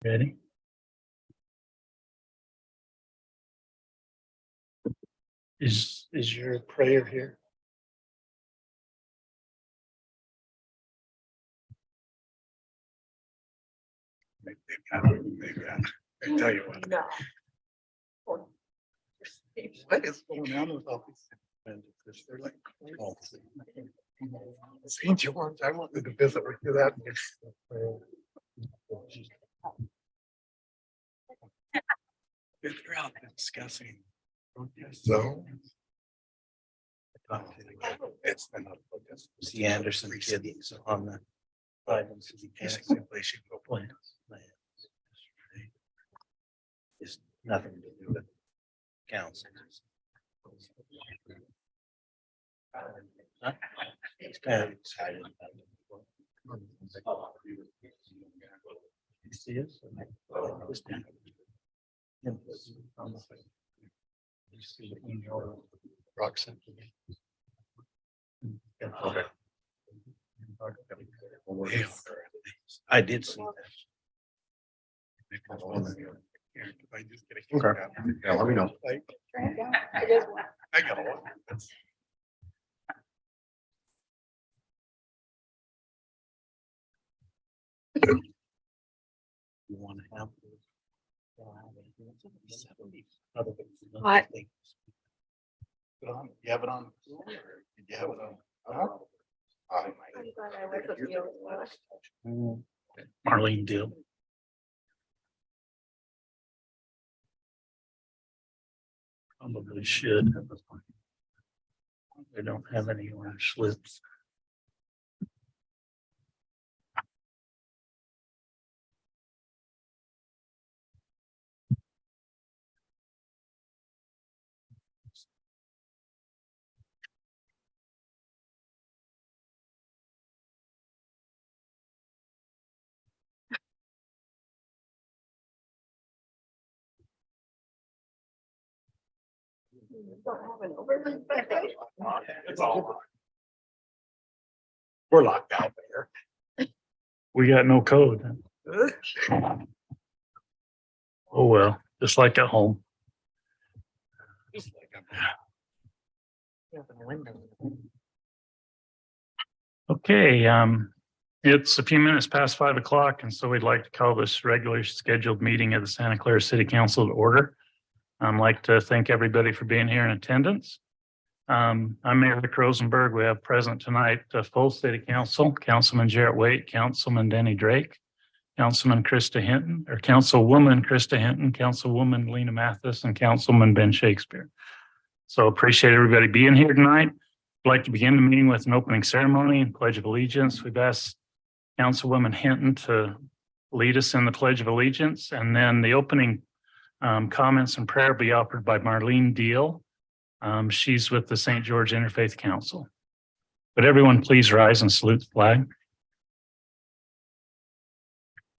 Ready? Is your prayer here? Maybe I tell you what. No. What is going on with all these? They're like, oh, St. George, I wanted to visit with you that. They're out discussing. So. It's been a protest. See Anderson kids on the. Basically, a place you can go play. It's nothing to do with council. He's kind of excited about it. You see us? Rock Center. Okay. I did see that. I just get a kick Okay. out. Yeah, let me know. Like, It is one. I got one. You want to have. What? You have it on? Or did you have it on? I'm glad I was with you as well. Marlene Dill. Probably should. They don't have any orange slips. Don't have an overlay. It's all. We're locked out there. We got no code. Oh, well, just like at home. Just like I'm- Okay, it's a few minutes past 5 o'clock, and so we'd like to call this regular scheduled meeting of the Santa Clara City Council to order. I'd like to thank everybody for being here in attendance. I'm Mayor Rick Rosenberg. We have present tonight the full city council, Councilman Jarrett Waite, Councilman Denny Drake, Councilman Krista Hinton, or Councilwoman Krista Hinton, Councilwoman Lena Mathis, and Councilman Ben Shakespeare. So appreciate everybody being here tonight. I'd like to begin the meeting with an opening ceremony and Pledge of Allegiance. We've asked Councilwoman Hinton to lead us in the Pledge of Allegiance, and then the opening comments and prayer will be offered by Marlene Deal. She's with the St. George Interfaith Council. But everyone please rise and salute the flag.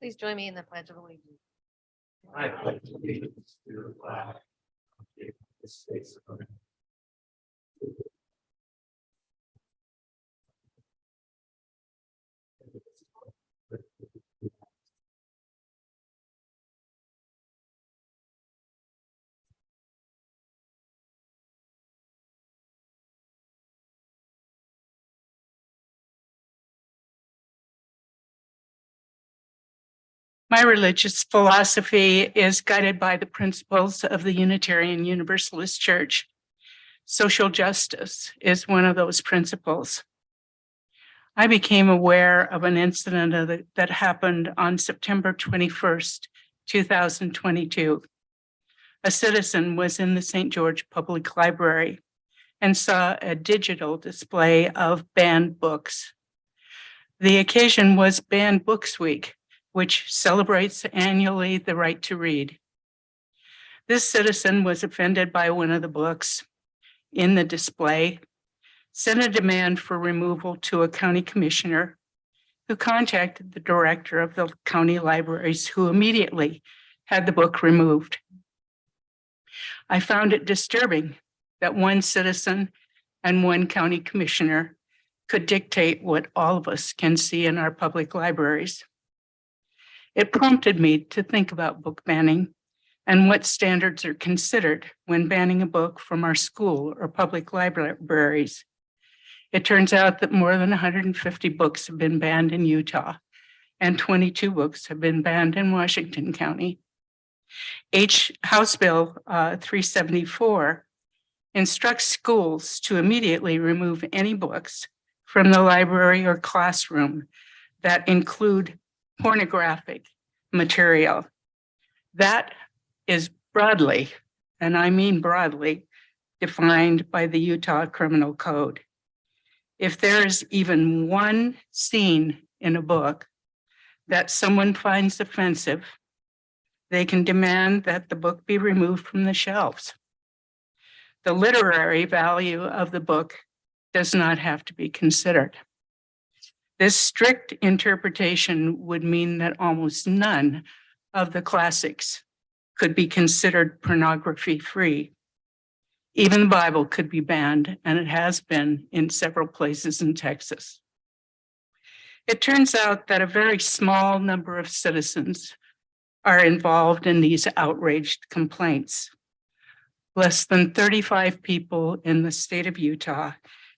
Please join me in the Pledge of Allegiance. I pledge allegiance to the flag of the United States of America. My religious philosophy is guided by the principles of the Unitarian Universalist Church. Social justice is one of those principles. I became aware of an incident that happened on September 21st, 2022. A citizen was in the St. George Public Library and saw a digital display of banned books. The occasion was Banned Books Week, which celebrates annually the right to read. This citizen was offended by one of the books in the display, sent a demand for removal to a county commissioner who contacted the director of the county libraries, who immediately had the book removed. I found it disturbing that one citizen and one county commissioner could dictate what all of us can see in our public libraries. It prompted me to think about book banning and what standards are considered when banning a book from our school or public libraries. It turns out that more than 150 books have been banned in Utah, and 22 books have been banned in Washington County. House Bill 374 instructs schools to immediately remove any books from the library or classroom that include pornographic material. That is broadly, and I mean broadly, defined by the Utah Criminal Code. If there is even one scene in a book that someone finds offensive, they can demand that the book be removed from the shelves. The literary value of the book does not have to be considered. This strict interpretation would mean that almost none of the classics could be considered pornography-free. Even the Bible could be banned, and it has been in several places in Texas. It turns out that a very small number of citizens are involved in these outraged complaints. Less than 35 people in the state of Utah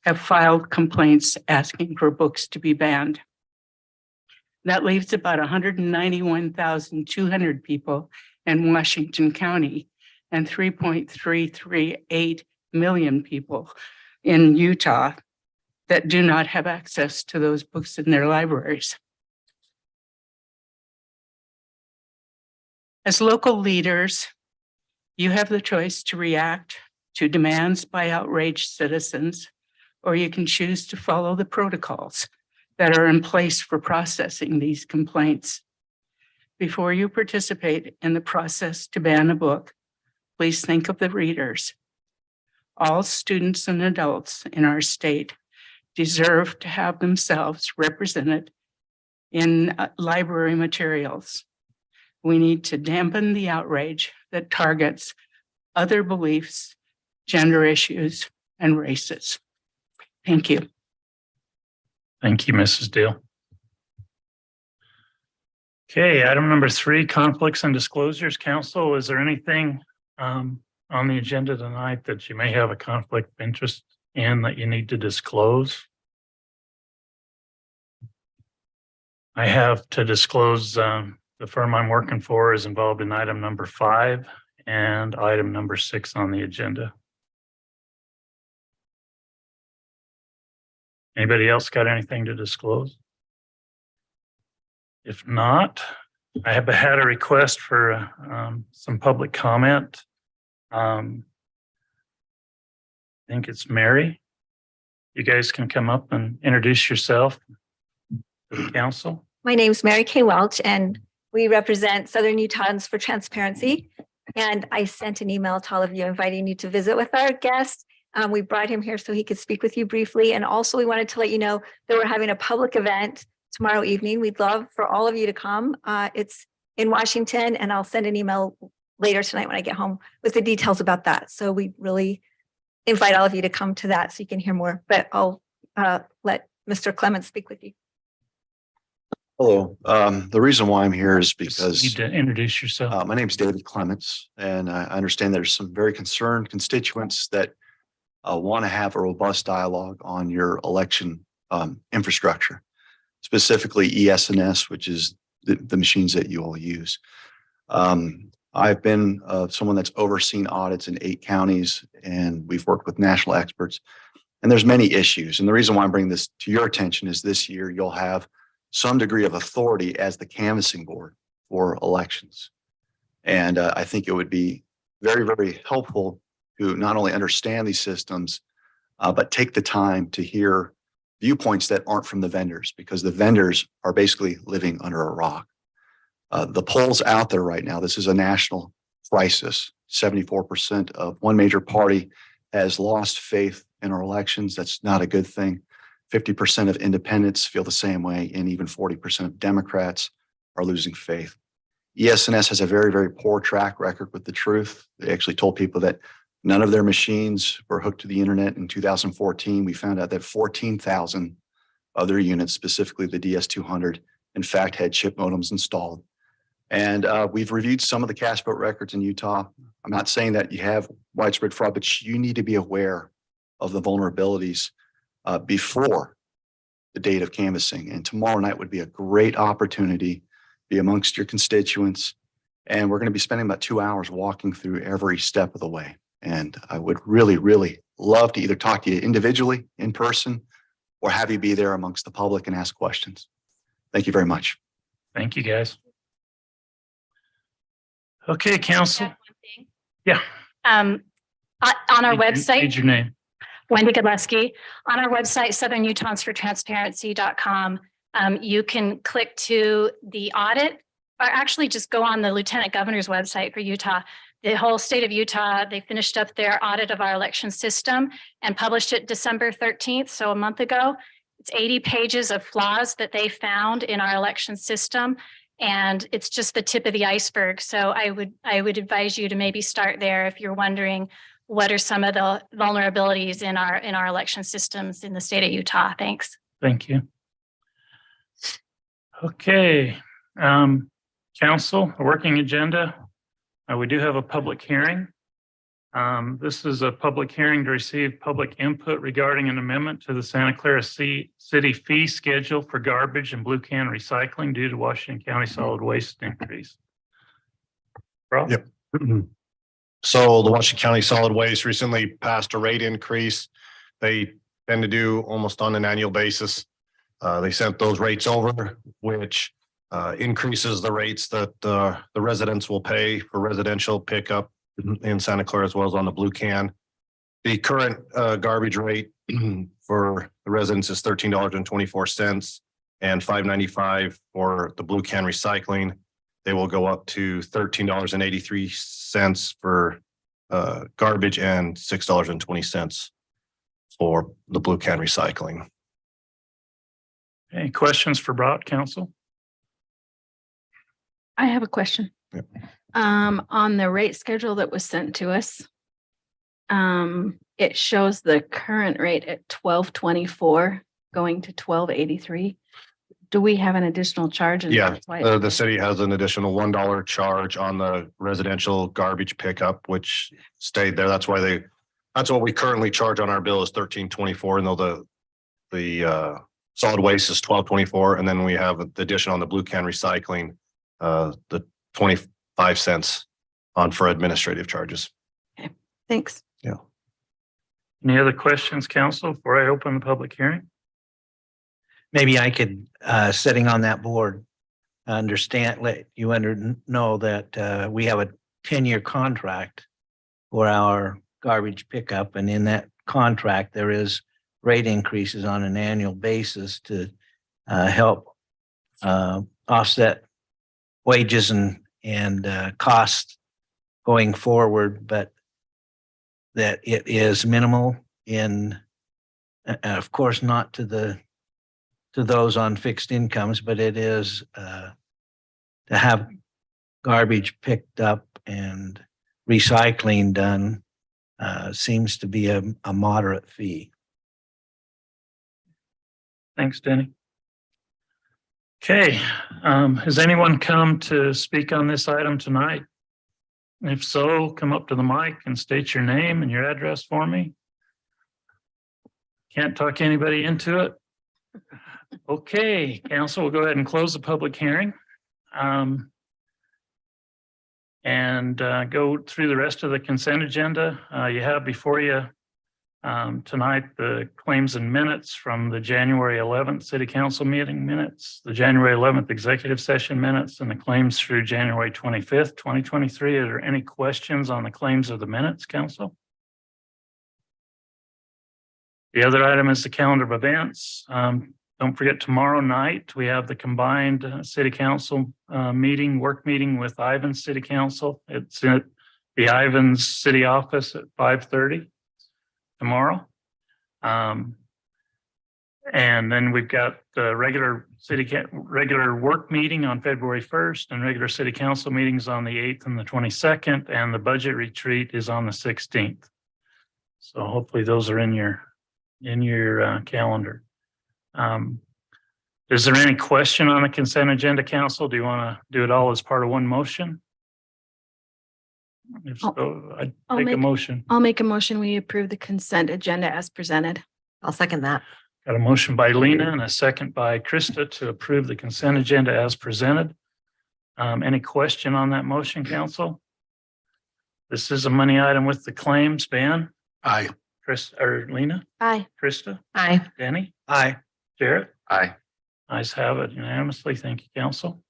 have filed complaints asking for books to be banned. That leaves about 191,200 people in Washington County and 3.338 million people in Utah that do not have access to those books in their libraries. As local leaders, you have the choice to react to demands by outraged citizens, or you can choose to follow the protocols that are in place for processing these complaints. Before you participate in the process to ban a book, please think of the readers. All students and adults in our state deserve to have themselves represented in library materials. We need to dampen the outrage that targets other beliefs, gender issues, and races. Thank you. Thank you, Mrs. Deal. Okay, item number 3, conflicts and disclosures. Council, is there anything on the agenda tonight that you may have a conflict of interest in that you need to disclose? I have to disclose the firm I'm working for is involved in item number 5 and item number 6 on the agenda. Anybody else got anything to disclose? If not, I have had a request for some public comment. I think it's Mary. You guys can come up and introduce yourself to the council. My name's Mary Kay Welch, and we represent Southern Utahns for Transparency. And I sent an email to all of you inviting you to visit with our guest. We brought him here so he could speak with you briefly. And also we wanted to let you know that we're having a public event tomorrow evening. We'd love for all of you to come. It's in Washington, and I'll send an email later tonight when I get home with the details about that. So we really invite all of you to come to that so you can hear more. But I'll let Mr. Clements speak with you. Hello. The reason why I'm here is Just because need to introduce yourself. my name is David Clements, and I understand there's some very concerned constituents that want to have a robust dialogue on your election infrastructure, specifically ES&S, which is the machines that you all use. I've been someone that's overseen audits in 8 counties, and we've worked with national experts, and there's many issues. And the reason why I'm bringing this to your attention is this year you'll have some degree of authority as the canvassing board for elections. And I think it would be very, very helpful to not only understand these systems, but take the time to hear viewpoints that aren't from the vendors, because the vendors are basically living under a rock. The polls out there right now, this is a national crisis. 74% of one major party has lost faith in our elections. That's not a good thing. 50% of independents feel the same way, and even 40% of Democrats are losing faith. ES&S has a very, very poor track record with the truth. They actually told people that none of their machines were hooked to the internet in 2014. We found out that 14,000 of their units, specifically the DS200, in fact, had chip modems installed. And we've reviewed some of the cash vote records in Utah. I'm not saying that you have widespread fraud, but you need to be aware of the vulnerabilities before the date of canvassing. And tomorrow night would be a great opportunity to be amongst your constituents. And we're going to be spending about 2 hours walking through every step of the way. And I would really, really love to either talk to you individually in person or have you be there amongst the public and ask questions. Thank you very much. Thank you, guys. Okay, council. One thing. Yeah. On our Need website, your name. Wendy Godleski, on our website, southernutahnsfortransparency.com, you can click to the audit, or actually just go on the Lieutenant Governor's website for Utah. The whole state of Utah, they finished up their audit of our election system and published it December 13th, so a month ago. It's 80 pages of flaws that they found in our election system. And it's just the tip of the iceberg. So I would advise you to maybe start there if you're wondering what are some of the vulnerabilities in our election systems in the state of Utah. Thanks. Thank you. Okay, council, a working agenda. We do have a public hearing. This is a public hearing to receive public input regarding an amendment to the Santa Clara City fee schedule for garbage and blue can recycling due to Washington County solid waste increase. Rob? Yep. So the Washington County Solid Waste recently passed a rate increase. They tend to do almost on an annual basis. They sent those rates over, which increases the rates that the residents will pay for residential pickup in Santa Clara as well as on the blue can. The current garbage rate for the residents is $13.24 and $5.95 for the blue can recycling. They will go up to $13.83 for garbage and $6.20 for the blue can recycling. Any questions for Brock, council? I have a question. Yep. On the rate schedule that was sent to us, it shows the current rate at $12.24 going to $12.83. Do we have an additional charge? And Yeah, that's why the city has an additional $1 charge on the residential garbage pickup, which stayed there. That's why that's what we currently charge on our bill is $13.24, and though the solid waste is $12.24, and then we have the addition on the blue can recycling, the 25 cents on for administrative charges. Thanks. Yeah. Any other questions, council, before I open the public hearing? Maybe I could, sitting on that board, let you know that we have a 10-year contract for our garbage pickup. And in that contract, there is rate increases on an annual basis to help offset wages and costs going forward, but that it is minimal in, of course, not to those on fixed incomes, but it is to have garbage picked up and recycling done seems to be a moderate fee. Thanks, Denny. Okay, has anyone come to speak on this item tonight? If so, come up to the mic and state your name and your address for me. Can't talk anybody into it. Okay, council, we'll go ahead and close the public hearing. And go through the rest of the consent agenda. You have before you tonight the claims and minutes from the January 11th City Council meeting minutes, the January 11th executive session minutes, and the claims through January 25th, 2023. Are there any questions on the claims of the minutes, council? The other item is the calendar of events. Don't forget, tomorrow night, we have the combined city council work meeting with Ivans City Council. It's at the Ivans City office at 5:30 tomorrow. And then we've got the regular work meeting on February 1st and regular city council meetings on the 8th and the 22nd, and the budget retreat is on the 16th. So hopefully those are in your calendar. Is there any question on the consent agenda, council? Do you want to do it all as part of one motion? If so, I'd I'll take a make- motion. I'll make a motion. We approve the consent agenda as presented. I'll second that. Got a motion by Lena and a second by Krista to approve the consent agenda as presented. Any question on that motion, council? This is a money item with the claims. Ben, Aye. Chris, or Lena, Aye. Krista, Aye. Denny, Aye. Jarrett? Aye. Ayes have it unanimously. Thank you, council.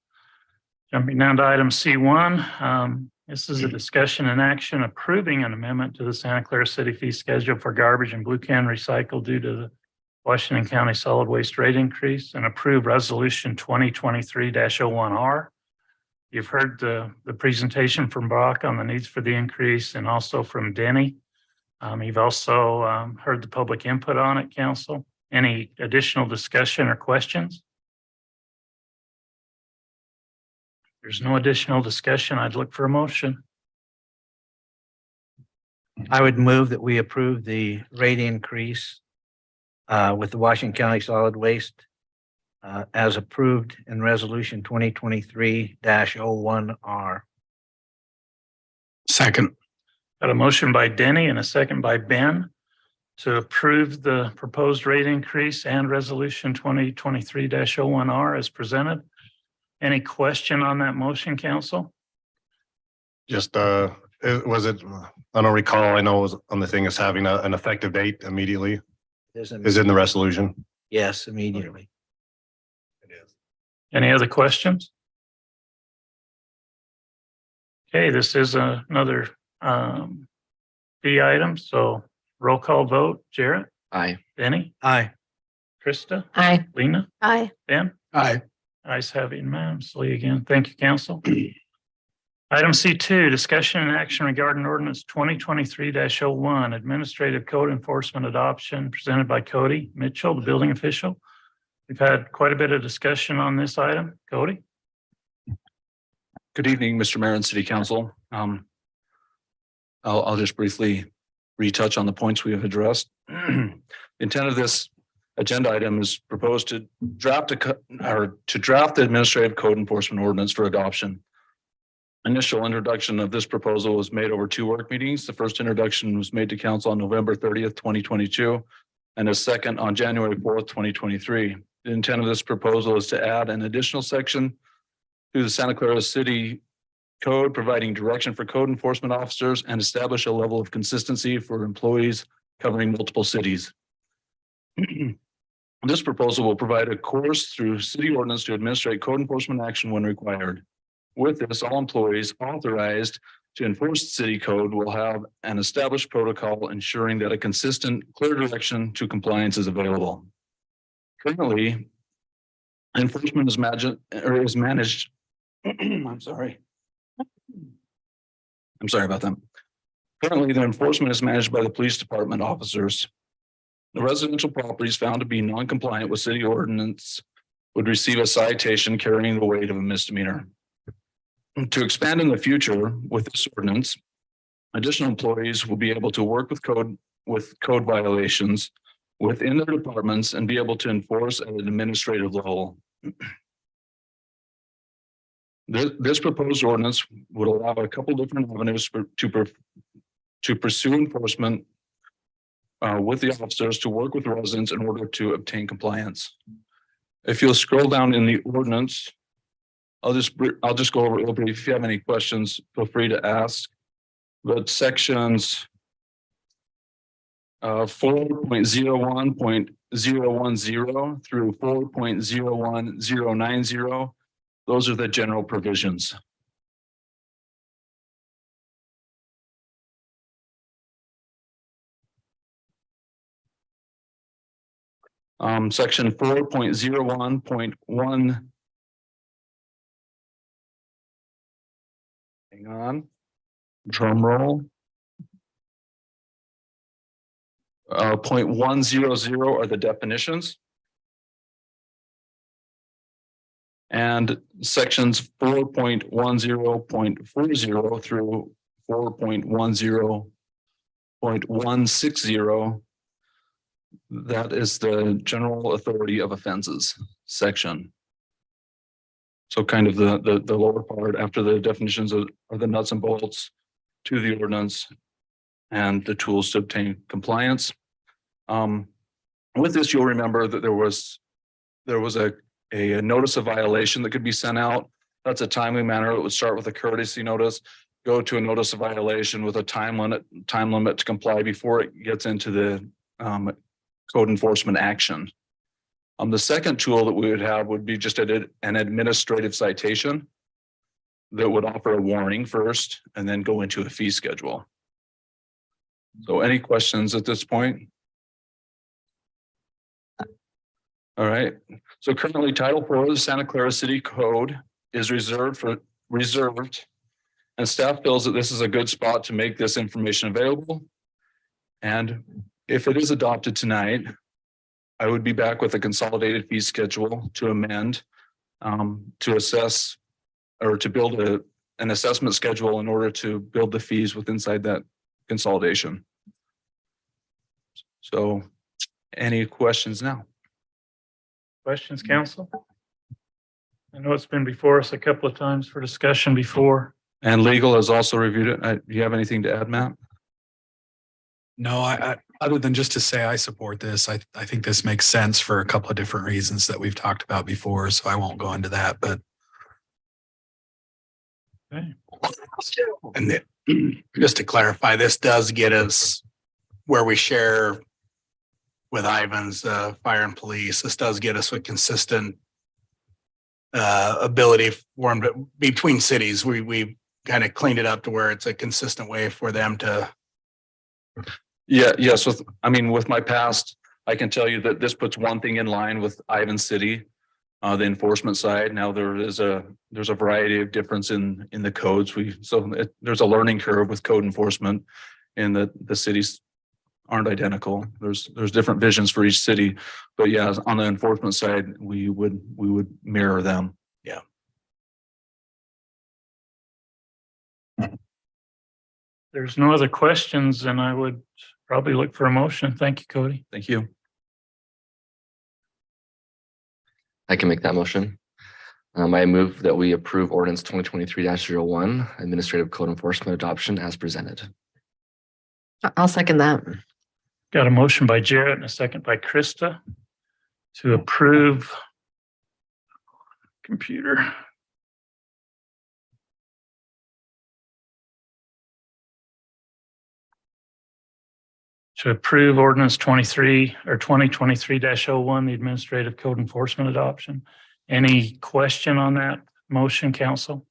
Jumping down to item C1. This is a discussion and action approving an amendment to the Santa Clara City fee schedule for garbage and blue can recycle due to the Washington County solid waste rate increase and approve resolution 2023-01R. You've heard the presentation from Brock on the needs for the increase and also from Denny. You've also heard the public input on it, council. Any additional discussion or questions? There's no additional discussion. I'd look for a motion. I would move that we approve the rate increase with the Washington County Solid Waste as approved in resolution 2023-01R. Second. Got a motion by Denny and a second by Ben to approve the proposed rate increase and resolution 2023-01R as presented. Any question on that motion, council? Just, was it, I don't recall, I know it was on the thing as having an effective date immediately. Is it in the resolution? Yes, immediately. It is. Any other questions? Okay, this is another fee item, so roll call vote. Jarrett? Aye. Denny? Aye. Krista? Aye. Lena? Aye. Ben? Aye. Ayes have it unanimously again. Thank you, council. Item C2, discussion and action regarding ordinance 2023-01, administrative code enforcement adoption presented by Cody Mitchell, the building official. We've had quite a bit of discussion on this item. Cody? Good evening, Mr. Mayor and City Council. I'll just briefly retouch on the points we have addressed. The intent of this agenda item is proposed to draft the administrative code enforcement ordinance for adoption. Initial introduction of this proposal was made over 2 work meetings. The first introduction was made to council on November 30th, 2022, and a second on January 4th, 2023. The intent of this proposal is to add an additional section to the Santa Clara City Code, providing direction for code enforcement officers and establish a level of consistency for employees covering multiple cities. This proposal will provide a course through city ordinance to administrate code enforcement action when required. With this, all employees authorized to enforce city code will have an established protocol ensuring that a consistent, clear direction to compliance is available. Currently, enforcement is managed. I'm sorry about that. Currently, the enforcement is managed by the police department officers. The residential properties found to be non-compliant with city ordinance would receive a citation carrying the weight of a misdemeanor. To expand in the future with this ordinance, additional employees will be able to work with code violations within their departments and be able to enforce at an administrative level. This proposed ordinance would allow a couple different avenues to pursue enforcement with the officers to work with the residents in order to obtain compliance. If you'll scroll down in the ordinance, I'll just go over it real brief. If you have any questions, feel free to ask. But sections 4.01.010 through 4.01090, those are the general provisions. Section 4.01.1. Hang on. Drum roll. 0.100 are the definitions. And sections 4.10.40 through 4.10.160, that is the general authority of offenses. section. So kind of the lower part after the definitions are the nuts and bolts to the ordinance and the tools to obtain compliance. With this, you'll remember that there was a notice of violation that could be sent out. That's a timely manner. It would start with a courtesy notice, go to a notice of violation with a time limit to comply before it gets into the code enforcement action. The second tool that we would have would be just an administrative citation that would offer a warning first and then go into a fee schedule. So any questions at this point? All right, so currently Title IV of the Santa Clara City Code is reserved, and staff feels that this is a good spot to make this information available. And if it is adopted tonight, I would be back with a consolidated fee schedule to amend, to assess or to build an assessment schedule in order to build the fees with inside that consolidation. So any questions now? Questions, council? I know it's been before us a couple of times for discussion before. And legal has also reviewed it. Do you have anything to add, Matt? No, I other than just to say I support this, I think this makes sense for a couple of different reasons that we've talked about before, so I won't go into that, but. Okay. And just to clarify, this does get us where we share with Ivan's fire and police. This does get us a consistent ability for them to, between cities. We kind of cleaned it up to where it's a consistent way for them to. Yeah, yes. With my past, I can tell you that this puts one thing in line with Ivan City, the enforcement side. Now there's a variety of difference in the codes. There's a learning curve with code enforcement, and the cities aren't identical. There's different visions for each city, but yeah, on the enforcement side, we would mirror them. Yeah. There's no other questions, and I would probably look for a motion. Thank you, Cody. Thank you. I can make that motion. I move that we approve ordinance 2023-01, administrative code enforcement adoption as presented. I'll second that. Got a motion by Jarrett and a second by Krista to approve. Computer. To approve ordinance 2023-01, the administrative code enforcement adoption. Any question on that motion, council?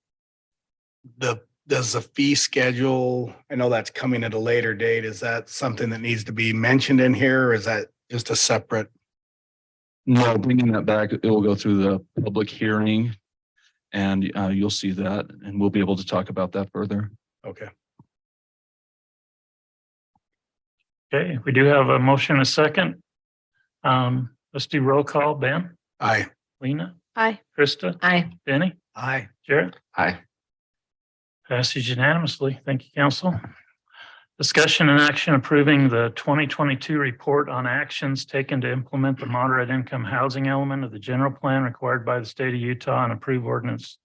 Does the fee schedule, I know that's coming at a later date. Is that something that needs to be mentioned in here? Or is that just a separate? No, bringing that back, it will go through the public hearing, and you'll see that, and we'll be able to talk about that further. Okay. Okay, we do have a motion and a second. Let's do roll call. Ben? Aye. Lena? Aye. Krista? Aye. Benny? Aye. Jarrett? Aye. Passes unanimously. Thank you, council. Discussion and action approving the 2022 report on actions taken to implement the moderate income housing element of the general plan required by the state of Utah and approve ordinance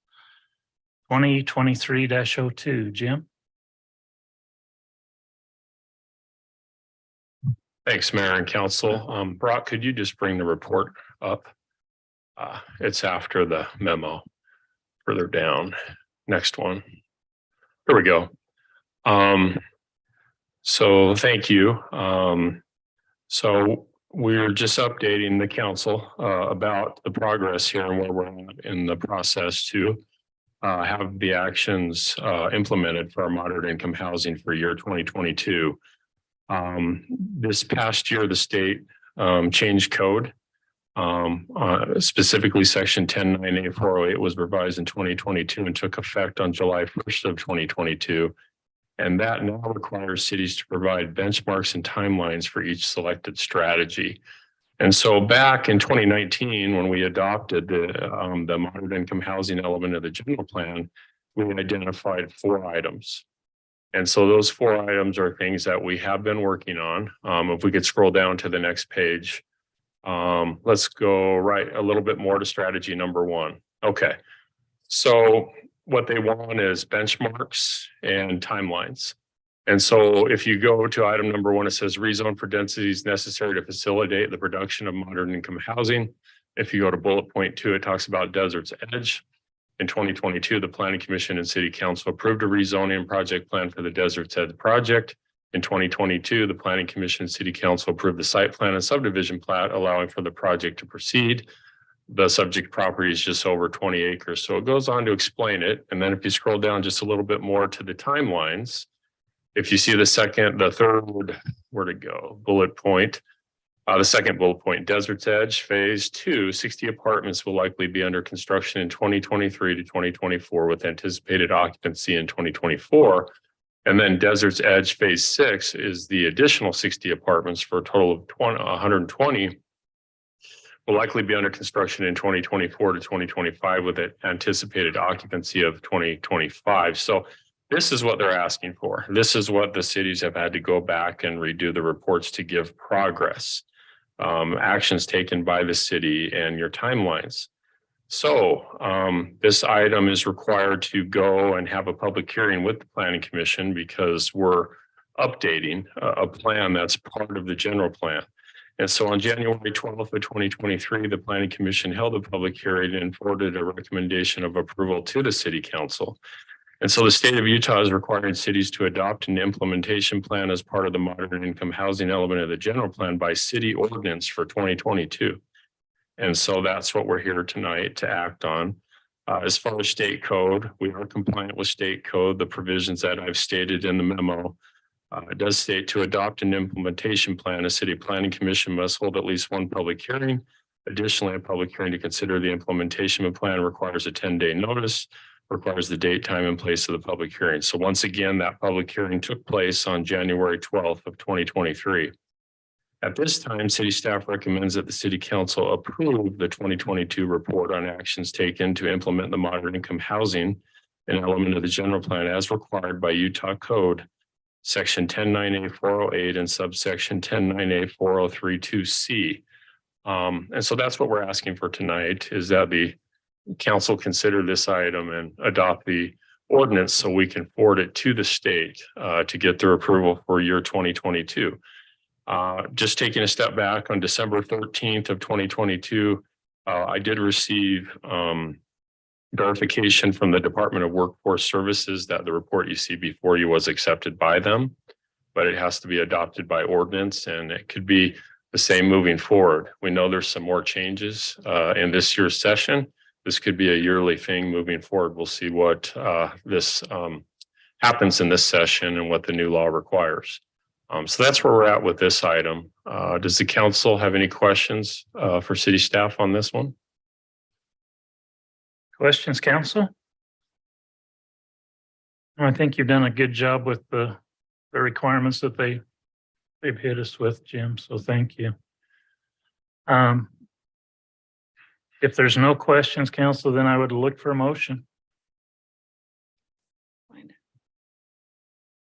2023-02. Jim? Thanks, Mayor and Council. Brock, could you just bring the report up? It's after the memo, further down. Next one. Here we go. So thank you. So we're just updating the council about the progress here and where we're at in the process to have the actions implemented for our moderate income housing for year 2022. This past year, the state changed code. Specifically section 10.9A408 was revised in 2022 and took effect on July 1st of 2022. And that now requires cities to provide benchmarks and timelines for each selected strategy. And so back in 2019, when we adopted the moderate income housing element of the general plan, we identified 4 items. And so those 4 items are things that we have been working on. If we could scroll down to the next page, Let's go right a little bit more to strategy number 1. Okay. So what they want is benchmarks and timelines. And so if you go to item number 1, it says rezone for densities necessary to facilitate the production of moderate income housing. If you go to bullet point 2, it talks about Desert's Edge. In 2022, the Planning Commission and City Council approved a rezoning project plan for the Desert's Edge project. In 2022, the Planning Commission and City Council approved the site plan and subdivision plat, allowing for the project to proceed. The subject property is just over 20 acres. So it goes on to explain it. And then if you scroll down just a little bit more to the timelines, if you see the third, where to go, bullet point, the second bullet point, Desert's Edge Phase 2, 60 apartments will likely be under construction in 2023 to 2024 with anticipated occupancy in 2024. And then Desert's Edge Phase 6 is the additional 60 apartments for a total of 120 will likely be under construction in 2024 to 2025 with an anticipated occupancy of 2025. So this is what they're asking for. This is what the cities have had to go back and redo the reports to give progress, actions taken by the city and your timelines. So this item is required to go and have a public hearing with the Planning Commission because we're updating a plan that's part of the general plan. And so on January 12th of 2023, the Planning Commission held a public hearing and forwarded a recommendation of approval to the City Council. And so the state of Utah is requiring cities to adopt an implementation plan as part of the moderate income housing element of the general plan by city ordinance for 2022. And so that's what we're here tonight to act on. As far as state code, we are compliant with state code. The provisions that I've stated in the memo it does state to adopt an implementation plan, a city planning commission must hold at least one public hearing. Additionally, a public hearing to consider the implementation plan requires a 10-day notice, requires the date, time, and place of the public hearing. So once again, that public hearing took place on January 12th of 2023. At this time, city staff recommends that the city council approve the 2022 report on actions taken to implement the moderate income housing, an element of the general plan as required by Utah Code, Section 109A408 and subsection 109A4032C. And so that's what we're asking for tonight, is that the council consider this item and adopt the ordinance so we can forward it to the state to get their approval for year 2022. Just taking a step back, on December 13th of 2022, I did receive verification from the Department of Workforce Services that the report you see before you was accepted by them, but it has to be adopted by ordinance, and it could be the same moving forward. We know there's some more changes in this year's session. This could be a yearly thing moving forward. We'll see what this happens in this session and what the new law requires. So that's where we're at with this item. Does the council have any questions for city staff on this one? Questions, council? I think you've done a good job with the requirements that they've hit us with, Jim, so thank you. If there's no questions, council, then I would look for a motion.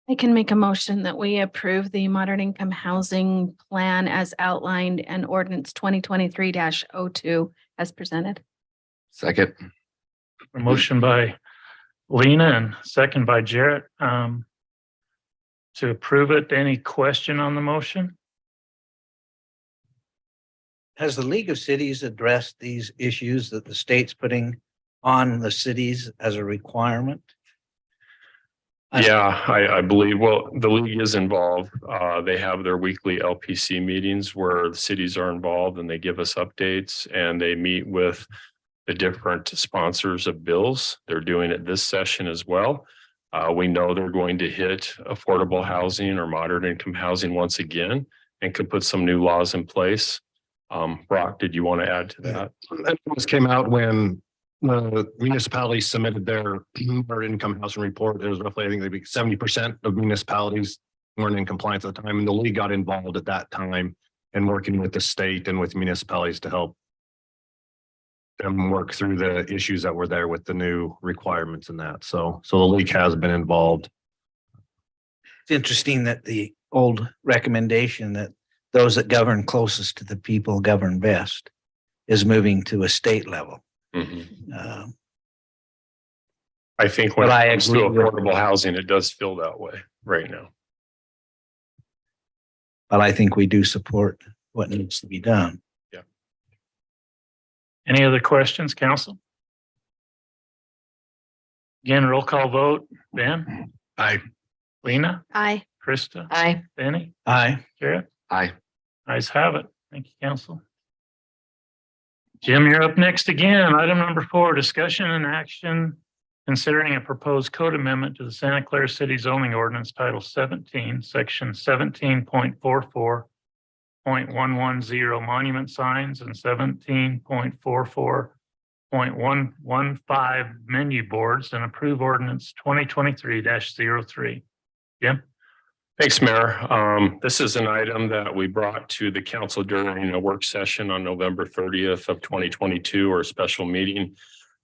I can make a motion that we approve the moderate income housing plan as outlined and ordinance 2023-02 as presented. Second. A motion by Lena and second by Jarrett to approve it. Any question on the motion? Has the League of Cities addressed these issues that the state's putting on the cities as a requirement? Yeah, I believe, well, the league is involved. They have their weekly LPC meetings where the cities are involved and they give us updates, and they meet with the different sponsors of bills. They're doing it this session as well. We know they're going to hit affordable housing or moderate income housing once again and could put some new laws in place. Brock, did you want to add to that? That just came out when the municipalities submitted their income housing report. It was roughly, I think, maybe 70% of municipalities weren't in compliance at the time, and the league got involved at that time and working with the state and with municipalities to help them work through the issues that were there with the new requirements and that. So the league has been involved. It's interesting that the old recommendation that those that govern closest to the people govern best is moving to a state level. Mhm. Uh, I think when But I it comes to agree with- affordable housing, it does feel that way right now. But I think we do support what needs to be done. Any other questions, council? Again, roll call vote. Ben? Aye. Lena? Aye. Krista? Aye. Benny? Aye. Garrett? Aye. Ayes have it. Thank you, council. Jim, you're up next again. Item number 4, discussion and action considering a proposed code amendment to the Santa Clara City zoning ordinance Title 17, Section 17.44.110 monument signs and 17.44.115 menu boards and approve ordinance 2023-03. Jim? Thanks, Mayor. This is an item that we brought to the council during a work session on November 30th of 2022 or a special meeting.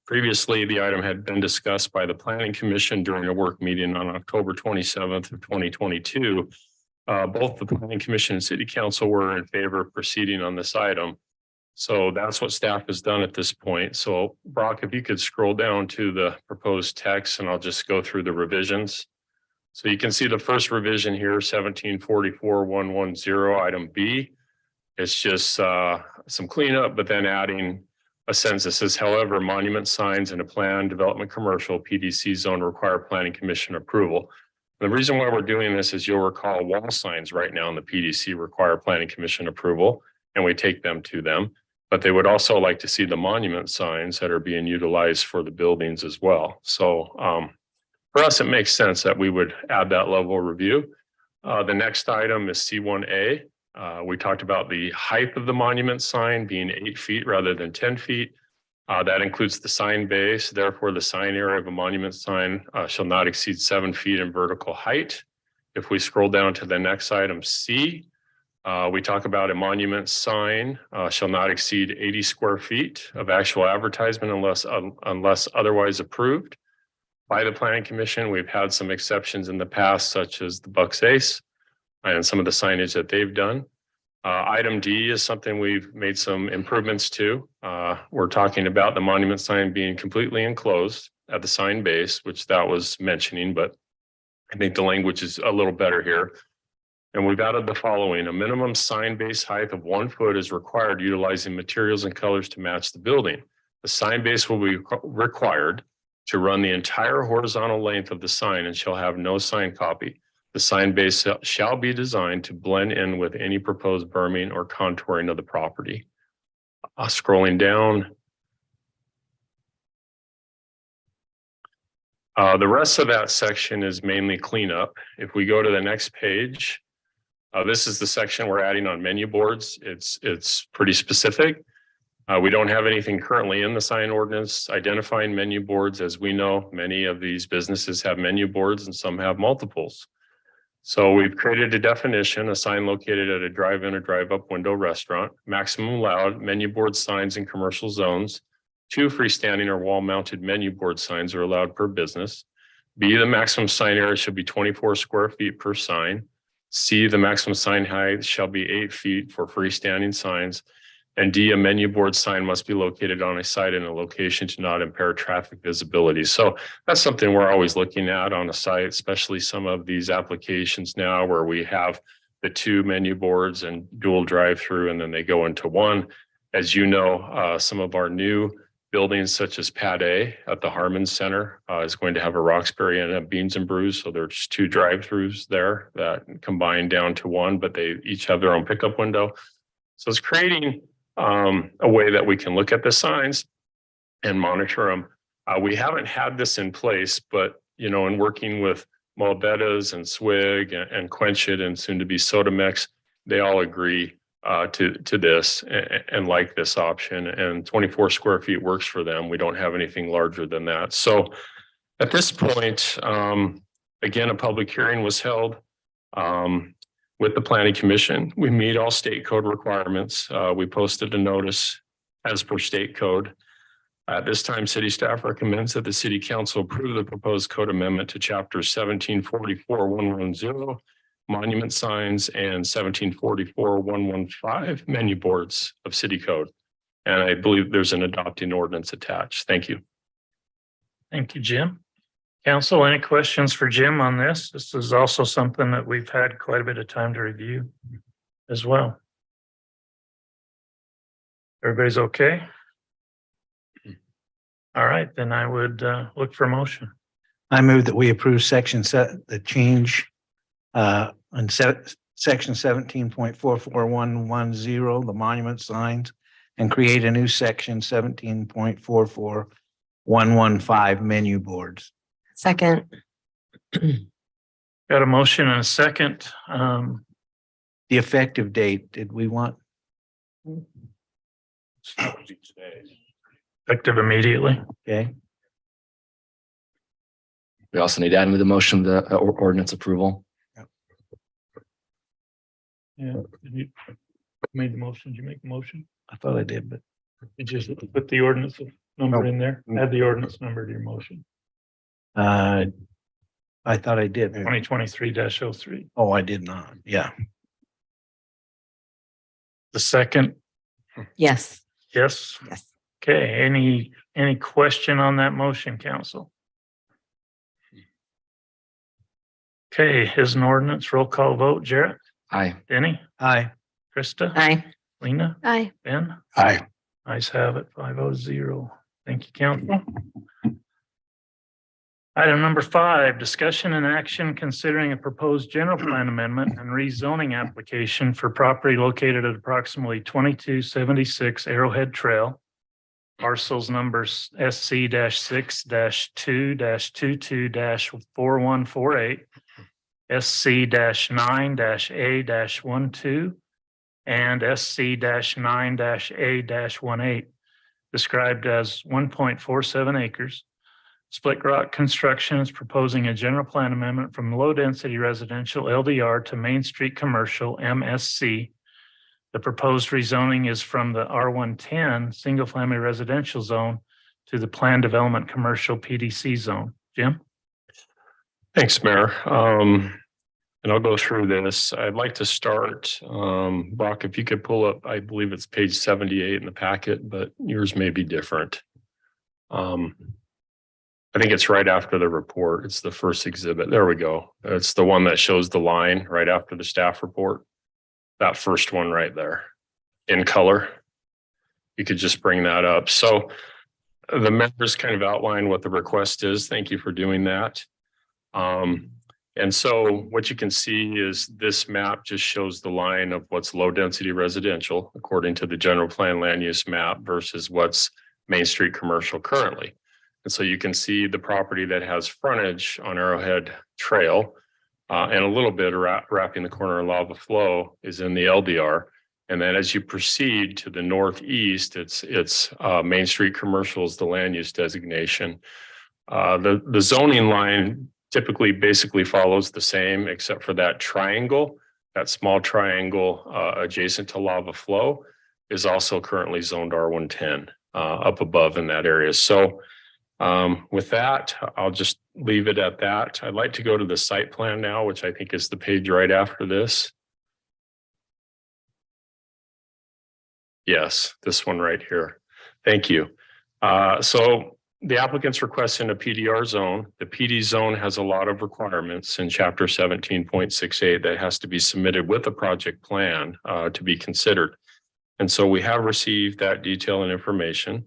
Previously, the item had been discussed by the Planning Commission during a work meeting on October 27th of 2022. Both the Planning Commission and City Council were in favor of proceeding on this item. So that's what staff has done at this point. So Brock, if you could scroll down to the proposed text and I'll just go through the revisions. So you can see the first revision here, 1744.110, item B. It's just some cleanup, but then adding a sentence that says, however, monument signs in a planned development commercial PDC zone require planning commission approval. The reason why we're doing this is you'll recall wall signs right now in the PDC require planning commission approval, and we take them to them. But they would also like to see the monument signs that are being utilized for the buildings as well. So for us, it makes sense that we would add that level of review. The next item is C1A. We talked about the height of the monument sign being 8 feet rather than 10 feet. That includes the sign base. Therefore, the sign area of a monument sign shall not exceed 7 feet in vertical height. If we scroll down to the next item, C, we talk about a monument sign shall not exceed 80 square feet of actual advertisement unless otherwise approved by the Planning Commission. We've had some exceptions in the past, such as the Bucks Ace and some of the signage that they've done. Item D is something we've made some improvements to. We're talking about the monument sign being completely enclosed at the sign base, which that was mentioning, but I think the language is a little better here. And we've added the following: a minimum sign base height of 1 foot is required utilizing materials and colors to match the building. The sign base will be required to run the entire horizontal length of the sign and shall have no sign copy. The sign base shall be designed to blend in with any proposed berming or contouring of the property. Scrolling down. The rest of that section is mainly cleanup. If we go to the next page, this is the section we're adding on menu boards. It's pretty specific. We don't have anything currently in the sign ordinance identifying menu boards. As we know, many of these businesses have menu boards and some have multiples. So we've created a definition: a sign located at a drive-in or drive-up window restaurant, maximum allowed menu board signs in commercial zones. 2 freestanding or wall-mounted menu board signs are allowed per business. B, the maximum sign area should be 24 square feet per sign. C, the maximum sign height shall be 8 feet for freestanding signs. And D, a menu board sign must be located on a site in a location to not impair traffic visibility. So that's something we're always looking at on a site, especially some of these applications now where we have the 2 menu boards and dual drive-through, and then they go into one. As you know, some of our new buildings such as Pad A at the Harmon Center is going to have a Roxbury and a Beans and Brews. So there's 2 drive-throughs there that combine down to one, but they each have their own pickup window. So it's creating a way that we can look at the signs and monitor them. We haven't had this in place, but in working with Moabetas and Swig and Quench It and soon to be Sodamix, they all agree to this and like this option, and 24 square feet works for them. We don't have anything larger than that. So at this point, again, a public hearing was held with the Planning Commission. We meet all state code requirements. We posted a notice as per state code. At this time, city staff recommends that the city council approve the proposed code amendment to chapter 1744.110 monument signs, and 1744-115 menu boards of city code. And I believe there's an adopting ordinance attached. Thank you. Thank you, Jim. Council, any questions for Jim on this? This is also something that we've had quite a bit of time to review as well. Everybody's okay? All right, then I would look for a motion. I move that we approve the change on section 17.44110, the monument signs, and create a new section 17.44115 menu boards. Second. Got a motion and a second. The effective date, did we want? Effective immediately. Okay, We also need to add into the motion the ordinance approval. Yeah. Did you made the motion? Did you make the motion? I thought I did, but You just put the ordinance number in there, add the ordinance number to your motion, I thought I did. 2023-03. Oh, I did not. Yeah. The second, Yes. yes? Yes. Okay, any question on that motion, council? Okay, is an ordinance, roll call vote, Jarrett, Aye. Denny, Aye. Krista, Aye. Lena, Aye. Ben? Aye. Ayes have it, 5-0. Thank you, council. Item number 5, discussion and action considering a proposed general plan amendment and rezoning application for property located at approximately 2276 Arrowhead Trail. Parcels numbers SC-6-2-22-4148, SC-9-A-12, and SC-9-A-18, described as 1.47 acres. Split Rock Construction is proposing a general plan amendment from low-density residential LDR to Main Street Commercial MSC. The proposed rezoning is from the R110 Single Family Residential Zone to the Planned Development Commercial PDC Zone. Jim? Thanks, Mayor. And I'll go through this. I'd like to start, Brock, if you could pull up, I believe it's page 78 in the packet, but yours may be different. I think it's right after the report. It's the first exhibit. There we go. It's the one that shows the line right after the staff report. That first one right there in color. You could just bring that up. So the members kind of outline what the request is. Thank you for doing that. And so what you can see is this map just shows the line of what's low density residential according to the general plan land use map versus what's Main Street commercial currently. And so you can see the property that has frontage on Arrowhead Trail and a little bit wrapping the corner of Lava Flow is in the LDR. And then as you proceed to the northeast, it's Main Street commercial is the land use designation. The zoning line typically basically follows the same except for that triangle, that small triangle adjacent to Lava Flow is also currently zoned R110 up above in that area. So with that, I'll just leave it at that. I'd like to go to the site plan now, which I think is the page right after this. Yes, this one right here. Thank you. So the applicant's requesting a PDR zone. The PD zone has a lot of requirements in chapter 17.68 that has to be submitted with a project plan to be considered. And so we have received that detail and information.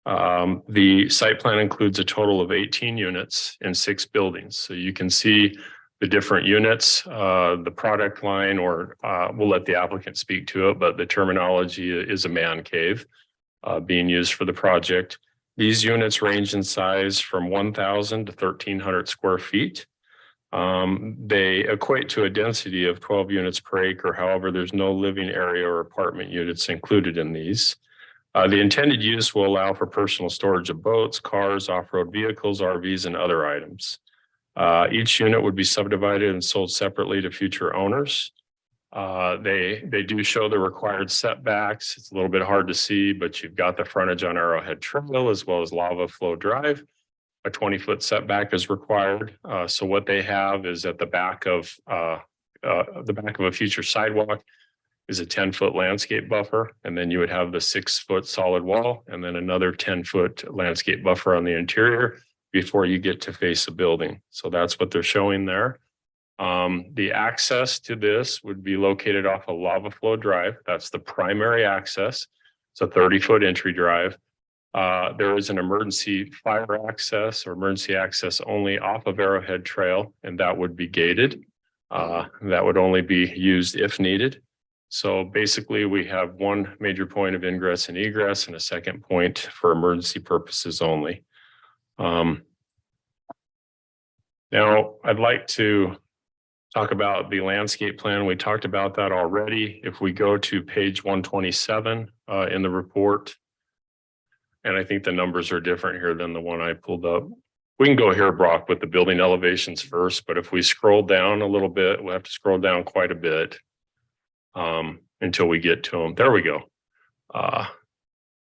The site plan includes a total of 18 units in 6 buildings. So you can see the different units, the product line, or we'll let the applicant speak to it, but the terminology is a man cave being used for the project. These units range in size from 1,000 to 1,300 square feet. They equate to a density of 12 units per acre. However, there's no living area or apartment units included in these. The intended use will allow for personal storage of boats, cars, off-road vehicles, RVs, and other items. Each unit would be subdivided and sold separately to future owners. They do show the required setbacks. It's a little bit hard to see, but you've got the frontage on Arrowhead Trail as well as Lava Flow Drive. A 20-foot setback is required. So what they have is at the back of the back of a future sidewalk is a 10-foot landscape buffer. And then you would have the 6-foot solid wall and then another 10-foot landscape buffer on the interior before you get to face the building. So that's what they're showing there. The access to this would be located off a lava flow drive. That's the primary access. It's a 30-foot entry drive. There is an emergency fire access or emergency access only off of Arrowhead Trail, and that would be gated. That would only be used if needed. So basically, we have one major point of ingress and egress and a second point for emergency purposes only. Now, I'd like to talk about the landscape plan. We talked about that already. If we go to page 127 in the report, and I think the numbers are different here than the one I pulled up. We can go here, Brock, with the building elevations first, but if we scroll down a little bit, we'll have to scroll down quite a bit until we get to them. There we go.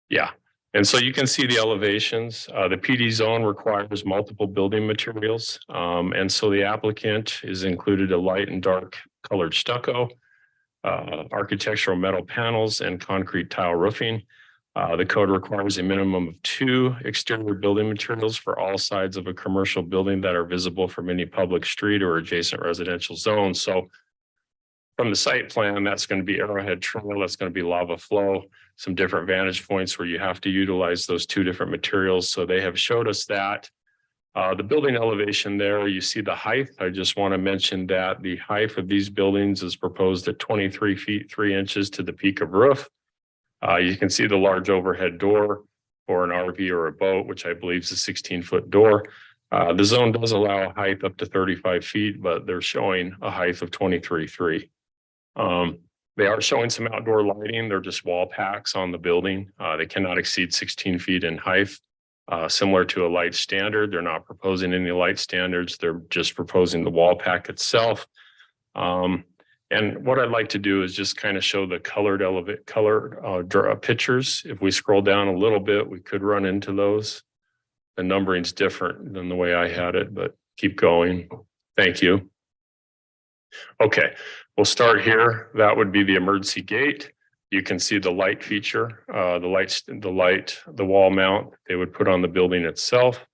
Yeah. And so you can see the elevations. The PD zone requires multiple building materials. And so the applicant is included a light and dark colored stucco, architectural metal panels, and concrete tile roofing. The code requires a minimum of 2 exterior building materials for all sides of a commercial building that are visible from any public street or adjacent residential zone. So from the site plan, that's going to be Arrowhead Trail, that's going to be lava flow, some different vantage points where you have to utilize those 2 different materials. So they have showed us that. The building elevation there, you see the height. I just want to mention that the height of these buildings is proposed at 23 feet, 3 inches to the peak of roof. You can see the large overhead door for an RV or a boat, which I believe is a 16-foot door. The zone does allow a height up to 35 feet, but they're showing a height of 23.3. They are showing some outdoor lighting. They're just wall packs on the building. They cannot exceed 16 feet in height, similar to a light standard. They're not proposing any light standards. They're just proposing the wall pack itself. And what I'd like to do is just kind of show the colored pictures. If we scroll down a little bit, we could run into those. The numbering's different than the way I had it, but keep going. Thank you. Okay, we'll start here. That would be the emergency gate. You can see the light feature, the wall mount they would put on the building itself.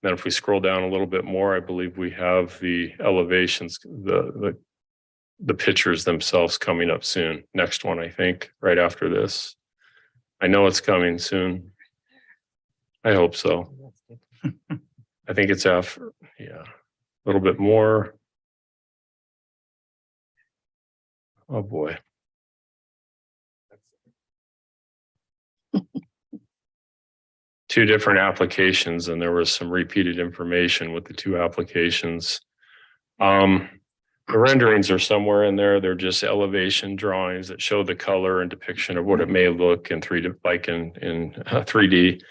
Then if we scroll down a little bit more, I believe we have the elevations, the pictures themselves coming up soon. Next one, I think, right after this. I know it's coming soon. I hope so. I think it's after, yeah, a little bit more. Oh boy. 2 different applications, and there was some repeated information with the 2 applications. The renderings are somewhere in there. They're just elevation drawings that show the color and depiction of what it may look in 3D, like in 3D,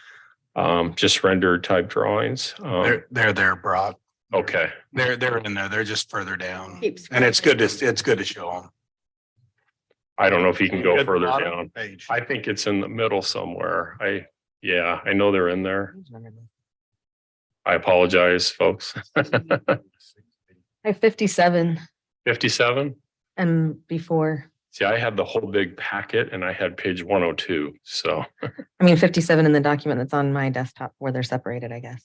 just rendered type drawings. They're there, Brock. Okay. They're in there. They're just further down. And it's good to show them. I don't know if you can go At the further bottom down. page. I think it's in the middle somewhere. Yeah, I know they're in there. I apologize, folks. I have 57 57. and before, See, I had the whole big packet and I had page 102. So, I mean, 57 in the document that's on my desktop where they're separated, I guess.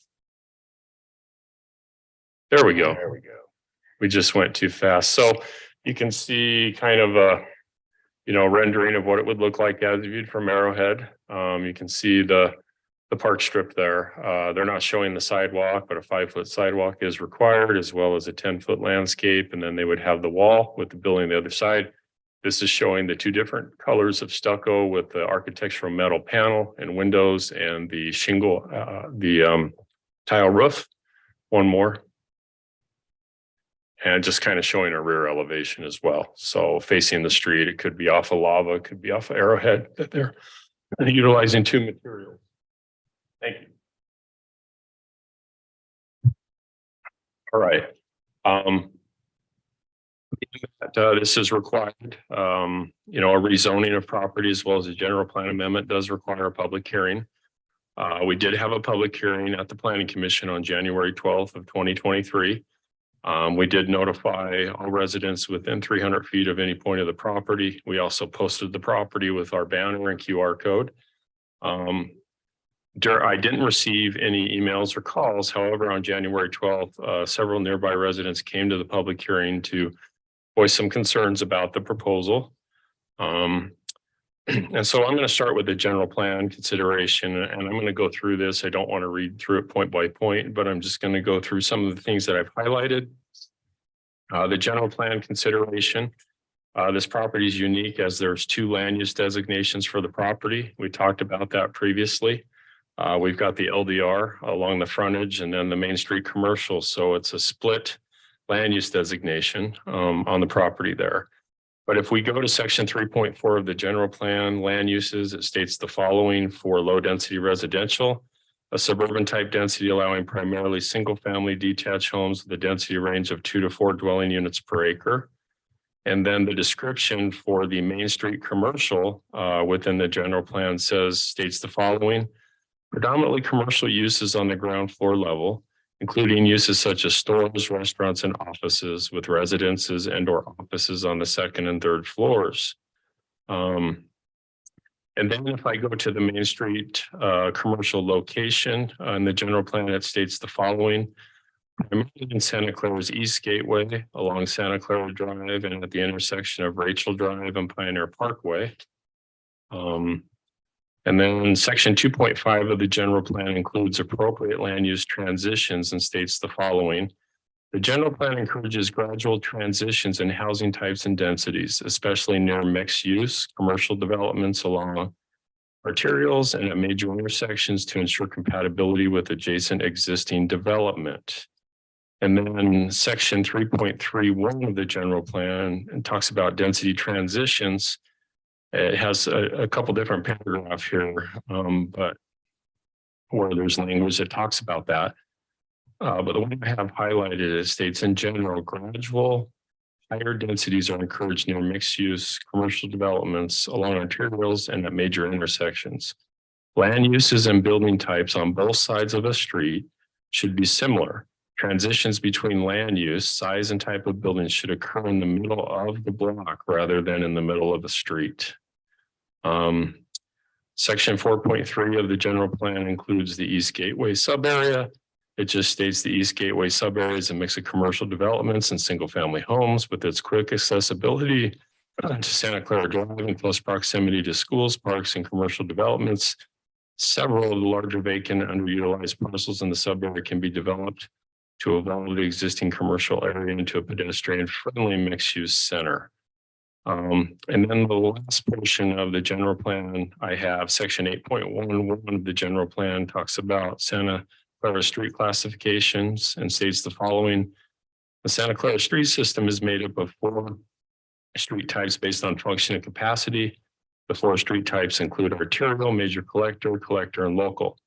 there we go. We just went too fast. So you can see kind of a, rendering of what it would look like as viewed from Arrowhead. You can see the park strip there. They're not showing the sidewalk, but a 5-foot sidewalk is required, as well as a 10-foot landscape. And then they would have the wall with the building on the other side. This is showing the 2 different colors of stucco with the architectural metal panel and windows and the shingle, tile roof. One more. And just kind of showing a rear elevation as well. So facing the street, it could be off of lava, it could be off of Arrowhead, that they're utilizing 2 materials. Thank you. All right. This is required. A rezoning of property as well as a general plan amendment does require a public hearing. We did have a public hearing at the Planning Commission on January 12th of 2023. We did notify all residents within 300 feet of any point of the property. We also posted the property with our banner and QR code. I didn't receive any emails or calls. However, on January 12th, several nearby residents came to the public hearing to voice some concerns about the proposal. And so I'm going to start with the general plan consideration, and I'm going to go through this. I don't want to read through it point by point, but I'm just going to go through some of the things that I've highlighted. The general plan consideration. This property is unique as there's 2 land use designations for the property. We talked about that previously. We've got the LDR along the frontage and then the Main Street commercial. So it's a split land use designation on the property there. But if we go to section 3.4 of the general plan land uses, it states the following for low density residential, a suburban type density allowing primarily single family detached homes with a density range of 2 to 4 dwelling units per acre. And then the description for the Main Street commercial within the general plan states the following: predominantly commercial uses on the ground floor level, including uses such as stores, restaurants, and offices with residences and/or offices on the 2nd and 3rd floors. And then if I go to the Main Street commercial location in the general plan, it states the following: primarily in Santa Clara's East Gateway along Santa Clara Drive and at the intersection of Rachel Drive and Pioneer Parkway. And then section 2.5 of the general plan includes appropriate land use transitions and states the following: the general plan encourages gradual transitions in housing types and densities, especially near mixed use commercial developments along arterials and at major intersections to ensure compatibility with adjacent existing development. And then section 3.31 of the general plan talks about density transitions. It has a couple different paragraphs here, but where there's language that talks about that. But the one I have highlighted, it states in general, gradual higher densities are encouraged near mixed use commercial developments along arterials and at major intersections. Land uses and building types on both sides of a street should be similar. Transitions between land use, size, and type of buildings should occur in the middle of the block rather than in the middle of the street. Section 4.3 of the general plan includes the East Gateway sub-area. It just states the East Gateway sub-area is a mix of commercial developments and single-family homes with its quick accessibility to Santa Clara Drive in close proximity to schools, parks, and commercial developments. Several of the larger vacant underutilized parcels in the sub-area can be developed to evolve the existing commercial area into a pedestrian-friendly mixed-use center. And then the last portion of the general plan, I have section 8.11 of the general plan talks about Santa Clara street classifications and states the following: the Santa Clara street system is made up of 4 street types based on function and capacity. The 4 street types include arterial, major collector, and local.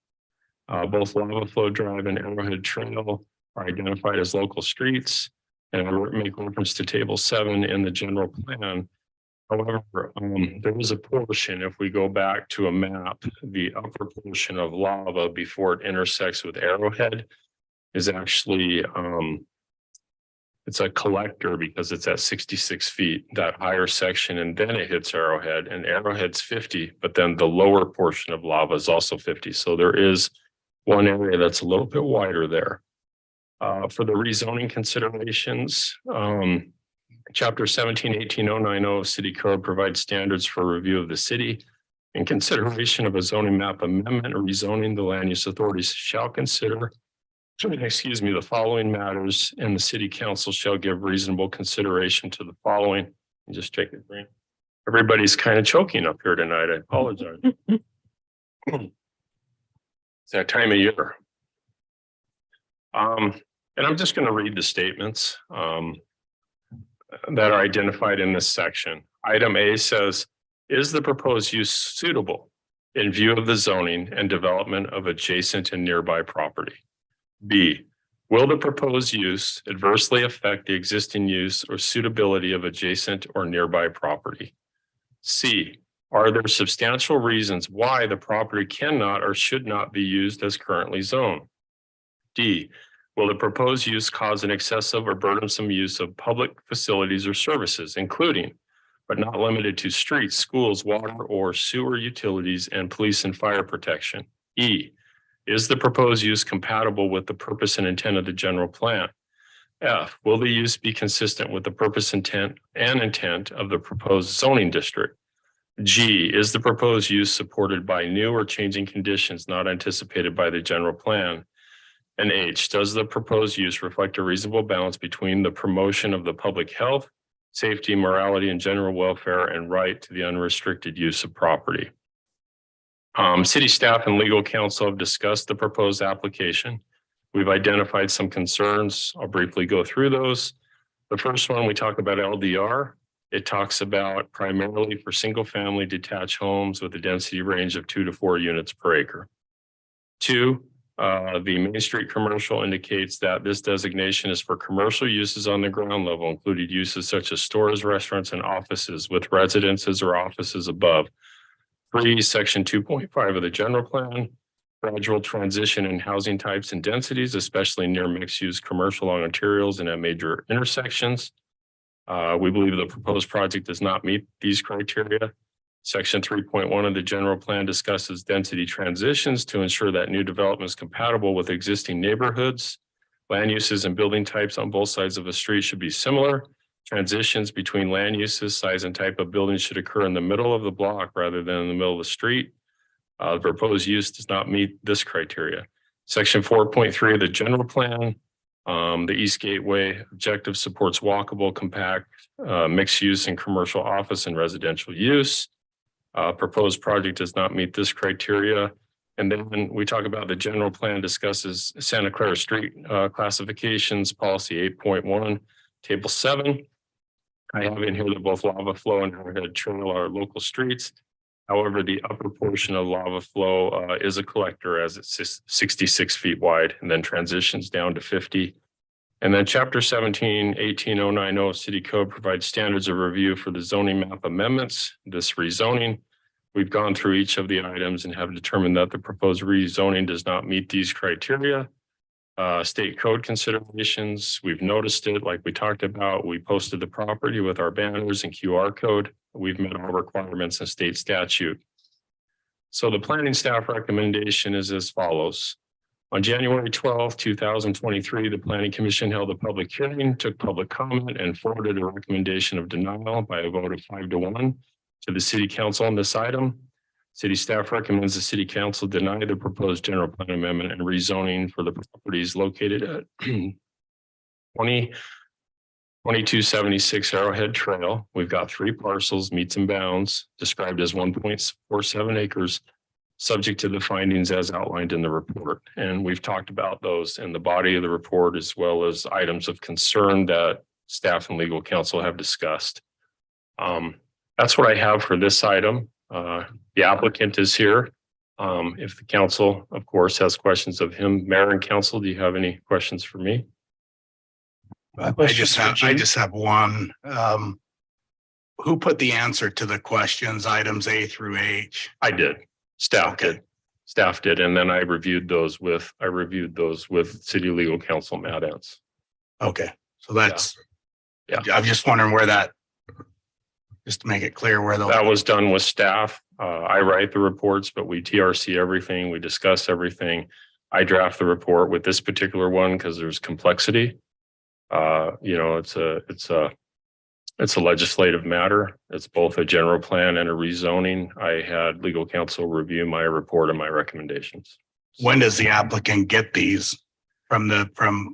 Both Lava Flow Drive and Arrowhead Trail are identified as local streets, and I make reference to table 7 in the general plan. However, there is a portion, if we go back to a map, the upper portion of Lava before it intersects with Arrowhead is actually, it's a collector because it's at 66 feet, that higher section, and then it hits Arrowhead, and Arrowhead's 50, but then the lower portion of Lava is also 50. So there is one area that's a little bit wider there. For the rezoning considerations, Chapter 17-18090 of City Code provides standards for review of the city. In consideration of a zoning map amendment or rezoning, the land use authorities shall consider, the following matters, and the city council shall give reasonable consideration to the following. Just take it, Green. Everybody's kind of choking up here tonight. I apologize. It's that time of year. And I'm just going to read the statements that are identified in this section. Item A says, is the proposed use suitable in view of the zoning and development of adjacent and nearby property? B, will the proposed use adversely affect the existing use or suitability of adjacent or nearby property? C, are there substantial reasons why the property cannot or should not be used as currently zoned? D, Will the proposed use cause an excessive or burdensome use of public facilities or services, including but not limited to streets, schools, water or sewer utilities, and police and fire protection? E, is the proposed use compatible with the purpose and intent of the general plan? F, will the use be consistent with the purpose, intent of the proposed zoning district? G, is the proposed use supported by new or changing conditions not anticipated by the general plan? And H, does the proposed use reflect a reasonable balance between the promotion of the public health, safety, morality, and general welfare and right to the unrestricted use of property? City staff and legal counsel have discussed the proposed application. We've identified some concerns. I'll briefly go through those. The first one, we talk about LDR. It talks about primarily for single family detached homes with a density range of 2 to 4 units per acre. 2, the Main Street commercial indicates that this designation is for commercial uses on the ground level, including uses such as stores, restaurants, and offices with residences or offices above. 3, section 2.5 of the general plan, gradual transition in housing types and densities, especially near mixed-use commercial along arterials and at major intersections. We believe the proposed project does not meet these criteria. Section 3.1 of the general plan discusses density transitions to ensure that new development is compatible with existing neighborhoods. Land uses and building types on both sides of a street should be similar. Transitions between land uses, size, and type of buildings should occur in the middle of the block rather than in the middle of the street. The proposed use does not meet this criteria. Section 4.3 of the general plan, the East Gateway objective supports walkable, compact, mixed use and commercial office and residential use. Proposed project does not meet this criteria. And then we talk about the general plan discusses Santa Clara Street classifications, policy 8.1, table 7. I have in here that both lava flow and Arrowhead Trail are local streets. However, the upper portion of lava flow is a collector as it's 66 feet wide and then transitions down to 50. And then chapter 17, 18090 City Code provides standards of review for the zoning map amendments, this rezoning. We've gone through each of the items and have determined that the proposed rezoning does not meet these criteria. State code considerations, we've noticed it like we talked about. We posted the property with our banners and QR code. We've met all requirements in state statute. So the planning staff recommendation is as follows. On January 12th, 2023, the Planning Commission held a public hearing, took public comment, and forwarded a recommendation of denial by a vote of 5-1 to the City Council on this item. City staff recommends the City Council deny the proposed general plan amendment and rezoning for the properties located at 2276 Arrowhead Trail. We've got 3 parcels, meets and bounds, described as 1.47 acres, subject to the findings as outlined in the report. And we've talked about those in the body of the report, as well as items of concern that staff and legal counsel have discussed. That's what I have for this item. The applicant is here. If the council, of course, has questions of him, Mayor and council, do you have any questions for me? I just have one. Who put the answer to the questions, items A through H? I did. Staff did. Staff did. And then I reviewed those with City Legal Counsel Matt Entz. Okay, so that's, I'm just wondering where that, just to make it clear where that was done with staff. I write the reports, but we TRC everything. We discuss everything. I draft the report with this particular one because there's complexity. It's a legislative matter. It's both a general plan and a rezoning. I had legal counsel review my report and my recommendations. When does the applicant get these from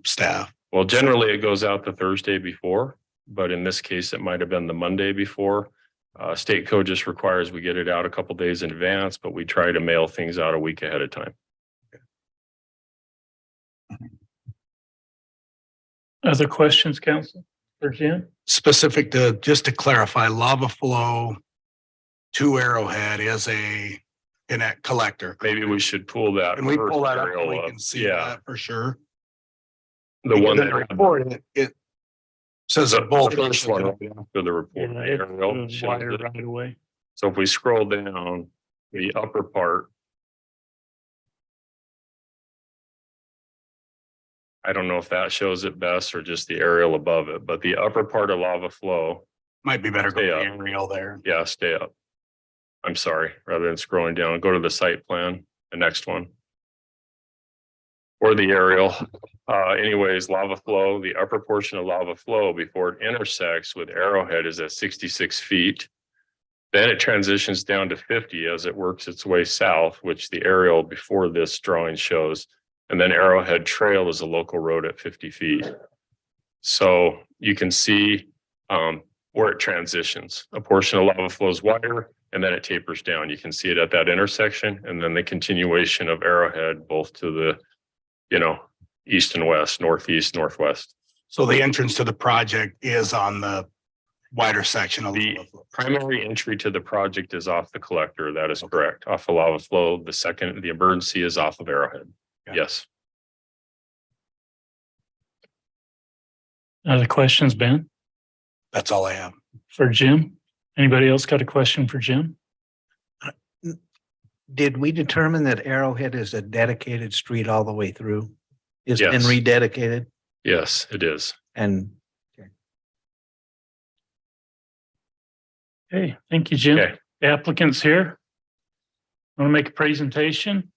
staff? Well, generally it goes out the Thursday before, but in this case, it might have been the Monday before. State code just requires we get it out a couple days in advance, but we try to mail things out a week ahead of time. Other questions, council, for Jim? Specific to, just to clarify, lava flow to Arrowhead is a collector. Maybe we should pull that. And we pull that up, aerial we can see that for sure. The one In the that report, it says the a both. first one after the report. Yeah, aerial it's shows wider it. right away. So if we scroll down, the upper part. I don't know if that shows it best or just the aerial above it, but the upper part of lava flow, Might be better go to Stay the up. aerial there. yeah, stay up. I'm sorry, rather than scrolling down, go to the site plan, the next one. Or the aerial. Anyways, lava flow, the upper portion of lava flow before it intersects with Arrowhead is at 66 feet. Then it transitions down to 50 as it works its way south, which the aerial before this drawing shows. And then Arrowhead Trail is a local road at 50 feet. So you can see where it transitions. A portion of lava flows wider and then it tapers down. You can see it at that intersection and then the continuation of Arrowhead both to the, east and west, northeast, northwest. So the entrance to the project is on the wider section of The lava flow. primary entry to the project is off the collector. That is correct. Off of lava flow. The emergency is off of Arrowhead. Okay. Yes. Other questions, Ben? That's all I have. For Jim? Anybody else got a question for Jim? Did we determine that Arrowhead is a dedicated street all the way through? It's been Yes. rededicated Yes, it is. and Okay, thank you, Jim. Okay. Applicants here? Want to make a presentation?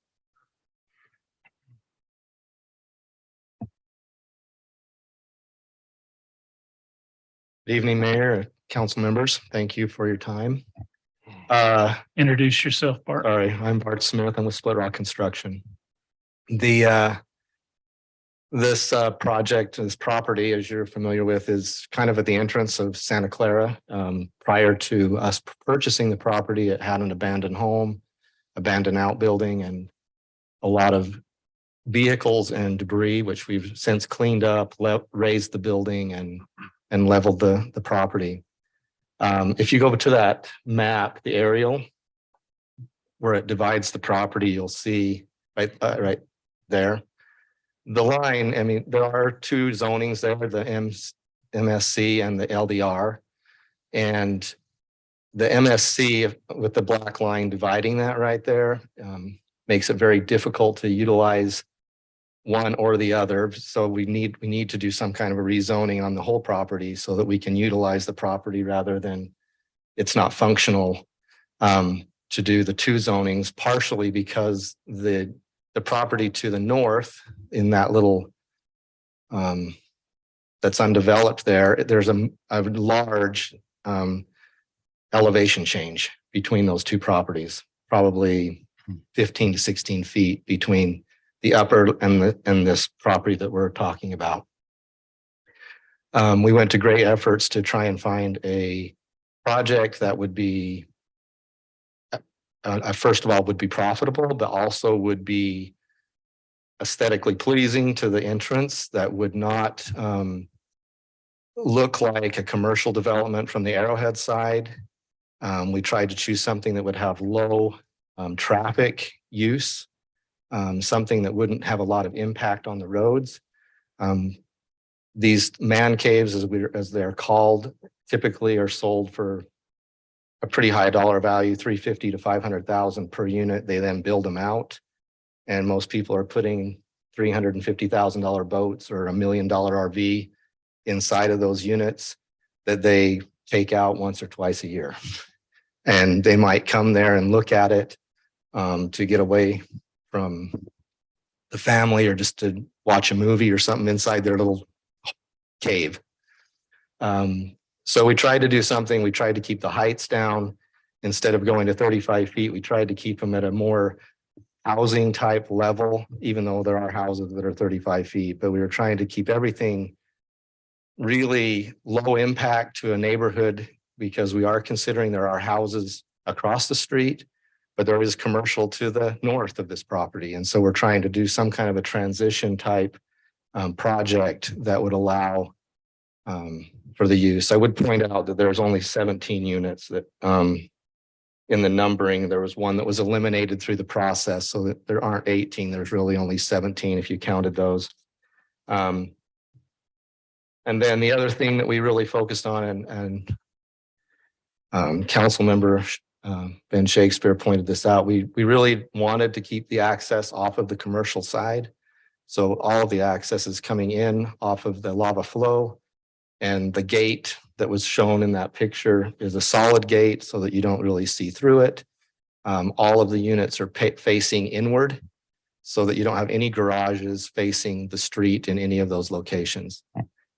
Good evening, Mayor, council members. Thank you for your time. Introduce yourself, Bart. All right, I'm Bart Smith. I'm with Split Rock Construction. This project, this property, as you're familiar with, is kind of at the entrance of Santa Clara. Prior to us purchasing the property, it had an abandoned home, abandoned outbuilding, and a lot of vehicles and debris, which we've since cleaned up, raised the building and leveled the property. If you go to that map, the aerial, where it divides the property, you'll see right there. The line, I mean, there are two zonings there, the MSC and the LDR. And the MSC with the black line dividing that right there makes it very difficult to utilize one or the other. So we need to do some kind of a rezoning on the whole property so that we can utilize the property rather than it's not functional to do the two zonings, partially because the property to the north in that little that's undeveloped there's a large elevation change between those two properties, probably 15 to 16 feet between the upper and this property that we're talking about. We went to great efforts to try and find a project that would be first of all would be profitable, but also would be aesthetically pleasing to the entrance, that would not look like a commercial development from the Arrowhead side. We tried to choose something that would have low traffic use, something that wouldn't have a lot of impact on the roads. These man caves, as they're called, typically are sold for a pretty high dollar value, $350,000 to $500,000 per unit. They then build them out, and most people are putting $350,000 boats or $1 million RV inside of those units that they take out once or twice a year. And they might come there and look at it to get away from the family or just to watch a movie or something inside their little cave. So we tried to do something. We tried to keep the heights down. Instead of going to 35 feet, we tried to keep them at a more housing type level, even though there are houses that are 35 feet, but we were trying to keep everything really low impact to a neighborhood, because we are considering there are houses across the street, but there is commercial to the north of this property. And so we're trying to do some kind of a transition type project that would allow for the use. I would point out that there's only 17 units that in the numbering. There was one that was eliminated through the process, so that there aren't 18. There's really only 17 if you counted those. And then the other thing that we really focused on, and council member Ben Shakespeare pointed this out, we really wanted to keep the access off of the commercial side. So all of the access is coming in off of the lava flow. And the gate that was shown in that picture is a solid gate so that you don't really see through it. All of the units are facing inward so that you don't have any garages facing the street in any of those locations.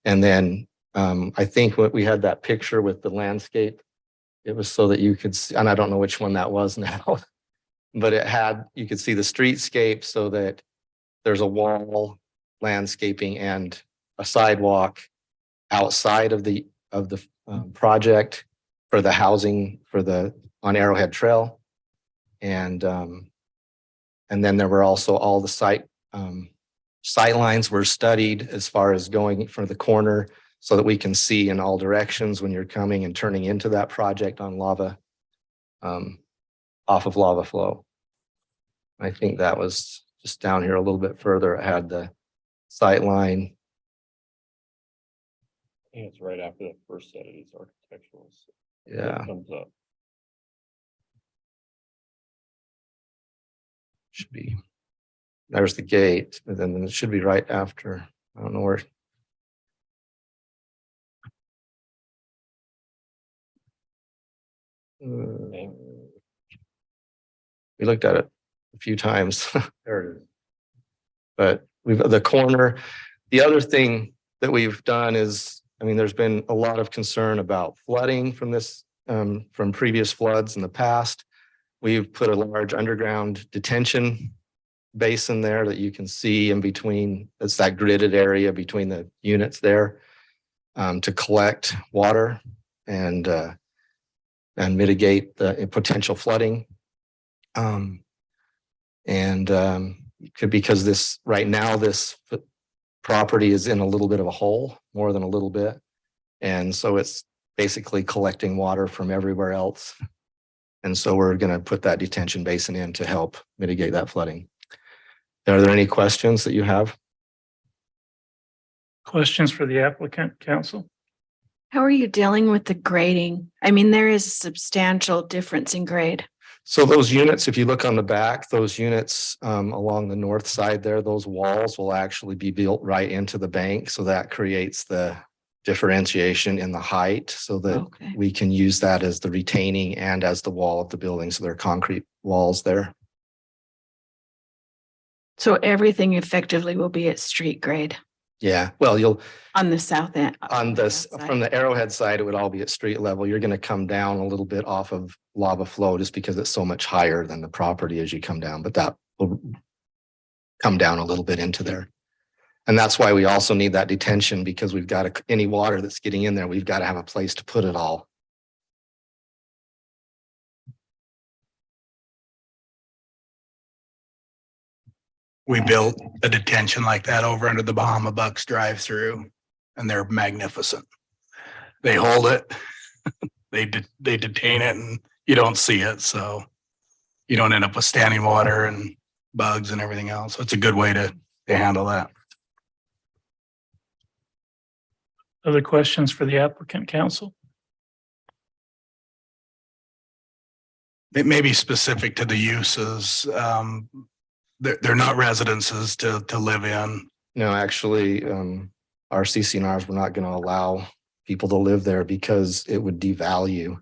And then I think what we had that picture with the landscape, it was so that you could see, and I don't know which one that was now, but it had, you could see the streetscape so that there's a wall, landscaping, and a sidewalk outside of the project for the housing on Arrowhead Trail. And then there were also all the sight lines were studied as far as going from the corner so that we can see in all directions when you're coming and turning into that project on lava, off of lava flow. I think that was just down here a little bit further. It had the sight line. I think it's right after the first set of these architecturals. Yeah. It comes up. Should be, there's the gate, and then it should be right after. I don't know where. We looked at it a few times. There it is. But the corner. The other thing that we've done is, I mean, there's been a lot of concern about flooding from this, from previous floods in the past. We've put a large underground detention basin there that you can see in between. It's that gridded area between the units there, to collect water and mitigate the potential flooding. Because this right now, this property is in a little bit of a hole, more than a little bit. And so it's basically collecting water from everywhere else. And so we're going to put that detention basin in to help mitigate that flooding. Are there any questions that you have? Questions for the applicant, council? How are you dealing with the grading? I mean, there is a substantial difference in grade. So those units, if you look on the back, those units along the north side there, those walls will actually be built right into the bank. So that creates the differentiation in the height so that we can use that as the retaining and as the wall of the building. So there are concrete walls there. So everything effectively will be at street grade Yeah, well, you'll, on the south end. on this, from the Arrowhead side, it would all be at street level. You're going to come down a little bit off of lava flow just because it's so much higher than the property as you come down, but that will come down a little bit into there. And that's why we also need that detention, because we've got to, any water that's getting in there, we've got to have a place to put it all. We built a detention like that over under the Bahama Bucks drive-through, and they're magnificent. They hold it, they detain it, and you don't see it, so you don't end up with standing water and bugs and everything else. So it's a good way to handle that. Other questions for the applicant, council? It may be specific to the uses. They're not residences to live in. No, actually, our CC&Rs, we're not going to allow people to live there because it would devalue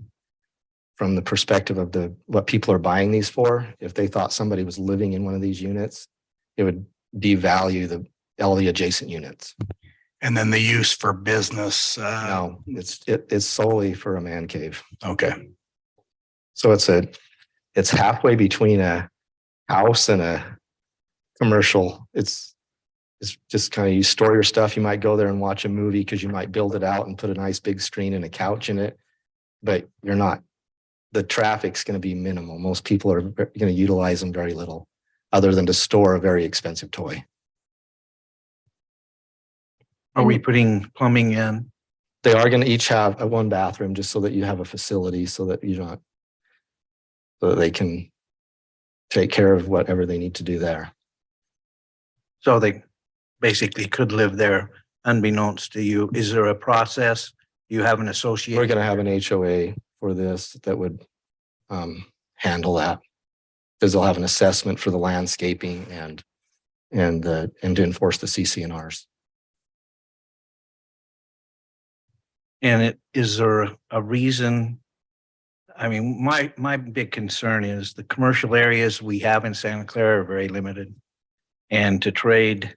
from the perspective of what people are buying these for. If they thought somebody was living in one of these units, it would devalue all the adjacent units. And then the use for business. No, it's solely for a man cave. Okay. So it's halfway between a house and a commercial. It's just kind of, you store your stuff. You might go there and watch a movie because you might build it out and put a nice big screen and a couch in it, but you're not. The traffic's going to be minimal. Most people are going to utilize them very little, other than to store a very expensive toy. Are we putting plumbing in? They are going to each have one bathroom, just so that you have a facility, so that so that they can take care of whatever they need to do there. So they basically could live there unbeknownst to you. Is there a process? You have an association? We're going to have an HOA for this that would handle that, because they'll have an assessment for the landscaping and and to enforce the CCNRs. And is there a reason? I mean, my big concern is the commercial areas we have in Santa Clara are very limited. And to trade,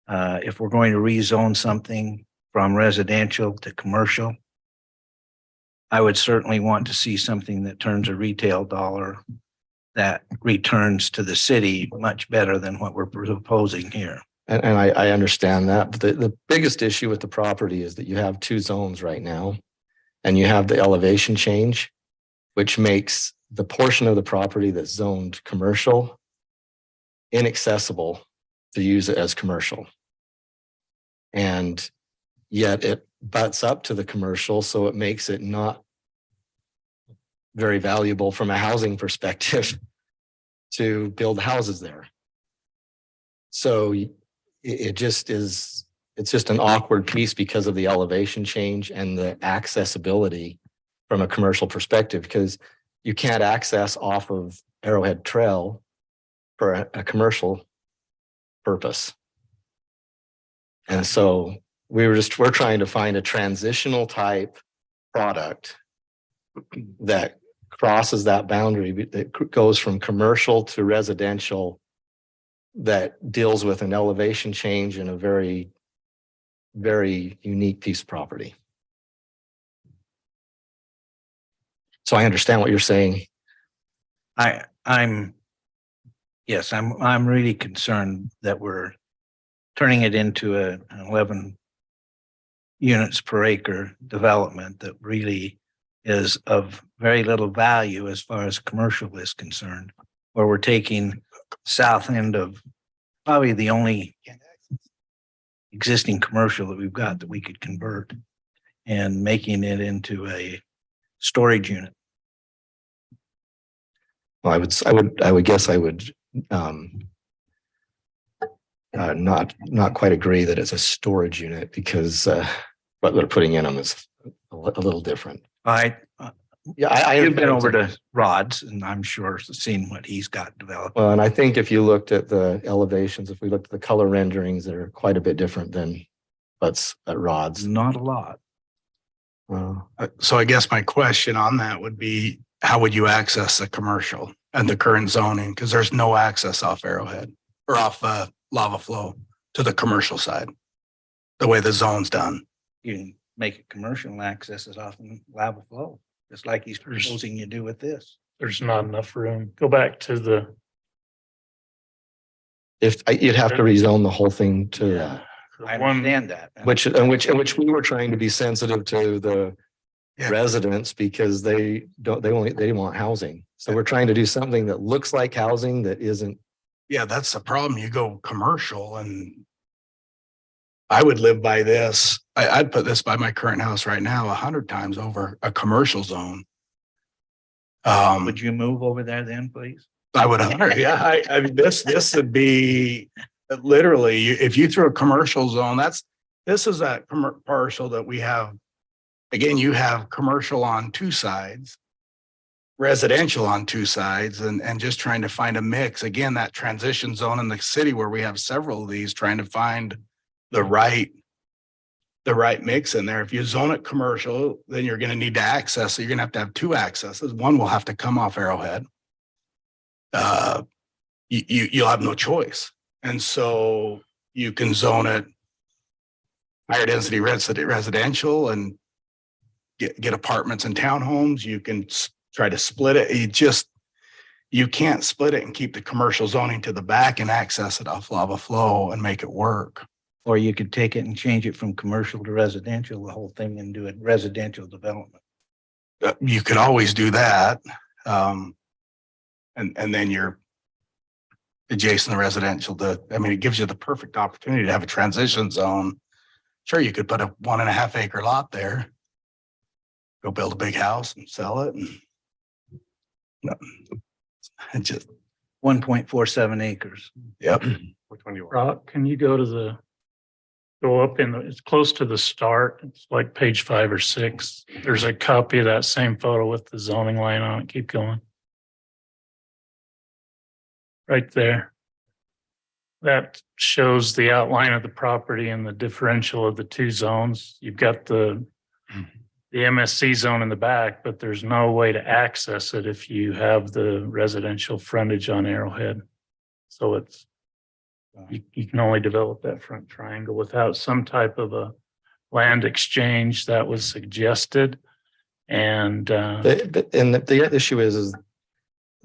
if we're going to rezone something from residential to commercial, I would certainly want to see something that turns a retail dollar that returns to the city much better than what we're proposing here. And I understand that, but the biggest issue with the property is that you have two zones right now. And you have the elevation change, which makes the portion of the property that's zoned commercial inaccessible to use it as commercial. And yet it butts up to the commercial, so it makes it not very valuable from a housing perspective to build houses there. So it just is, it's just an awkward piece because of the elevation change and the accessibility from a commercial perspective, because you can't access off of Arrowhead Trail for a commercial purpose. And so we're trying to find a transitional type product that crosses that boundary, that goes from commercial to residential, that deals with an elevation change in a very, very unique piece of property. So I understand what you're saying. I'm really concerned that we're turning it into an 11 units per acre development that really is of very little value as far as commercial is concerned, where we're taking south end of probably the only existing commercial that we've got that we could convert and making it into a storage unit. Well, I would guess I would not quite agree that it's a storage unit, because what they're putting in them is a little different. You've been over to Rod's, and I'm sure seen what he's got developed. Well, and I think if you looked at the elevations, if we looked at the color renderings, they're quite a bit different than what's at Rod's. Not a lot. So I guess my question on that would be, how would you access the commercial and the current zoning? Because there's no access off Arrowhead or off Lava Flow to the commercial side, the way the zone's done. You can make it commercial and access it off in Lava Flow, just like he's proposing you do with this. There's not enough room. Go back to the. If you'd have to rezone the whole thing to that. I understand that. Which we were trying to be sensitive to the residents, because they want housing. So we're trying to do something that looks like housing that isn't. Yeah, that's the problem. You go commercial, and I would live by this. I'd put this by my current house right now 100 times over a commercial zone. Would you move over there then, please? I would 100. Yeah, I mean, this would be literally, if you threw a commercial zone, this is that parcel that we have. Again, you have commercial on two sides, residential on two sides, and just trying to find a mix. Again, that transition zone in the city where we have several of these, trying to find the right mix in there. If you zone it commercial, then you're going to need to access it. You're going to have two accesses. One will have to come off Arrowhead. You'll have no choice. And so you can zone it higher density residential and get apartments and townhomes. You can try to split it. You can't split it and keep the commercial zoning to the back and access it off Lava Flow and make it work. Or you could take it and change it from commercial to residential, the whole thing, and do it residential development. You could always do that. And then you're adjacent to residential. It gives you the perfect opportunity to have a transition zone. Sure, you could put a 1.5 acre lot there, go build a big house and sell it. And just 1.47 acres. Yep. Rock, can you go up it's close to the start. It's like page 5 or 6. There's a copy of that same photo with the zoning line on it. Keep going. Right there. that shows the outline of the property and the differential of the two zones. You've got the MSC zone in the back, but there's no way to access it if you have the residential frontage on Arrowhead. So it's, you can only develop that front triangle without some type of a land exchange that was suggested. And The issue is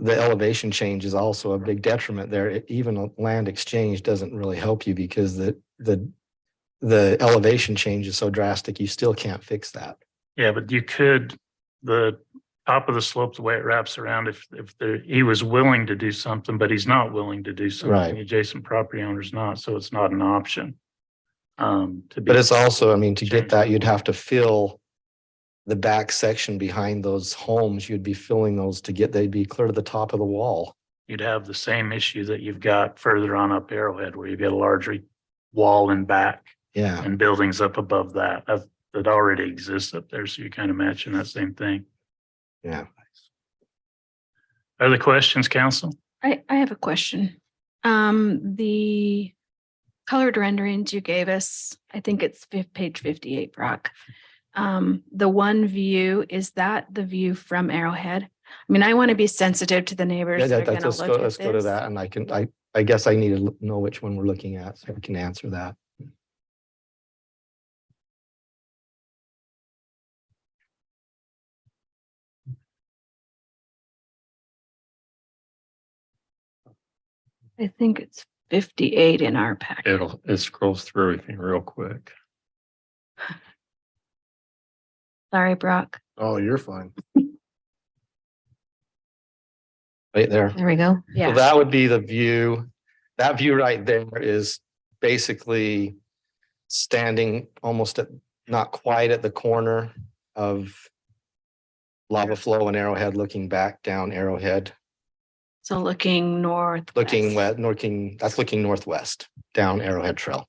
the elevation change is also a big detriment there. Even a land exchange doesn't really help you because the elevation change is so drastic, you still can't fix that. yeah, but you could, the top of the slope, the way it wraps around, if he was willing to do something, but he's not willing to do something. Right. The adjacent property owner's not, so it's not an option. But it's also, I mean, to get that, you'd have to fill the back section behind those homes. You'd be filling those to get, they'd be clear to the top of the wall. You'd have the same issue that you've got further on up Arrowhead, where you've got a larger wall in back Yeah. and buildings up above that already exists up there. So you're kind of matching that same thing. Yeah. Other questions, council? I have a question. The colored renderings you gave us, I think it's page 58, Brock. The one view, is that the view from Arrowhead? I mean, I want to be sensitive to the neighbors that are going to Let's look at let's go to this. that, and I guess I need to know which one we're looking at so I can answer that. I think it's 58 in our packet. It scrolls through everything real quick. Sorry, Brock. Oh, you're fine. Right there. There we go. So Yeah. that would be the view. That view right there is basically standing almost at, not quite at the corner of Lava Flow and Arrowhead, looking back down Arrowhead, So looking north. looking that's looking northwest down Arrowhead Trail.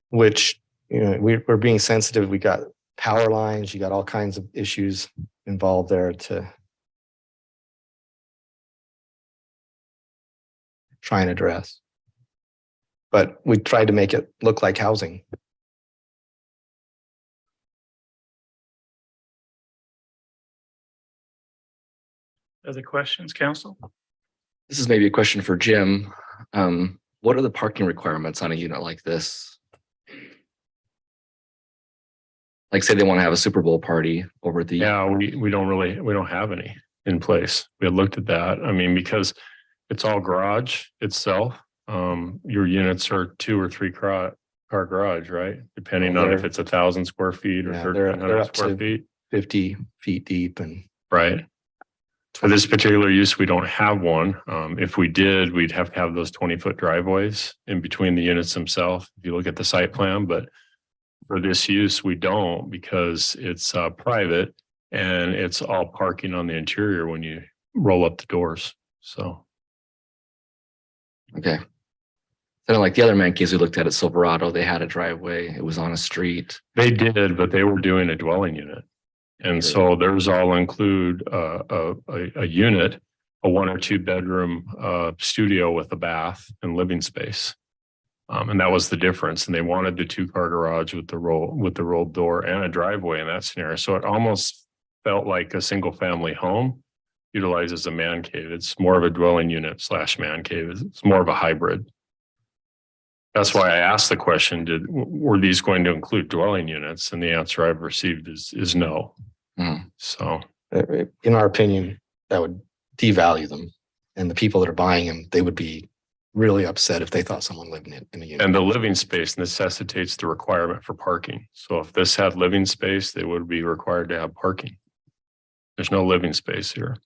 Which, you know, we're being sensitive. We got power lines, you got all kinds of issues involved there to try and address. But we tried to make it look like housing. Other questions, council? This is maybe a question for Jim. What are the parking requirements on a unit like this? Like say they want to have a Super Bowl party over at the. Yeah, we don't have any in place. We had looked at that. I mean, because it's all garage itself. Your units are 2 or 3 car garage, right? Depending on if it's 1,000 square feet or Yeah, they're 1,300 up square to feet. 50 feet deep and. Right. For this particular use, we don't have one. If we did, we'd have to have those 20-foot driveways in between the units themselves. If you look at the site plan, but for this use, we don't because it's private and it's all parking on the interior when you roll up the doors. So. Okay. Then like the other man case we looked at Silverado, they had a driveway. It was on a street. They did, but they were doing a dwelling unit. And so theirs all include a unit, a 1 or 2 bedroom studio with a bath and living space. And that was the difference. And they wanted the 2-car garage with the rolled door and a driveway in that scenario. So it almost felt like a single family home utilized as a man cave. It's more of a dwelling unit / man cave. It's more of a hybrid. That's why I asked the question, were these going to include dwelling units? And the answer I've received is no. So In our opinion, that would devalue them. And the people that are buying them, they would be really upset if they thought someone lived in a unit. and the living space necessitates the requirement for parking. So if this had living space, they would be required to have parking. There's no living space here.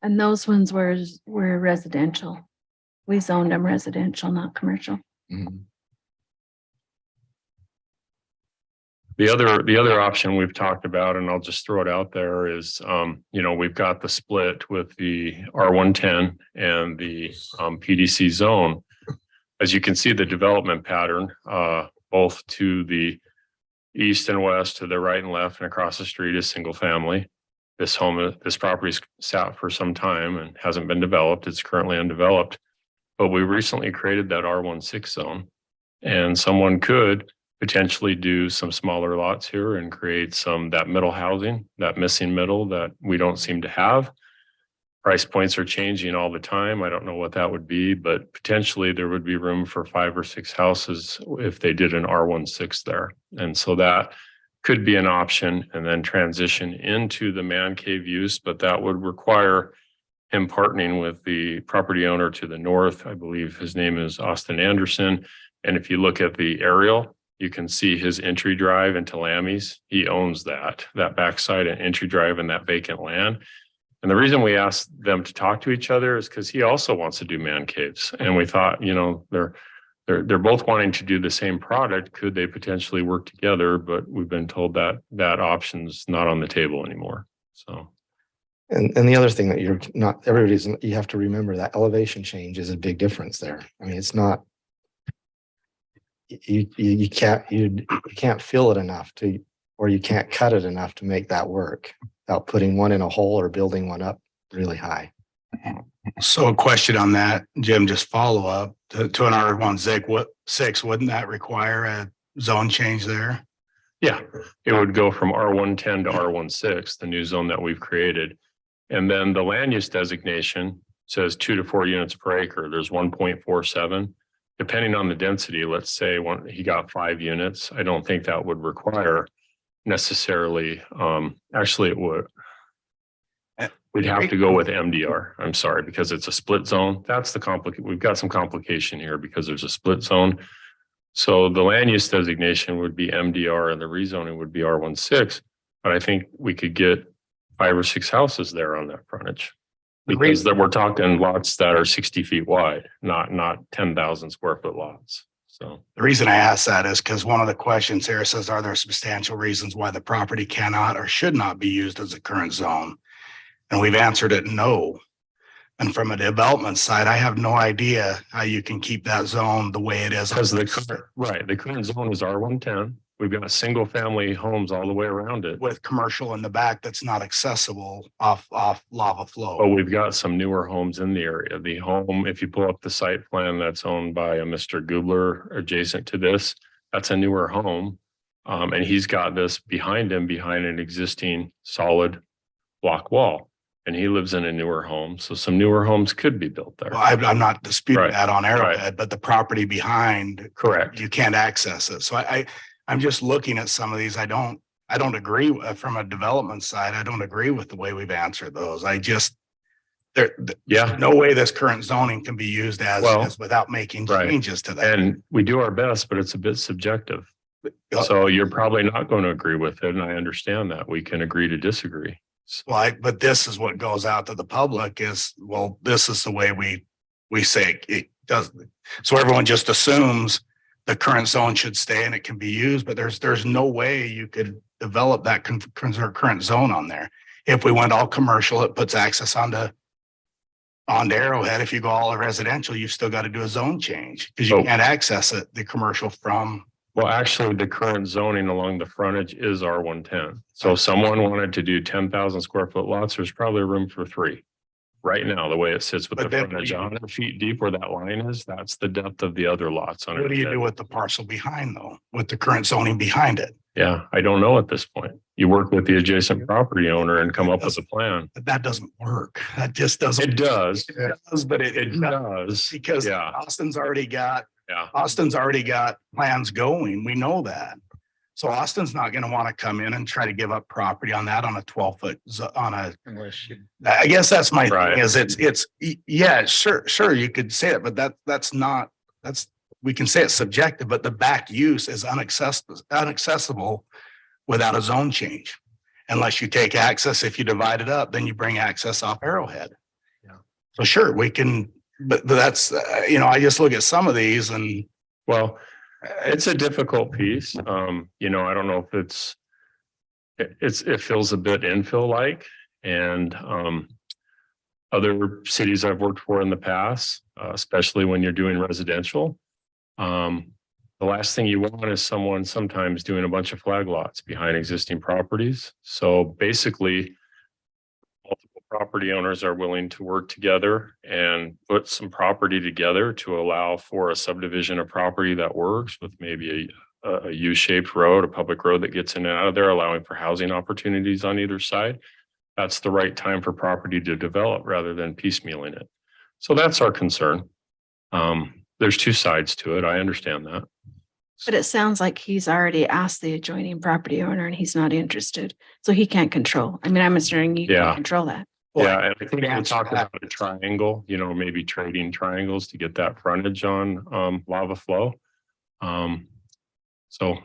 And those ones were residential. We zoned them residential, not commercial. The other option we've talked about, and I'll just throw it out there, is we've got the split with the R110 and the PDC zone. As you can see, the development pattern, both to the east and west, to the right and left, and across the street is single family. this property's sat for some time and hasn't been developed. It's currently undeveloped. But we recently created that R16 zone, and someone could potentially do some smaller lots here and create that middle housing, that missing middle that we don't seem to have. Price points are changing all the time. I don't know what that would be, but potentially there would be room for 5 or 6 houses if they did an R16 there. And so that could be an option, and then transition into the man cave use, but that would require him partnering with the property owner to the north. I believe his name is Austin Anderson. And if you look at the aerial, you can see his entry drive into Lammy's. He owns that backside and entry drive and that vacant land. And the reason we asked them to talk to each other is because he also wants to do man caves. And we thought, they're both wanting to do the same product. Could they potentially work together? But we've been told that that option's not on the table anymore. So. And the other thing that you have to remember that elevation change is a big difference there. I mean, it's not, you can't fill it enough or you can't cut it enough to make that work without putting one in a hole or building one up really high. So a question on that, Jim, just follow up to an R16, wouldn't that require a zone change there? Yeah, it would go from R110 to R16, the new zone that we've created. And then the land use designation says 2 to 4 units per acre. There's 1.47. Depending on the density, let's say he got 5 units. I don't think that would require necessarily, actually it would. We'd have to go with MDR. I'm sorry, because it's a split zone. That's we've got some complication here because there's a split zone. So the land use designation would be MDR and the rezoning would be R16. But I think we could get 5 or 6 houses there on that frontage. Because we're talking lots that are 60 feet wide, not 10,000 square foot lots. So the reason I ask that is because one of the questions here says, are there substantial reasons why the property cannot or should not be used as a current zone? And we've answered it no. And from a development side, I have no idea how you can keep that zone the way it is. Because the current zone is R110. We've got single family homes all the way around it. With commercial in the back that's not accessible off lava flow. Oh, we've got some newer homes in the area. The home, if you pull up the site plan that's owned by a Mr. Gubler adjacent to this, that's a newer home. And he's got this behind him, behind an existing solid block wall. And he lives in a newer home. So some newer homes could be built there. Well, I'm not disputing that on Arrowhead, Right. but the property behind, Correct. you can't access it. So I'm just looking at some of these. I don't agree from a development side. I don't agree with the way we've answered those. Yeah. No way this current zoning can be used as without making Right. changes to that. And we do our best, but it's a bit subjective. So you're probably not going to agree with it. And I understand that. We can agree to disagree. Well, but this is what goes out to the public is, well, this is the way we say it does. So everyone just assumes the current zone should stay and it can be used, but there's no way you could develop that current zone on there. If we went all commercial, it puts access onto Arrowhead. If you go all residential, you've still got to do a zone change because you can't access it, the commercial from. Well, actually, the current zoning along the frontage is R110. So if someone wanted to do 10,000 square foot lots, there's probably room for 3. Right now, the way it sits with But the then frontage, 100 feet deep where that line is, that's the depth of the other lots on it. What do you do with the parcel behind though, with the current zoning behind it? Yeah, I don't know at this point. You work with the adjacent property owner and come up with a plan. But that doesn't work. That just doesn't. It does. It does, but it does. because Yeah. Austin's already got Yeah. plans going. We know that. So Austin's not going to want to come in and try to give up property on that on a 12-foot I guess that's my thing is yeah, sure. You could say it, but we can say it's subjective, but the back use is inaccessible without a zone change. Unless you take access, if you divide it up, then you bring access off Arrowhead. Yeah. So sure, we can, but that's, I just look at some of these and. Well, it's a difficult piece. I don't know if it feels a bit infill like, and other cities I've worked for in the past, especially when you're doing residential. The last thing you want is someone sometimes doing a bunch of flag lots behind existing properties. So basically property owners are willing to work together and put some property together to allow for a subdivision of property that works with maybe a U-shaped road, a public road that gets in and out of there, allowing for housing opportunities on either side. That's the right time for property to develop rather than piecemealing it. So that's our concern. There's two sides to it. I understand that. But it sounds like he's already asked the adjoining property owner and he's not interested. So he can't control. I mean, I'm assuming you Yeah. can't control that. Yeah, and I think we answer talked that about a triangle, maybe trading triangles to get that frontage on lava flow. So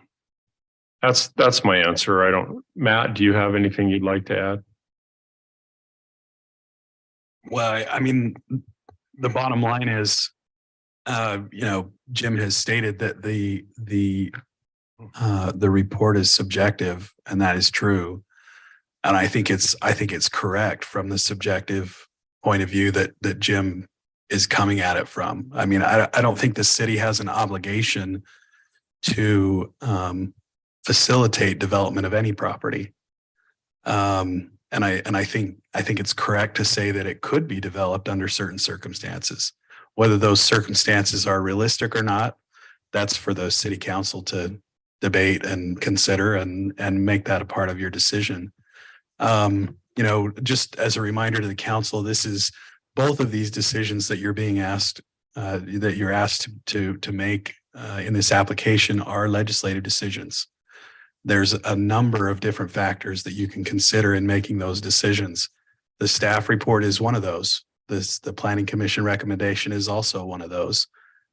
that's my answer. Matt, do you have anything you'd like to add? Well, I mean, the bottom line is, Jim has stated that the report is subjective, and that is true. And I think it's correct from the subjective point of view that Jim is coming at it from. I mean, I don't think the city has an obligation to facilitate development of any property. And I think it's correct to say that it could be developed under certain circumstances. Whether those circumstances are realistic or not, that's for the city council to debate and consider and make that a part of your decision. Just as a reminder to the council, this is both of these decisions that you're being asked, that you're asked to make in this application are legislative decisions. There's a number of different factors that you can consider in making those decisions. The staff report is one of those. The planning commission recommendation is also one of those.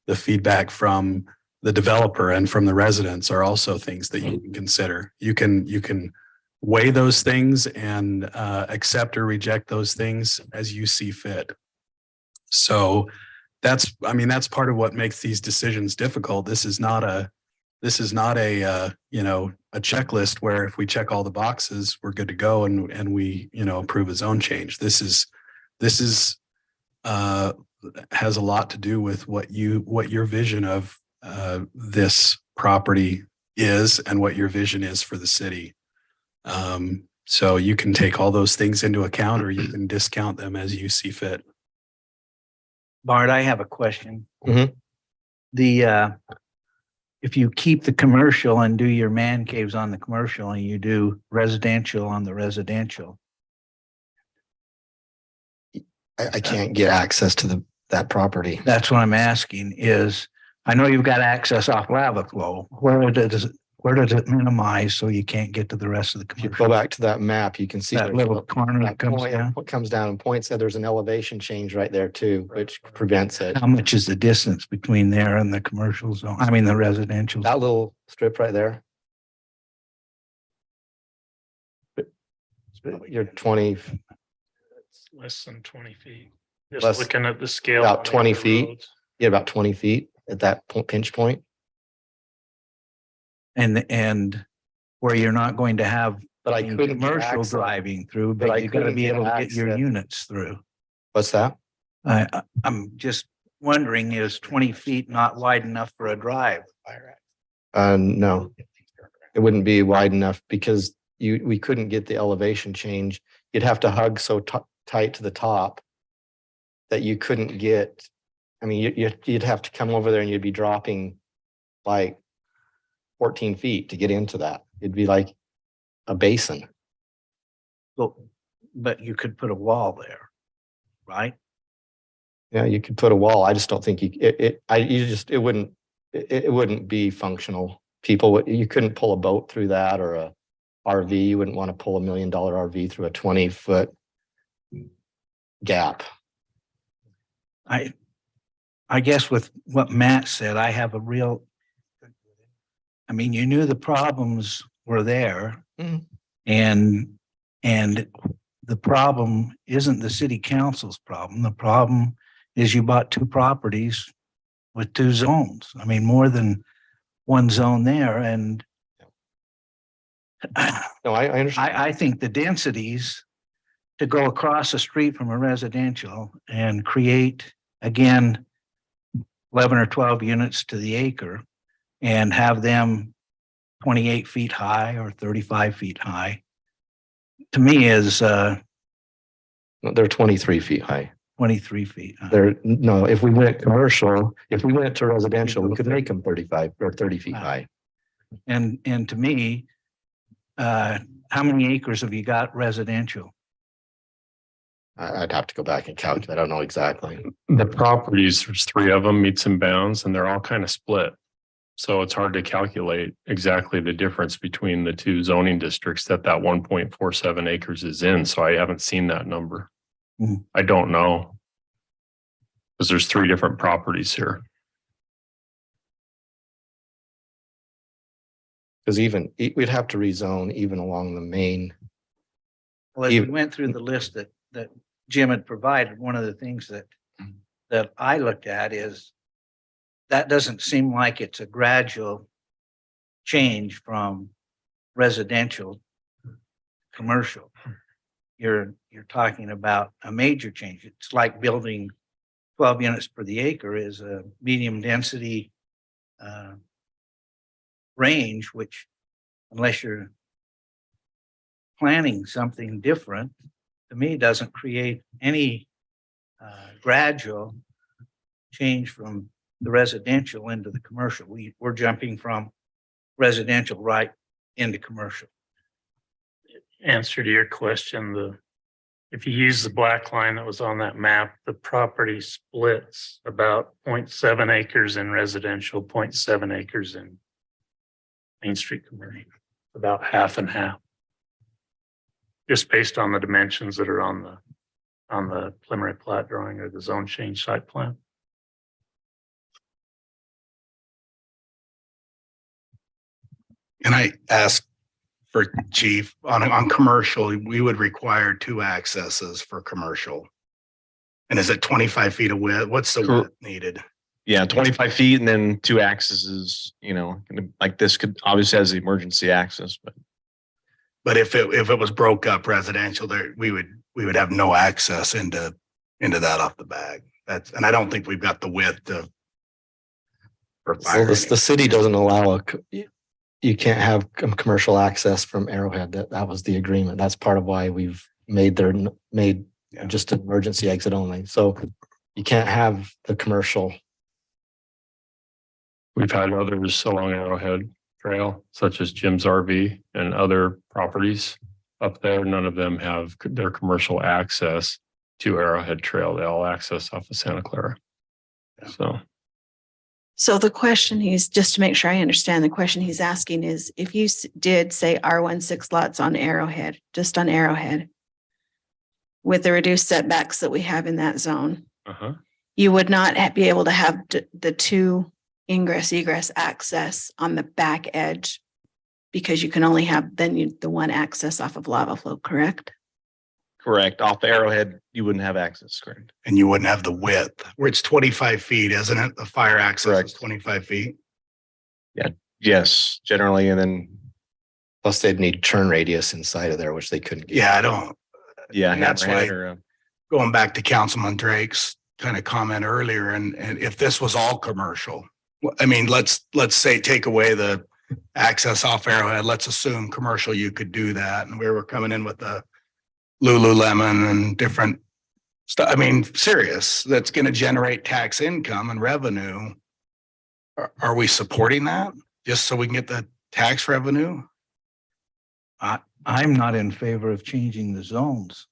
The feedback from the developer and from the residents are also things that you can consider. You can weigh those things and accept or reject those things as you see fit. So that's part of what makes these decisions difficult. This is not a checklist where if we check all the boxes, we're good to go and we, approve a zone change. This has a lot to do with what your vision of this property is and what your vision is for the city. So you can take all those things into account or you can discount them as you see fit. Bart, I have a question. Mhm. If you keep the commercial and do your man caves on the commercial and you do residential on the residential, I can't get access to that property. that's what I'm asking is, I know you've got access off lava flow. Where does it minimize so you can't get to the rest of the If you go commercial? back to that map, you can see That there's little a- corner that that comes point- down? What comes down and points that there's an elevation change right there too, which prevents it. How much is the distance between there and the commercial zone? I mean, the residential. That little strip right there. You're 20, It's less than 20 feet. Just Less- looking at the scale. about on the 20 other feet. roads. yeah, about 20 feet at that pinch point. And where you're not going to have But I any couldn't get commercial access. driving through, but I but you gotta couldn't be get able to get your access. units through. What's that? I'm just wondering, is 20 feet not wide enough for a drive? No, it wouldn't be wide enough because we couldn't get the elevation change. You'd have to hug so tight to the top that you couldn't get, I mean, you'd have to come over there and you'd be dropping like 14 feet to get into that. It'd be like a basin. But you could put a wall there, right? Yeah, you could put a wall. I just don't think it wouldn't be functional. You couldn't pull a boat through that or a RV. You wouldn't want to pull $1 million RV through a 20-foot gap. I guess with what Matt said, I have a real, I mean, you knew the problems were there. Mhm. And the problem isn't the city council's problem. The problem is you bought two properties with two zones. I mean, more than one zone there. And No, I understand. I think the densities to go across the street from a residential and create, again, 11 or 12 units to the acre and have them 28 feet high or 35 feet high, to me is No, they're 23 feet high. 23 feet. No, if we went commercial, if we went to residential, we could make them 35 or 30 feet Wow. high. And to me, how many acres have you got residential? I'd have to go back and calculate. I don't know exactly. The properties, there's three of them, meets and bounds, and they're all kind of split. So it's hard to calculate exactly the difference between the two zoning districts that 1.47 acres is in. So I haven't seen that number. Mhm. I don't know. Because there's three different properties here. Because even, we'd have to rezone even along the main. Well, as we Even- went through the list that Jim had provided, one of the things that I looked at is that doesn't seem like it's a gradual change from residential to commercial. You're talking about a major change. It's like building 12 units per the acre is a medium density range, which unless you're planning something different, to me, doesn't create any gradual change from the residential into the commercial. We're jumping from residential right into commercial. Answer to your question, if you use the black line that was on that map, the property splits about 0.7 acres in residential, 0.7 acres in Main Street commercial, about half and half. Just based on the dimensions that are on the preliminary plat drawing or the zone change site plan. And I ask for chief on commercial, we would require 2 accesses for commercial. And is it 25 feet of width? What's the width needed? Yeah, 25 feet and then 2 accesses, like this could obviously has the emergency access, but But if it was broke up residential there, we would have no access into that off the bag. And I don't think we've got the width to. For So fire. the city doesn't allow you can't have commercial access from Arrowhead. That was the agreement. That's part of why we've made just an emergency exit only. So you can't have the commercial. We've had others along Arrowhead Trail, such as Jim's RV and other properties up there. None of them have their commercial access to Arrowhead Trail. They all access off of Santa Clara. So the question just to make sure I understand, the question he's asking is if you did say R16 lots on Arrowhead, just on Arrowhead, with the reduced setbacks that we have in that zone, you would not be able to have the 2 ingress egress access on the back edge because you can only have the 1 access off of lava flow, correct? correct. Off the Arrowhead, you wouldn't have access, correct? And you wouldn't have the width where it's 25 feet, isn't it? The fire access Correct. is 25 feet. Yes, generally, and then, Plus they'd need turn radius inside of there, which they couldn't get. Yeah, I don't, yeah. And that's hammerhead why- or, going back to Councilman Drake's kind of comment earlier, and if this was all commercial, I mean, let's say, take away the access off Arrowhead, let's assume commercial, you could do that. And we were coming in with the Lululemon and different stuff. I mean, serious, that's going to generate tax income and revenue. Are we supporting that just so we can get the tax revenue? I'm not in favor of changing the zones.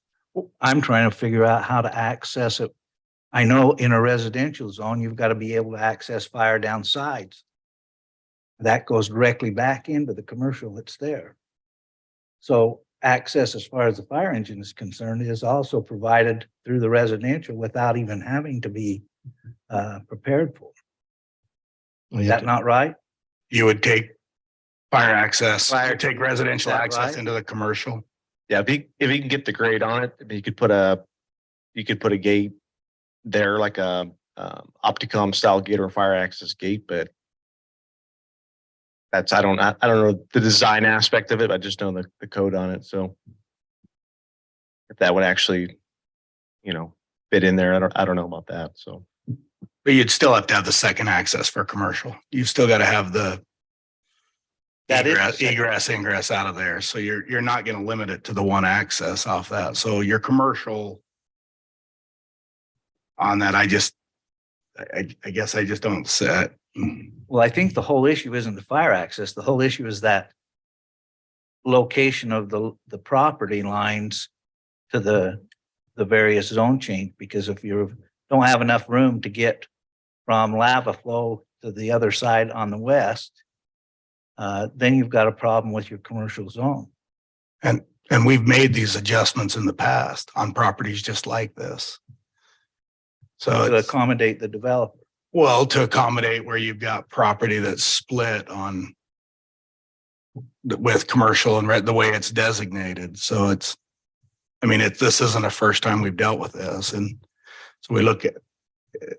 I'm trying to figure out how to access it. I know in a residential zone, you've got to be able to access fire down sides. That goes directly back into the commercial that's there. So access as far as the fire engine is concerned is also provided through the residential without even having to be prepared for. Is that not right? You would take fire access, Fire- take residential Is that access right? into the commercial. yeah, if you can get the grade on it, I mean, you could put a gate there, like a Opticom style gate or fire access gate, but that's, I don't know the design aspect of it. I just know the code on it. So if that would actually, fit in there, I don't know about that. So But you'd still have to have the second access for commercial. You've still got to have the That is the egress, second- egress, ingress out of there. So you're not going to limit it to the 1 access off that. So your commercial on that. I guess I just don't set. Well, I think the whole issue isn't the fire access. The whole issue is that location of the property lines to the various zone change, because if you don't have enough room to get from lava flow to the other side on the west, then you've got a problem with your commercial zone. And we've made these adjustments in the past on properties just like this. So To it's, accommodate the developer. well, to accommodate where you've got property that's split on with commercial and the way it's designated. So it's, I mean, this isn't the first time we've dealt with this. And so we look at,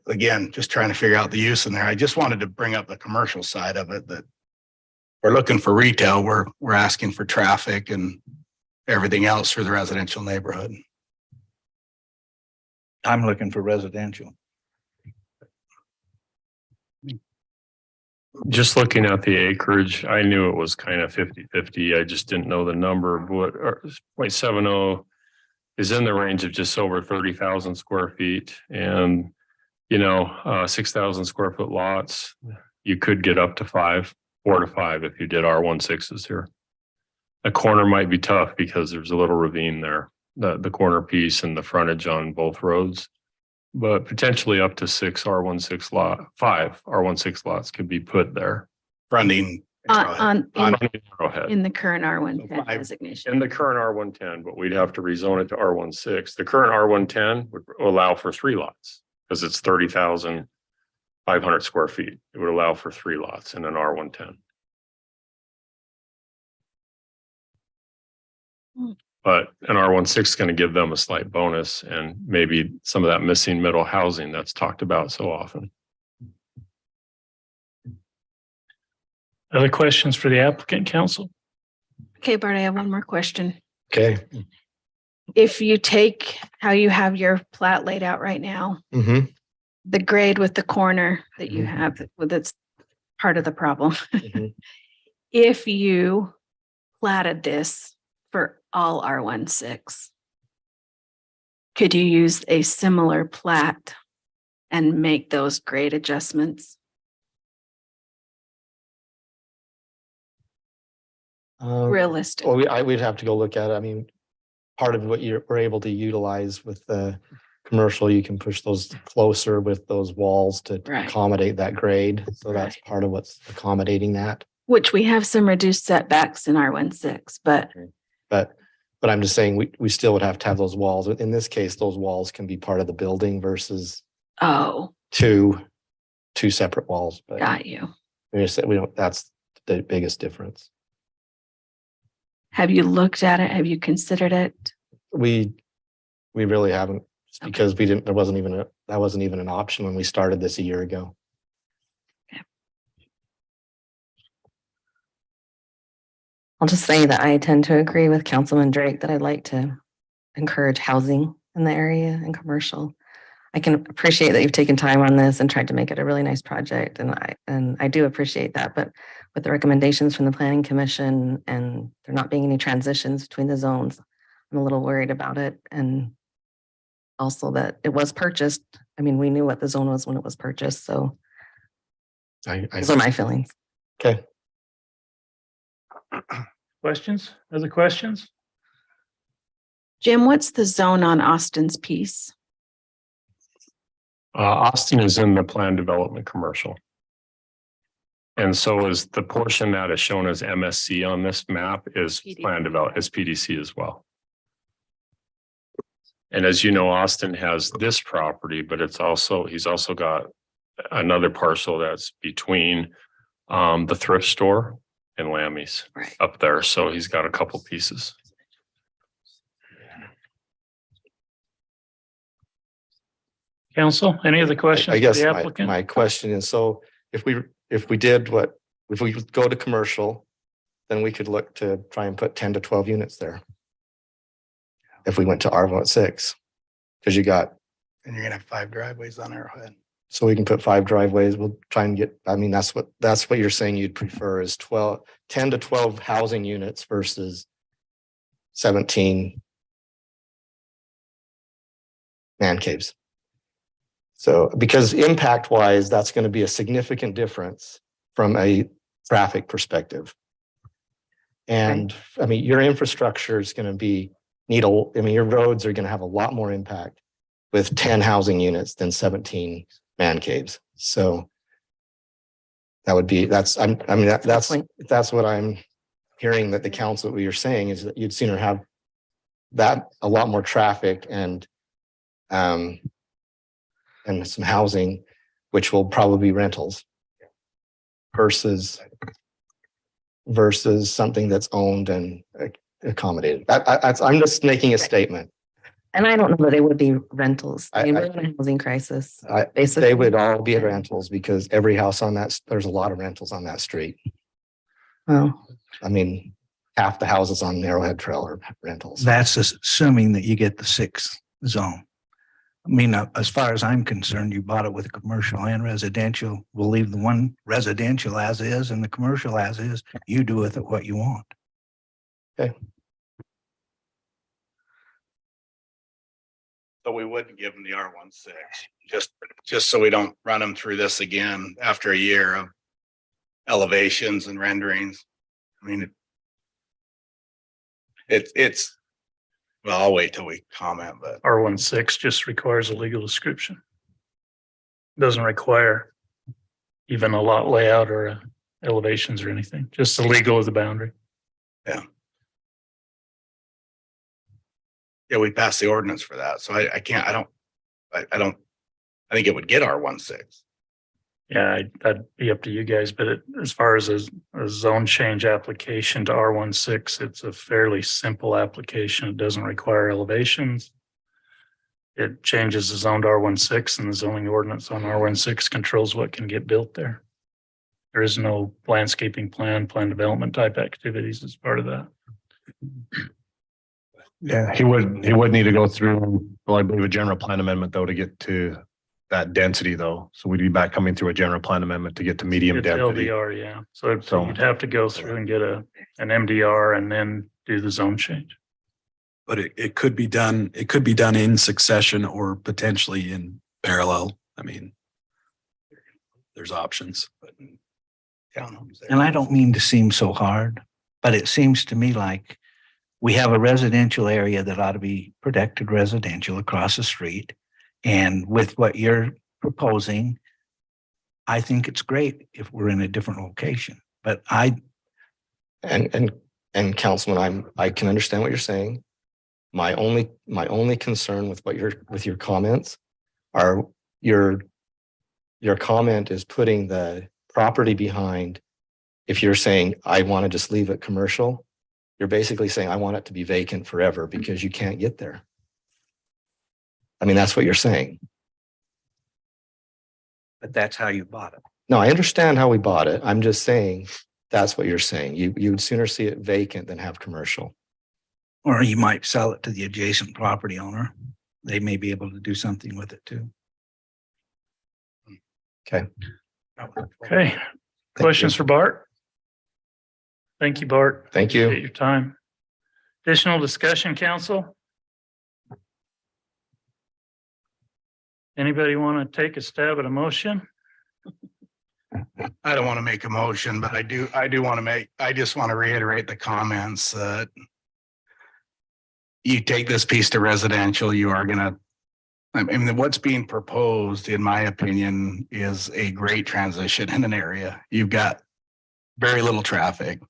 again, just trying to figure out the use in there. I just wanted to bring up the commercial side of it, that we're looking for retail. We're asking for traffic and everything else for the residential neighborhood. I'm looking for residential. Just looking at the acreage, I knew it was kind of 50-50. I just didn't know the number. What 0.70 is in the range of just over 30,000 square feet, and 6,000 square foot lots. You could get up to 4 to 5 if you did R16s here. A corner might be tough because there's a little ravine there, the corner piece and the frontage on both roads. But potentially up to 5 R16 lots could be put there. Fronting. On, Arrowhead. in the current R110 So 5 designation. In the current R110, but we'd have to rezone it to R16. The current R110 would allow for 3 lots because it's 30,500 square feet. It would allow for 3 lots in an R110. But an R16 is going to give them a slight bonus and maybe some of that missing middle housing that's talked about so often. Other questions for the applicant, council? Okay, Bart, I have one more question. Okay. If you take how you have your plat laid out right now, Mm-hmm. the grade with the corner that you have, that's part of the problem. Mhm. If you platted this for all R16, could you use a similar plat and make those grade adjustments? Realistic. Well, we'd have to go look at it. I mean, part of what we're able to utilize with the commercial, you can push those closer with those walls to Right. accommodate that grade. So that's Right. part of what's accommodating that. Which we have some reduced setbacks in R16, but But I'm just saying, we still would have to have those walls. In this case, those walls can be part of the building versus oh, two separate walls. But got you. we don't, that's the biggest difference. Have you looked at it? Have you considered it? We really haven't, just Okay. because that wasn't even an option when we started this a year ago. I'll just say that I tend to agree with Councilman Drake that I'd like to encourage housing in the area and commercial. I can appreciate that you've taken time on this and tried to make it a really nice project, and I do appreciate that. But with the recommendations from the Planning Commission and there not being any transitions between the zones, I'm a little worried about it. And also that it was purchased. I mean, we knew what the zone was when it was purchased, so those are my feelings. Okay. Questions? Other questions? Jim, what's the zone on Austin's piece? Austin is in the planned development commercial. And so is the portion that is shown as MSC on this map is PDC. planned develop, is PDC as well. And as you know, Austin has this property, but he's also got another parcel that's between the thrift store and Lammy's Right. up there. So he's got a couple pieces. Council, any other questions? I for guess the my applicant? question is, so if we go to commercial, then we could look to try and put 10 to 12 units there. If we went to R16, because you got, And you're gonna have 5 driveways on Arrowhead. so we can put 5 driveways. We'll try and get, I mean, that's what you're saying you'd prefer is 10 to 12 housing units versus 17 man caves. So because impact wise, that's going to be a significant difference from a traffic perspective. And I mean, your infrastructure is going to be your roads are going to have a lot more impact with 10 housing units than 17 man caves. So that would be, that's what I'm hearing that the council, what you're saying is that you'd sooner have that a lot more traffic and some housing, which will probably be rentals versus something that's owned and accommodated. I'm just making a statement. And I don't know that it would be rentals. I mean, we're in a housing crisis. They would all be rentals because every house on that, there's a lot of rentals on that street. Well, I mean, half the houses on Narrowhead Trail are rentals. That's assuming that you get the 6th zone. I mean, as far as I'm concerned, you bought it with commercial and residential. We'll leave the one residential as is and the commercial as is. You do with it what you want. Okay. So we wouldn't give them the R16, just so we don't run them through this again after a year of elevations and renderings. I mean, it's, well, I'll wait till we comment, but R16 just requires a legal description. Doesn't require even a lot layout or elevations or anything, just the legal of the boundary. yeah, we passed the ordinance for that. So I think it would get R16. Yeah, that'd be up to you guys, but as far as a zone change application to R16, it's a fairly simple application. It doesn't require elevations. It changes the zone to R16 and the zoning ordinance on R16 controls what can get built there. There is no landscaping plan development type activities as part of that. Yeah, he would need to go through, well, I believe a general plan amendment though, to get to that density though. So we'd be back coming through a general plan amendment to get to medium It's density. LDR, yeah. So you'd have to go through and get an MDR and then do the zone change. But it could be done in succession or potentially in parallel. I mean, there's options. But And I don't mean to seem so hard, but it seems to me like we have a residential area that ought to be protected residential across the street. And with what you're proposing, I think it's great if we're in a different location, but and Councilman, I can understand what you're saying. My only concern with your comments are your comment is putting the property behind. If you're saying, I want to just leave it commercial, you're basically saying, I want it to be vacant forever because you can't get there. I mean, that's what you're saying. but that's how you bought it. No, I understand how we bought it. I'm just saying, that's what you're saying. You would sooner see it vacant than have commercial. Or you might sell it to the adjacent property owner. They may be able to do something with it too. Okay. Okay. Questions for Bart? Thank you, Bart. Thank you. Appreciate your time. Additional discussion, council? Anybody want to take a stab at a motion? I don't want to make a motion, but I just want to reiterate the comments that you take this piece to residential, you are gonna, I mean, what's being proposed, in my opinion, is a great transition in an area. You've got very little traffic.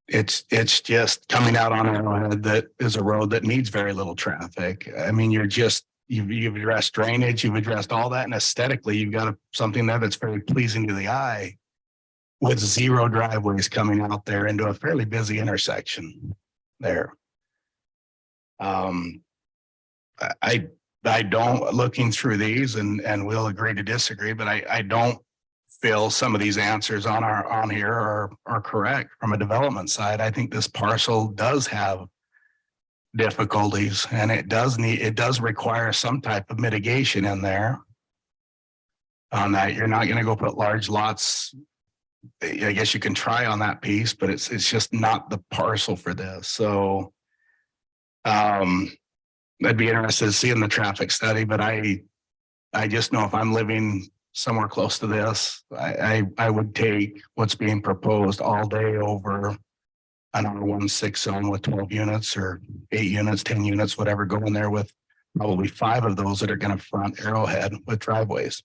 It's just coming out on Arrowhead that is a road that needs very little traffic. I mean, you've addressed drainage, you've addressed all that, and aesthetically, you've got something there that's very pleasing to the eye with zero driveways coming out there into a fairly busy intersection there. I don't, looking through these, and we'll agree to disagree, but I don't feel some of these answers on here are correct from a development side. I think this parcel does have difficulties, and it does require some type of mitigation in there. On that, you're not going to go put large lots. I guess you can try on that piece, but it's just not the parcel for this. So, I'd be interested in seeing the traffic study, but I just know if I'm living somewhere close to this, I would take what's being proposed all day over an R16 zone with 12 units or 8 units, 10 units, whatever, go in there with probably 5 of those that are going to front Arrowhead with driveways.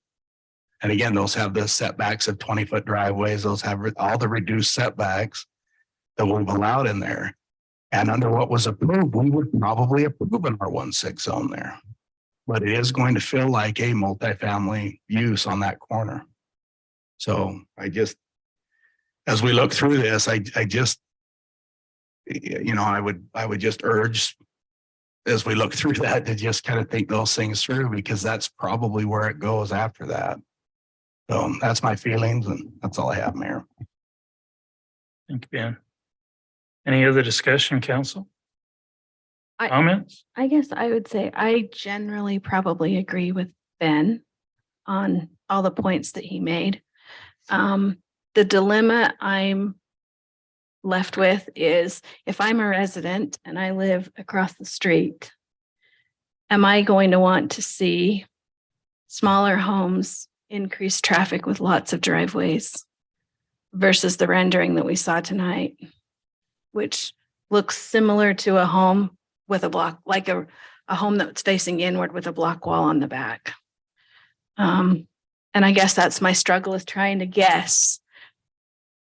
And again, those have the setbacks of 20-foot driveways. Those have all the reduced setbacks that we've allowed in there. And under what was approved, we would probably approve an R16 zone there. But it is going to feel like a multifamily use on that corner. So I just, as we look through this, I just, you know, I would just urge as we look through that to just kind of think those things through, because that's probably where it goes after that. So that's my feelings, and that's all I have, Mayor. Thank you, Ben. Any other discussion, council? I- Comments? I guess I would say I generally probably agree with Ben on all the points that he made. The dilemma I'm left with is if I'm a resident and I live across the street, am I going to want to see smaller homes increase traffic with lots of driveways versus the rendering that we saw tonight, which looks similar to a home with a block, like a home that's facing inward with a block wall on the back. And I guess that's my struggle, is trying to guess,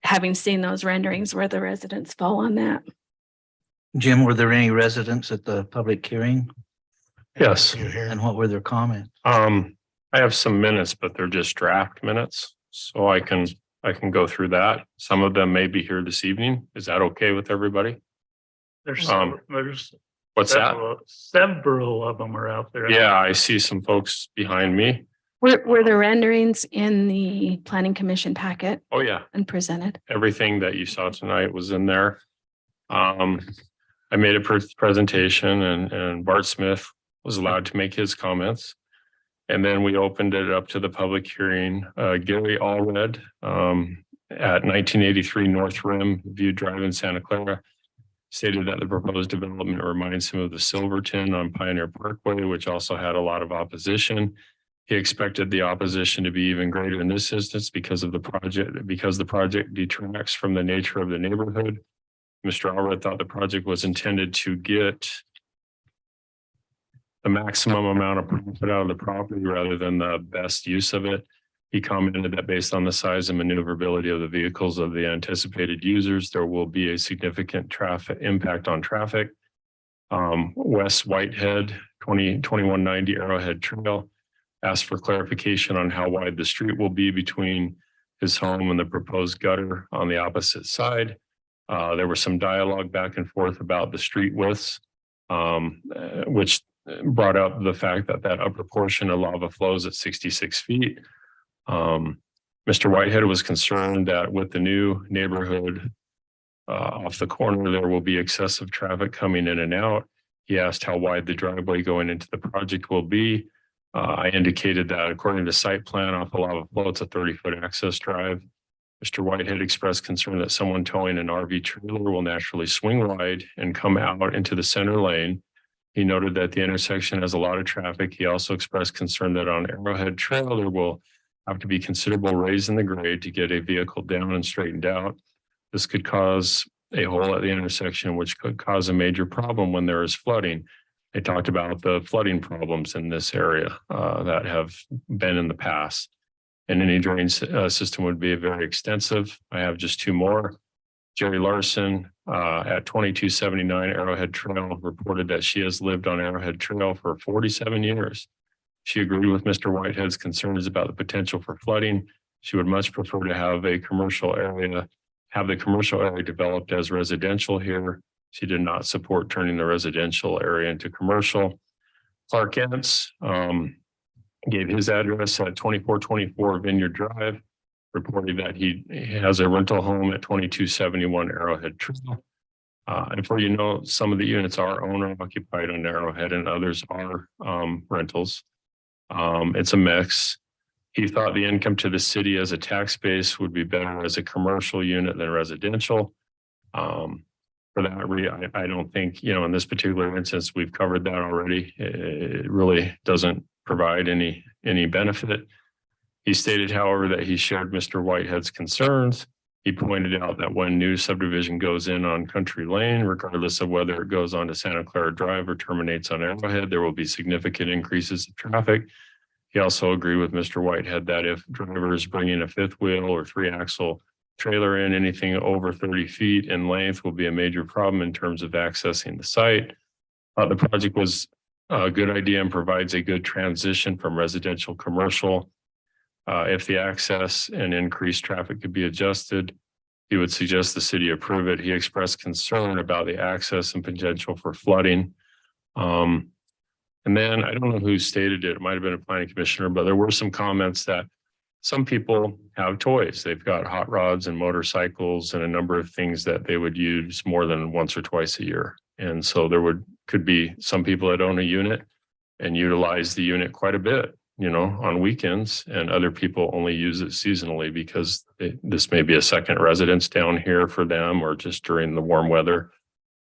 having seen those renderings, where the residents fall on that. Jim, were there any residents at the public hearing? Yes. And what were their comments? I have some minutes, but they're just draft minutes, so I can go through that. Some of them may be here this evening. Is that okay with everybody? There's What's that? several of them are out there. Yeah, I see some folks behind me. Were the renderings in the planning commission packet Oh, yeah. and presented? Everything that you saw tonight was in there. I made a presentation and Bart Smith was allowed to make his comments. And then we opened it up to the public hearing. Gary Allred at 1983 North Rim View Drive in Santa Clara stated that the proposed development reminds him of the Silverton on Pioneer Parkway, which also had a lot of opposition. He expected the opposition to be even greater in this instance because the project detracts from the nature of the neighborhood. Mr. Allred thought the project was intended to get the maximum amount of profit out of the property rather than the best use of it. He commented that based on the size and maneuverability of the vehicles of the anticipated users, there will be a significant traffic impact on traffic. Wes Whitehead, 2190 Arrowhead Trail, asked for clarification on how wide the street will be between his home and the proposed gutter on the opposite side. There was some dialogue back and forth about the street widths, which brought up the fact that upper portion of lava flows at 66 feet. Mr. Whitehead was concerned that with the new neighborhood off the corner, there will be excessive traffic coming in and out. He asked how wide the driveway going into the project will be. I indicated that according to site plan off the lava flow, it's a 30-foot access drive. Mr. Whitehead expressed concern that someone towing an RV trailer will naturally swing wide and come out into the center lane. He noted that the intersection has a lot of traffic. He also expressed concern that on Arrowhead Trail, there will have to be considerable raise in the grade to get a vehicle down and straightened out. This could cause a hole at the intersection, which could cause a major problem when there is flooding. They talked about the flooding problems in this area that have been in the past. And any drain system would be very extensive. I have just two more. Jerry Larson at 2279 Arrowhead Trail reported that she has lived on Arrowhead Trail for 47 years. She agreed with Mr. Whitehead's concerns about the potential for flooding. She would much prefer to have the commercial area developed as residential here. She did not support turning the residential area into commercial. Clark Entz gave his address at 2424 Vineyard Drive, reporting that he has a rental home at 2271 Arrowhead Trail. And for some of the units are owner occupied on Arrowhead and others are rentals. It's a mix. He thought the income to the city as a tax base would be better as a commercial unit than residential. for that I don't think, in this particular instance, we've covered that already. It really doesn't provide any benefit. He stated, however, that he shared Mr. Whitehead's concerns. He pointed out that when new subdivision goes in on Country Lane, regardless of whether it goes on to Santa Clara Drive or terminates on Arrowhead, there will be significant increases in traffic. He also agreed with Mr. Whitehead that if drivers bring in a fifth wheel or 3-axle trailer in, anything over 30 feet in length will be a major problem in terms of accessing the site. The project was a good idea and provides a good transition from residential commercial. If the access and increased traffic could be adjusted, he would suggest the city approve it. He expressed concern about the access and potential for flooding. And then I don't know who stated it. It might have been a planning commissioner, but there were some comments that some people have toys. They've got hot rods and motorcycles and a number of things that they would use more than once or twice a year. And so could be some people that own a unit and utilize the unit quite a bit, on weekends, and other people only use it seasonally because this may be a second residence down here for them or just during the warm weather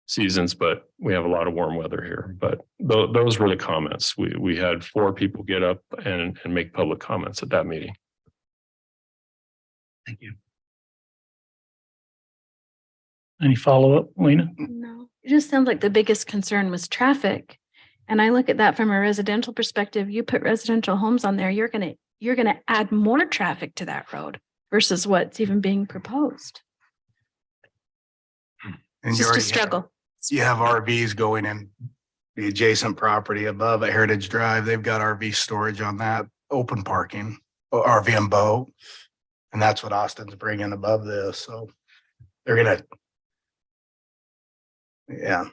seasons, but we have a lot of warm weather here. But those were the comments. We had 4 people get up and make public comments at that meeting. Thank you. Any follow-up, Lena? No, it just sounds like the biggest concern was traffic. And I look at that from a residential perspective. You put residential homes on there, you're gonna add more traffic to that road versus what's even being proposed. And It's you just a already struggle. You have RVs going in the adjacent property above at Heritage Drive. They've got RV storage on that, open parking, RV and boat. And that's what Austin's bringing above this. So they're gonna. Yeah.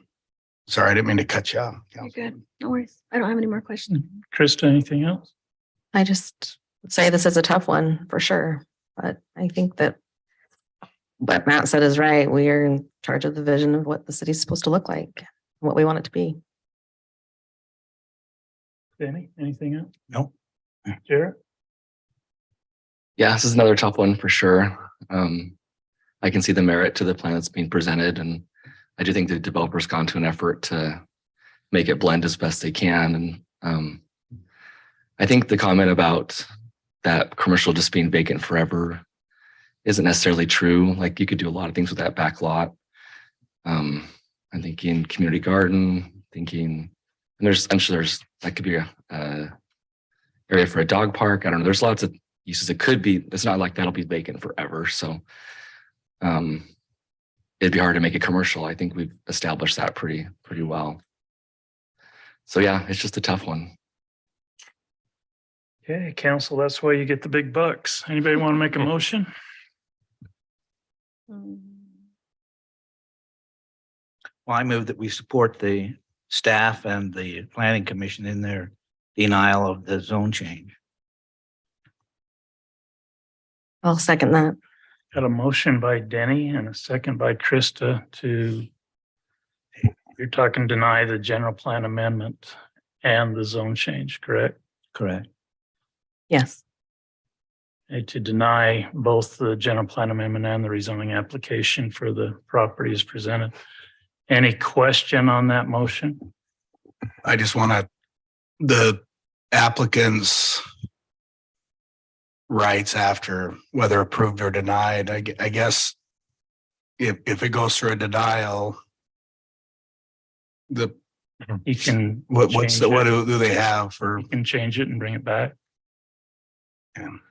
Sorry, I didn't mean to cut you off. You're good. No worries. I don't have any more questions. Krista, anything else? I just would say this is a tough one for sure, but I think that what Matt said is right. We are in charge of the vision of what the city's supposed to look like, what we want it to be. Danny, anything else? No. Jared? Yeah, this is another tough one for sure. I can see the merit to the plan that's being presented, and I do think the developer's gone to an effort to make it blend as best they can. And I think the comment about that commercial just being vacant forever isn't necessarily true. Like, you could do a lot of things with that back lot. I'm thinking community garden, and I'm sure that could be a area for a dog park. I don't know. There's lots of uses. It could be, it's not like that'll be vacant forever. So it'd be hard to make it commercial. I think we've established that pretty well. So yeah, it's just a tough one. Okay, council, that's why you get the big bucks. Anybody want to make a motion? Well, I move that we support the staff and the planning commission in their denial of the zone change. I'll second that. Got a motion by Denny and a second by Krista you're talking deny the general plan amendment and the zone change, correct? Correct. Yes. To deny both the general plan amendment and the rezoning application for the properties presented. Any question on that motion? I just want the applicant's rights after whether approved or denied. I guess if it goes through a denial, You can. what change do they have for? You can change it and bring it back.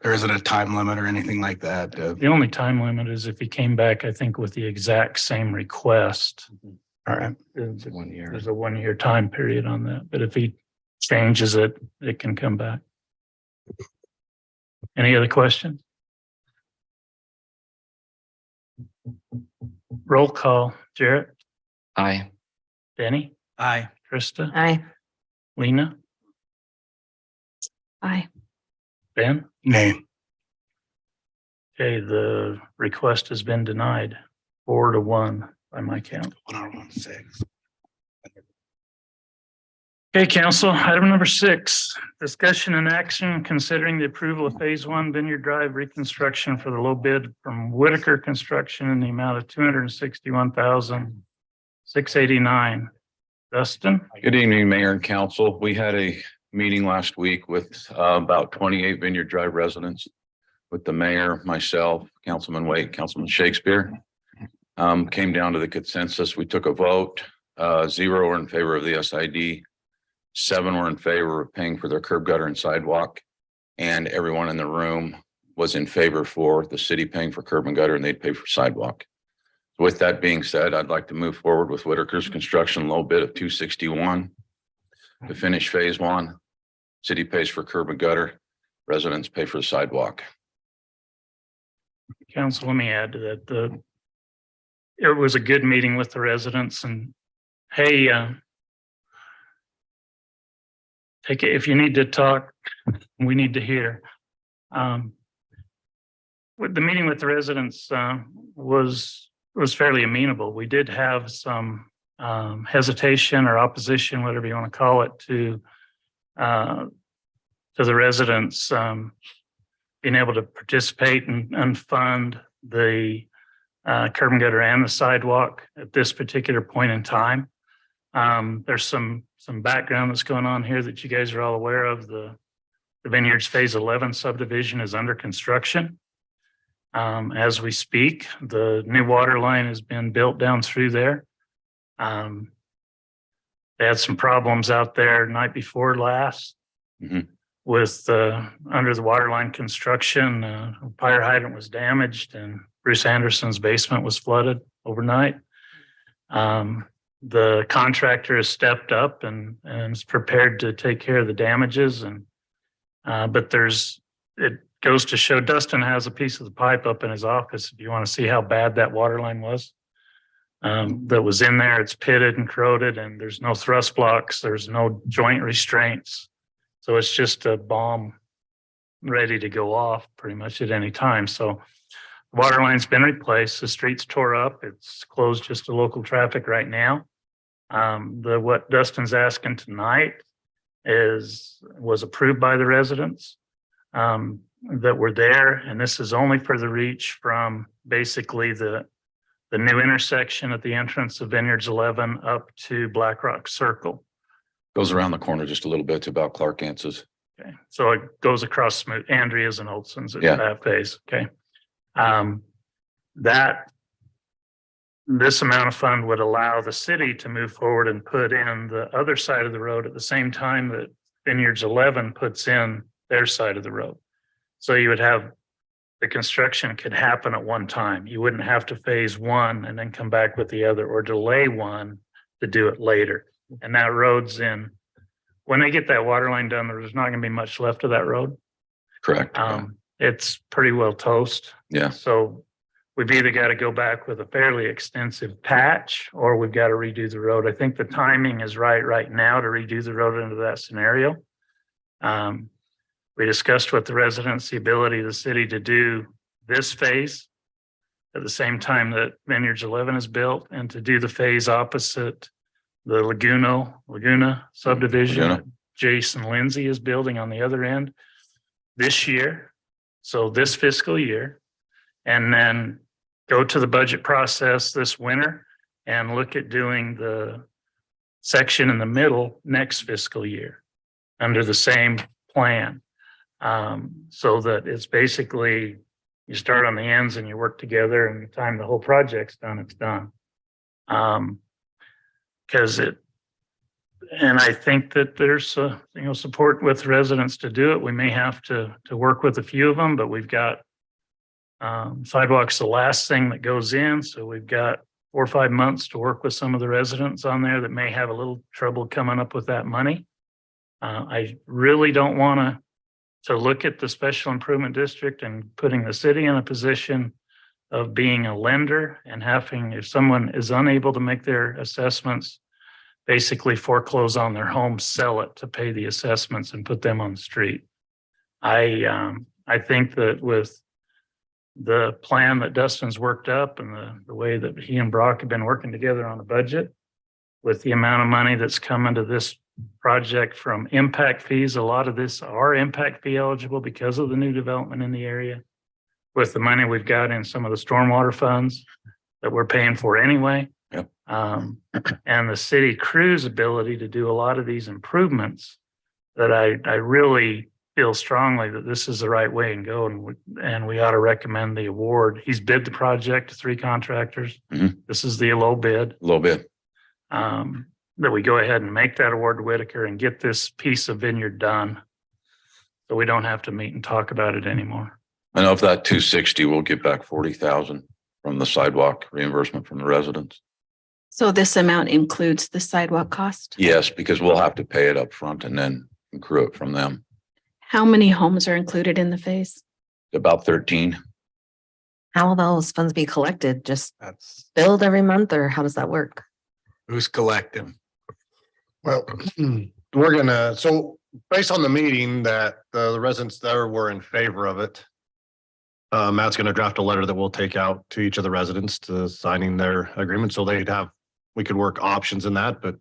There isn't a time limit or anything like that. The only time limit is if he came back, I think, with the exact same request. All right. There's 1 year. a 1 year time period on that, but if he changes it, it can come back. Any other questions? Roll call. Jarrett, Aye. Denny, Aye. Krista, Aye. Lena, Aye. Ben. Nay. Okay, the request has been denied 4-1 by my count. 106. Okay, council, item number 6, discussion and action considering the approval of phase 1 Vineyard Drive reconstruction for the low bid from Whitaker Construction in the amount of $261,000 689. Dustin? Good evening, Mayor and Council. We had a meeting last week with about 28 Vineyard Drive residents, with the mayor, myself, Councilman Wade, Councilman Shakespeare. Came down to the consensus. We took a vote. 0 were in favor of the SID. 7 were in favor of paying for their curb gutter and sidewalk. And everyone in the room was in favor for the city paying for curb and gutter, and they'd pay for sidewalk. With that being said, I'd like to move forward with Whitaker's construction low bid of 261 to finish phase 1. City pays for curb and gutter, residents pay for the sidewalk. Council, let me add to that. It was a good meeting with the residents, and hey, take it, if you need to talk, we need to hear. With the meeting with the residents was fairly amenable. We did have some hesitation or opposition, whatever you want to call it, to the residents being able to participate and fund the curb and gutter and the sidewalk at this particular point in time. There's some background that's going on here that you guys are all aware of. The Vineyards Phase 11 subdivision is under construction. As we speak, the new water line has been built down through there. They had some problems out there night before last with under the water line construction. Fire hydrant was damaged and Bruce Anderson's basement was flooded overnight. The contractor has stepped up and is prepared to take care of the damages. But it goes to show, Dustin has a piece of the pipe up in his office. If you want to see how bad that water line was, that was in there, it's pitted and corroded, and there's no thrust blocks. There's no joint restraints. So it's just a bomb ready to go off pretty much at any time. So the water line's been replaced. The street's tore up. It's closed just to local traffic right now. What Dustin's asking tonight was approved by the residents that were there. And this is only for the reach from basically the new intersection at the entrance of Vineyards 11 up to Black Rock Circle. Goes around the corner just a little bit to about Clark Ance's. Okay, so it goes across Smoot, Andrea's and Olson's at that phase. Okay. This amount of fund would allow the city to move forward and put in the other side of the road at the same time that Vineyards 11 puts in their side of the road. So you would have the construction could happen at one time. You wouldn't have to phase 1 and then come back with the other, or delay one to do it later. And that road's in, when they get that water line done, there's not going to be much left of that road. Correct. It's pretty well toast. Yeah. So we've either got to go back with a fairly extensive patch, or we've got to redo the road. I think the timing is right now to redo the road into that scenario. We discussed with the residents the ability of the city to do this phase at the same time that Vineyards 11 is built, and to do the phase opposite the Laguna subdivision that Jason Lindsay is building on the other end this year. So this fiscal year, and then go to the budget process this winter and look at doing the section in the middle next fiscal year under the same plan. So that it's basically, you start on the ends and you work together, and the time the whole project's done, it's done. And I think that there's support with residents to do it. We may have to work with a few of them, but we've got sidewalks the last thing that goes in. So we've got 4 or 5 months to work with some of the residents on there that may have a little trouble coming up with that money. I really don't want to look at the special improvement district and putting the city in a position of being a lender and having, if someone is unable to make their assessments, basically foreclose on their home, sell it to pay the assessments and put them on the street. I think that with the plan that Dustin's worked up and the way that he and Brock have been working together on a budget, with the amount of money that's coming to this project from impact fees, a lot of this are impact fee eligible because of the new development in the area. With the money we've got in some of the stormwater funds that we're paying for anyway, Yep. And the city crew's ability to do a lot of these improvements that I really feel strongly that this is the right way and go, and we ought to recommend the award. He's bid the project to 3 contractors. Mhm. This is the low bid. A little bit. That we go ahead and make that award to Whitaker and get this piece of vineyard done. So we don't have to meet and talk about it anymore. And of that 260, we'll get back 40,000 from the sidewalk reimbursement from the residents. So this amount includes the sidewalk cost? Yes, because we'll have to pay it up front and then accrue it from them. How many homes are included in the phase? About 13. How will those funds be collected? Just That's billed every month, or how does that work? who's collecting. Well, we're gonna, so based on the meeting that the residents there were in favor of it. Matt's gonna draft a letter that we'll take out to each of the residents to signing their agreement. So they'd have, we could work options in that, but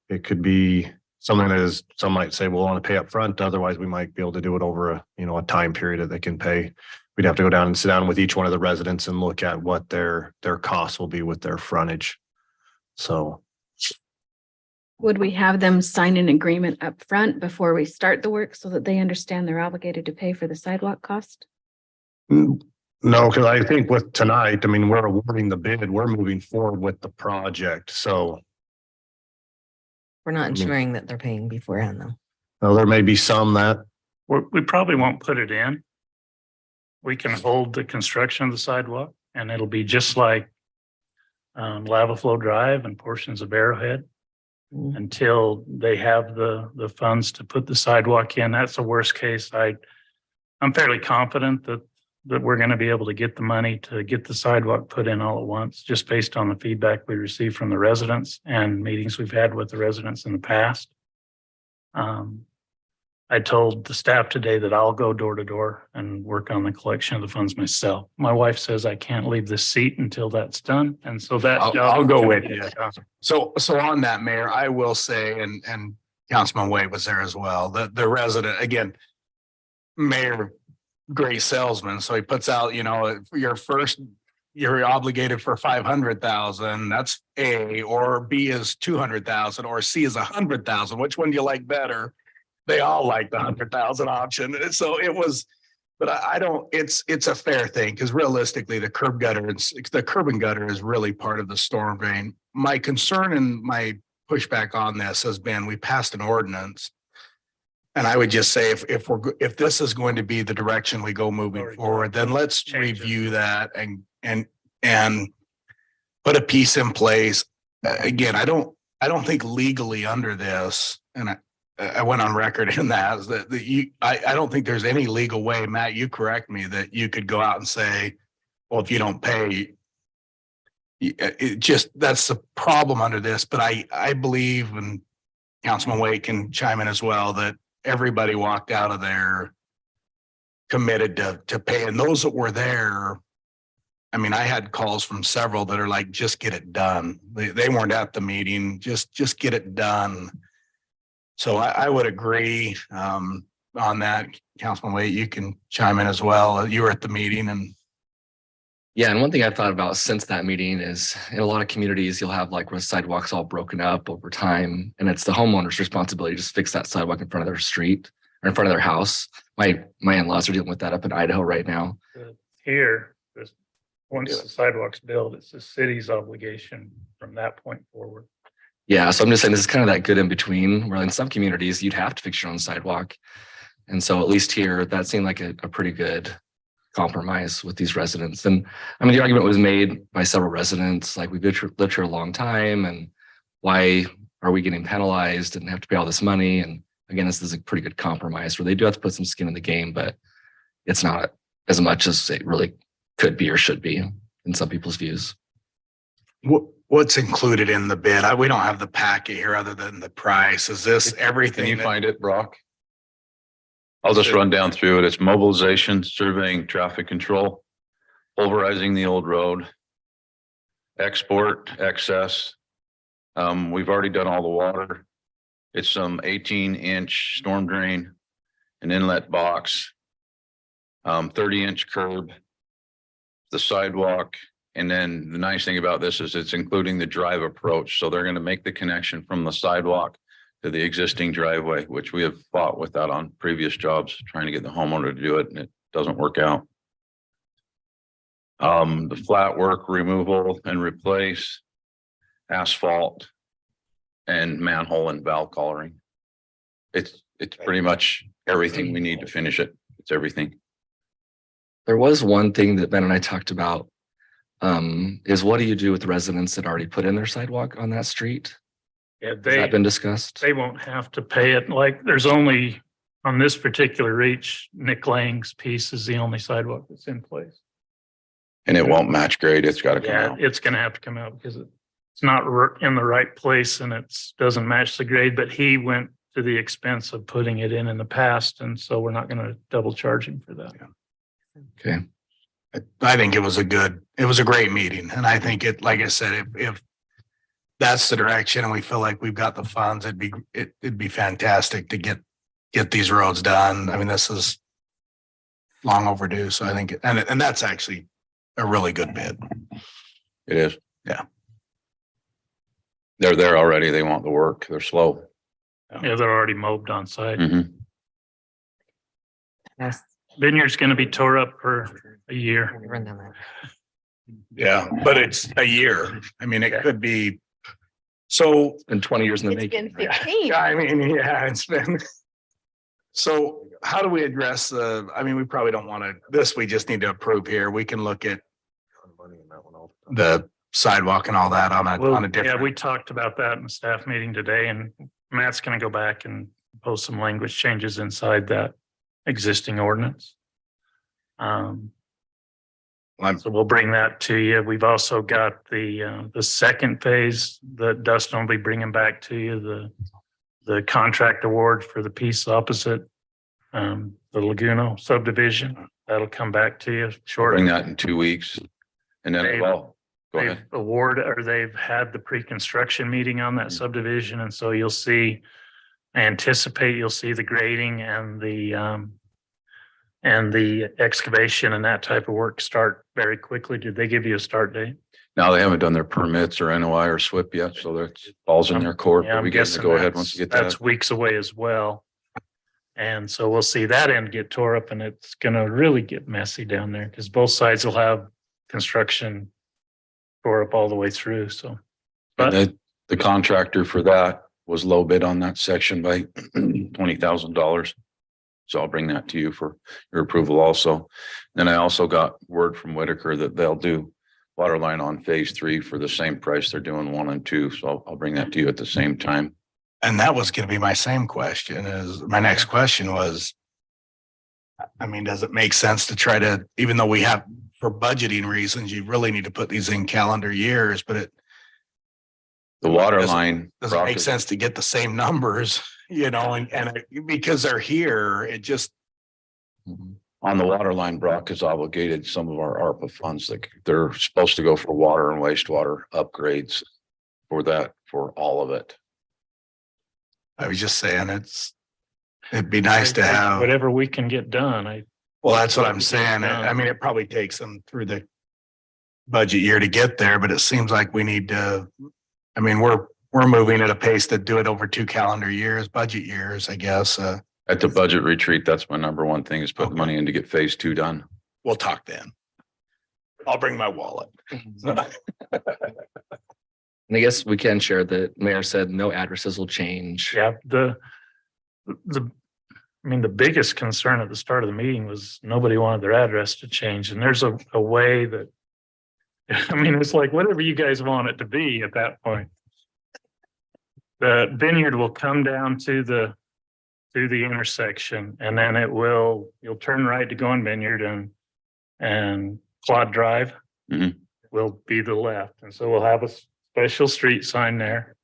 it could be something that is, some might say, we'll want to pay up front. Otherwise, we might be able to do it over a time period that they can pay. We'd have to go down and sit down with each one of the residents and look at what their costs will be with their frontage. So Would we have them sign an agreement up front before we start the work so that they understand they're obligated to pay for the sidewalk cost? no, because I think with tonight, I mean, we're awarding the bid, we're moving forward with the project. So We're not ensuring that they're paying beforehand, though. there may be some that, We probably won't put it in. We can hold the construction of the sidewalk and it'll be just like Lava Flow Drive and portions of Arrowhead until they have the funds to put the sidewalk in. That's the worst case. I'm fairly confident that we're going to be able to get the money to get the sidewalk put in all at once, just based on the feedback we received from the residents and meetings we've had with the residents in the past. I told the staff today that I'll go door to door and work on the collection of the funds myself. My wife says I can't leave this seat until that's done. And so that. I'll go with you. So on that, Mayor, I will say, and Councilman Wade was there as well, the resident, again, Mayor, great salesman. So he puts out, you're obligated for 500,000. That's A, or B is 200,000, or C is 100,000. Which one do you like better? They all like the 100,000 option. And so it was, but I don't, it's a fair thing because realistically the curb and gutter is really part of the storm drain. My concern and my pushback on this has been, we passed an ordinance. And I would just say, if this is going to be the direction we go moving forward, then let's review that and put a piece in place. Again, I don't think legally under this, and I went on record in that, I don't think there's any legal way, Matt, you correct me, that you could go out and say, well, if you don't pay, that's the problem under this. But I believe, and Councilman Wade can chime in as well, that everybody walked out of there committed to pay. And those that were there, I mean, I had calls from several that are like, just get it done. They weren't at the meeting, just get it done. So I would agree on that. Councilman Wade, you can chime in as well. You were at the meeting and. Yeah, and one thing I've thought about since that meeting is in a lot of communities, you'll have like where sidewalks all broken up over time, and it's the homeowner's responsibility to just fix that sidewalk in front of their street or in front of their house. My in-laws are dealing with that up in Idaho right now. Here, once the sidewalk's built, it's the city's obligation from that point forward. Yeah, so I'm just saying this is kind of that good in between where in some communities you'd have to fix your own sidewalk. And so at least here, that seemed like a pretty good compromise with these residents. And I mean, the argument was made by several residents, like we've lived here a long time and why are we getting penalized and have to pay all this money? And again, this is a pretty good compromise where they do have to put some skin in the game, but it's not as much as it really could be or should be in some people's views. What's included in the bid? We don't have the packet here other than the price. Is this everything? Can you find it, Brock? I'll just run down through it. It's mobilization, surveying, traffic control, pulverizing the old road, export, excess. We've already done all the water. It's some 18-inch storm drain, an inlet box, 30-inch curb, the sidewalk, And then the nice thing about this is it's including the drive approach. So they're going to make the connection from the sidewalk to the existing driveway, which we have fought with that on previous jobs, trying to get the homeowner to do it, and it doesn't work out. The flat work removal and replace asphalt and manhole and valve collaring. It's pretty much everything we need to finish it. It's everything. There was one thing that Ben and I talked about, is what do you do with the residents that already put in their sidewalk on that street? Yeah, Has that been discussed? they won't have to pay it. Like, there's only, on this particular reach, Nick Lang's piece is the only sidewalk that's in place. And it won't match grade. It's got to come Yeah, out. it's gonna have to come out because it's not in the right place and doesn't match the grade, but he went to the expense of putting it in the past, and so we're not gonna double charge him for that. Okay. I think it was a great meeting. And I think like I said, if that's the direction and we feel like we've got the funds, it'd be fantastic to get these roads done. I mean, this is long overdue. So I think, and that's actually a really good bid. It is. Yeah. They're there already. They want the work. They're slow. Yeah, they're already mowed on site. Mhm. Yes. Vineyard's gonna be tore up for a year. Run down that. Yeah, but it's a year. I mean, it could be. So It's been 20 years in the It's making. been 15. I mean, yeah, it's been. So how do we address I mean, we probably don't want to, we just need to approve here. We can look at the sidewalk and all that on a Yeah, we different. talked about that in the staff meeting today, and Matt's gonna go back and post some language changes inside that existing ordinance. So we'll bring that to you. We've also got the second phase that Dustin will be bringing back to you, the contract award for the piece opposite the Laguna subdivision. That'll come back to you Bring shortly. that in 2 weeks. And then, well, go ahead. They've had the pre-construction meeting on that subdivision, and so you'll see, I anticipate you'll see the grading and the excavation and that type of work start very quickly. Did they give you a start date? Now they haven't done their permits or NOI or SWIP yet, so that falls in their court. Yeah, But I'm we get to guessing go ahead that's- once you get that. That's weeks away as well. And so we'll see that end get tore up, and it's gonna really get messy down there because both sides will have construction tore up all the way through, so. And the contractor for that was low bid on that section by $20,000. So I'll bring that to you for your approval also. Then I also got word from Whitaker that they'll do water line on phase 3 for the same price they're doing 1 and 2. So I'll bring that to you at the same time. And that was going to be my same question my next question was, I mean, does it make sense to try to, even though we have, for budgeting reasons, you really need to put these in calendar years, but The water Does it- line. does it make sense to get the same numbers, and because they're here, it just. On the water line, Brock has obligated some of our ARPA funds, like they're supposed to go for water and wastewater upgrades for that, for all of it. I was just saying, it'd be nice to have, Whatever we can get done, well, that's what I'm saying. I mean, it probably takes them through the budget year to get there, but it seems like we need to, I mean, we're moving at a pace to do it over 2 calendar years, budget years, I guess. At the budget retreat, that's my number one thing is putting money in to get phase 2 done. We'll talk then. I'll bring my wallet. And I guess we can share that Mayor said no addresses will change. yeah, I mean, the biggest concern at the start of the meeting was nobody wanted their address to change, and there's a way that, I mean, it's like whatever you guys want it to be at that point. The Vineyard will come down to the intersection, and then you'll turn right to go on Vineyard, and Claude Drive Mhm. will be the left. And so we'll have a special street sign there.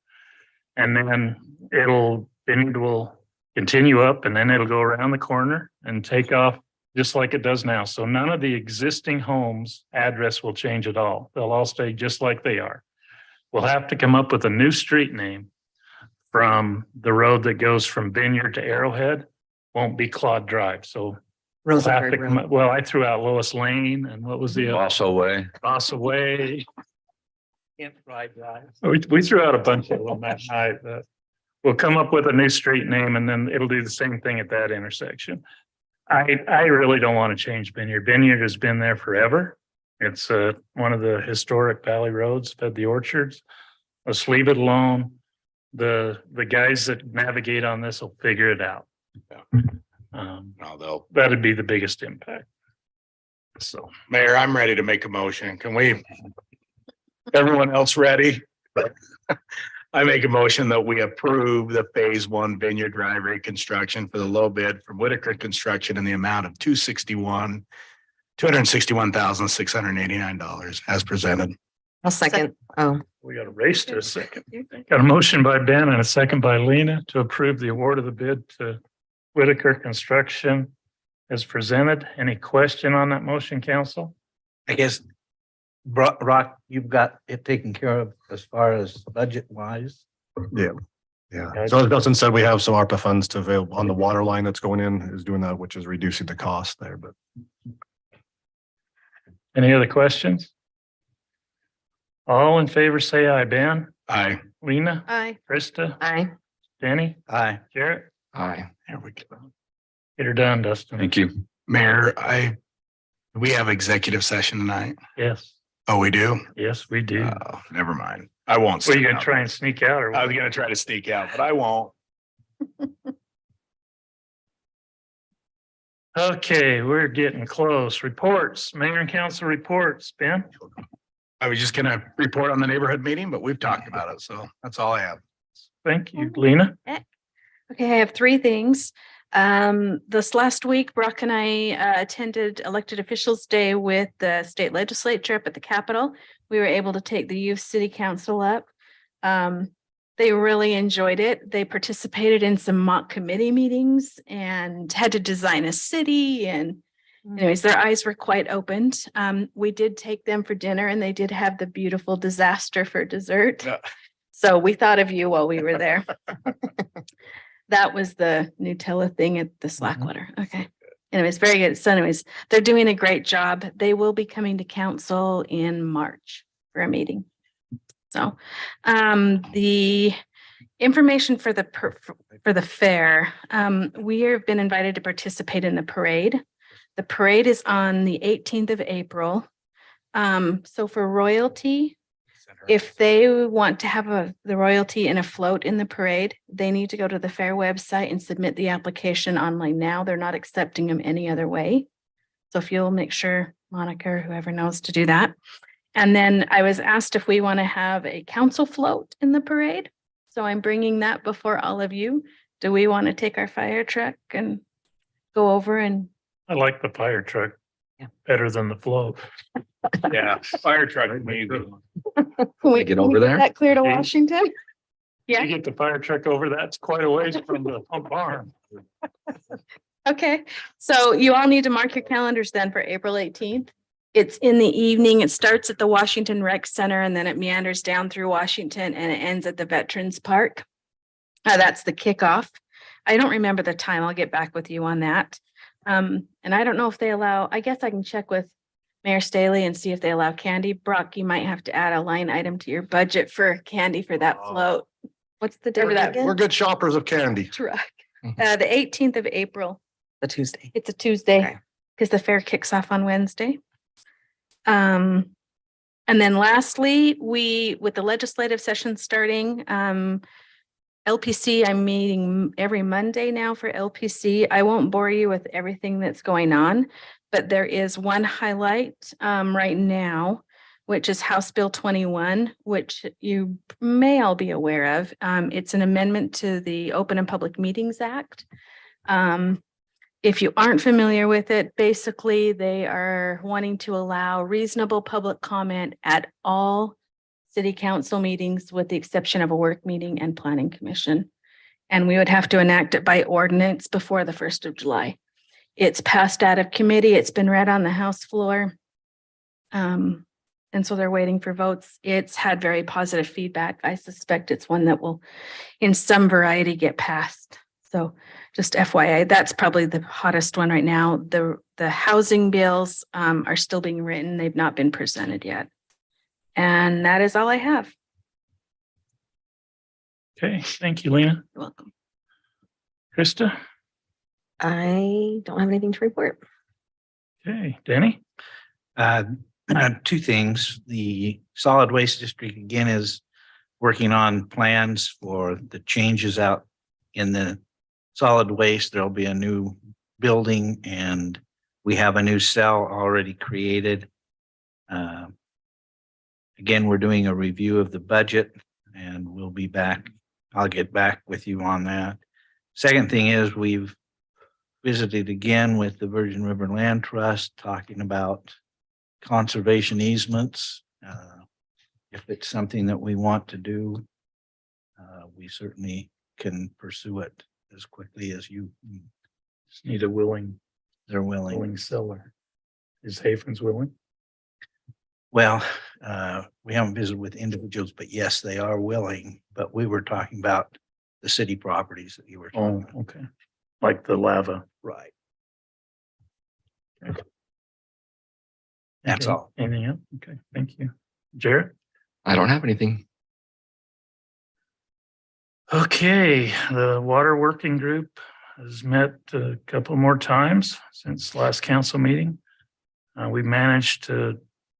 And then Vineyard will continue up, and then it'll go around the corner and take off just like it does now. So none of the existing homes' address will change at all. They'll all stay just like they are. We'll have to come up with a new street name from the road that goes from Vineyard to Arrowhead. Won't be Claude Drive. So Rosenberg traffic, Road. well, I threw out Lois Lane and what was the Also way. Ross Away. Can't ride drive. We threw out a bunch of them that night, but we'll come up with a new street name and then it'll do the same thing at that intersection. I really don't want to change Vineyard. Vineyard has been there forever. It's one of the historic valley roads, fed the orchards. Let's leave it alone. The guys that navigate on this will figure it out. No, That'd be the biggest impact. So, Mayor, I'm ready to make a motion. Can we? Everyone else ready? I make a motion that we approve the phase 1 Vineyard Drive reconstruction for the low bid from Whitaker Construction in the amount of $261,689 as presented. I'll second. Oh, we got a race to a second. Got a motion by Ben and a second by Lena to approve the award of the bid to Whitaker Construction as presented. Any question on that motion, council? I guess, Rock, you've got it taken care of as far as budget wise. Yeah. So as Dustin said, we have some ARPA funds to avail on the water line that's going in is doing that, which is reducing the cost there, but. Any other questions? All in favor, say aye. Ben? Aye. Lena? Aye. Krista? aye. Danny? Aye. Jarrett? Aye. There we go. Get her done, Dustin. Thank you. Mayor, we have executive session tonight. Yes, Oh, we do? yes, we do. Oh, never mind. I won't. Were you sneak gonna out. try and sneak out or? I what? was gonna try to sneak out, but I won't. Okay, we're getting close. Reports, mayor and council reports. Ben? I was just gonna report on the neighborhood meeting, but we've talked about it, so that's all I have. Thank you. Lena? Okay, I have three things. This last week, Brock and I attended Elected Officials Day with the state legislature up at the Capitol. We were able to take the youth city council up. They really enjoyed it. They participated in some mock committee meetings and had to design a city, and anyways, their eyes were quite opened. We did take them for dinner and they did have the beautiful disaster for dessert. Yeah. So we thought of you while we were there. That was the Nutella thing at the Slackwater. Okay. Anyways, very good. So anyways, they're doing a great job. They will be coming to council in March for a meeting. So the information for the fair, we have been invited to participate in the parade. The parade is on the 18th of April. So for royalty, if they want to have the royalty in a float in the parade, they need to go to the fair website and submit the application online now. They're not accepting them any other way. So if you'll make sure Monica or whoever knows to do that. And then I was asked if we want to have a council float in the parade. So I'm bringing that before all of you. Do we want to take our fire truck and go over and I like the fire truck better than the float. Yeah, fire truck. Maybe. can we get over there? That clear to Okay. Washington? You get the fire truck over, that's quite a ways from the pump barn. Okay, so you all need to mark your calendars then for April 18th. It's in the evening. It starts at the Washington Rec Center and then it meanders down through Washington and it ends at the Veterans Park. That's the kickoff. I don't remember the time. I'll get back with you on that. And I don't know if they allow, I guess I can check with Mayor Staley and see if they allow candy. Brock, you might have to add a line item to your budget for candy for that float. What's the date Remember that again? We're good shoppers of candy. Truck. The 18th of April. The Tuesday. It's a Tuesday Okay. because the fair kicks off on Wednesday. And then lastly, with the legislative session starting, LPC, I'm meeting every Monday now for LPC. I won't bore you with everything that's going on, but there is one highlight right now, which is House Bill 21, which you may all be aware of. It's an amendment to the Open and Public Meetings Act. If you aren't familiar with it, basically they are wanting to allow reasonable public comment at all city council meetings with the exception of a work meeting and planning commission. And we would have to enact it by ordinance before the 1st of July. It's passed out of committee. It's been read on the House floor. And so they're waiting for votes. It's had very positive feedback. I suspect it's one that will in some variety get passed. So just FYI, that's probably the hottest one right now. The housing bills are still being written. They've not been presented yet. And that is all I have. Okay, thank you, Lena. You're welcome. Krista? I don't have anything to report. Okay, Danny? Two things. The solid waste district again is working on plans for the changes out in the solid waste. There'll be a new building and we have a new cell already created. Again, we're doing a review of the budget and we'll be back. I'll get back with you on that. Second thing is we've visited again with the Virgin River Land Trust, talking about conservation easements. If it's something that we want to do, we certainly can pursue it as quickly as you. Just need a willing They're willing. seller. Is Haven's willing? Well, we haven't visited with individuals, but yes, they are willing. But we were talking about the city properties that you were talking Oh, about. okay. Like the lava. Right. Okay. That's Okay, all. Anything else? Okay, thank you. Jared? I don't have anything. Okay, the water working group has met a couple more times since last council meeting. We managed to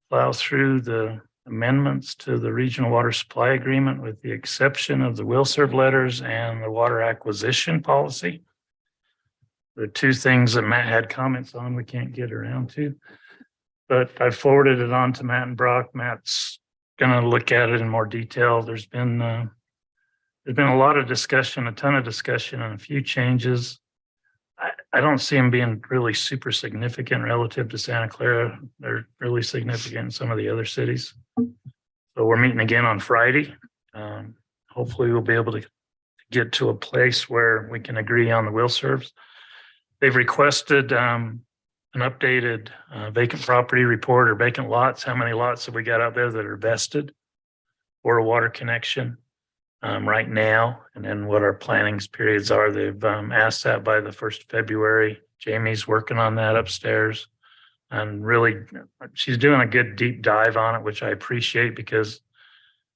plow through the amendments to the regional water supply agreement with the exception of the will serve letters and the water acquisition policy. The two things that Matt had comments on, we can't get around to. But I forwarded it on to Matt and Brock. Matt's gonna look at it in more detail. There's been a lot of discussion, a ton of discussion and a few changes. I don't see them being really super significant relative to Santa Clara. They're really significant in some of the other cities. So we're meeting again on Friday. Hopefully we'll be able to get to a place where we can agree on the will serves. They've requested an updated vacant property report or vacant lots. How many lots have we got out there that are vested for a water connection right now? And then what our plannings periods are. They've asked that by the 1st of February. Jamie's working on that upstairs. And really, she's doing a good deep dive on it, which I appreciate because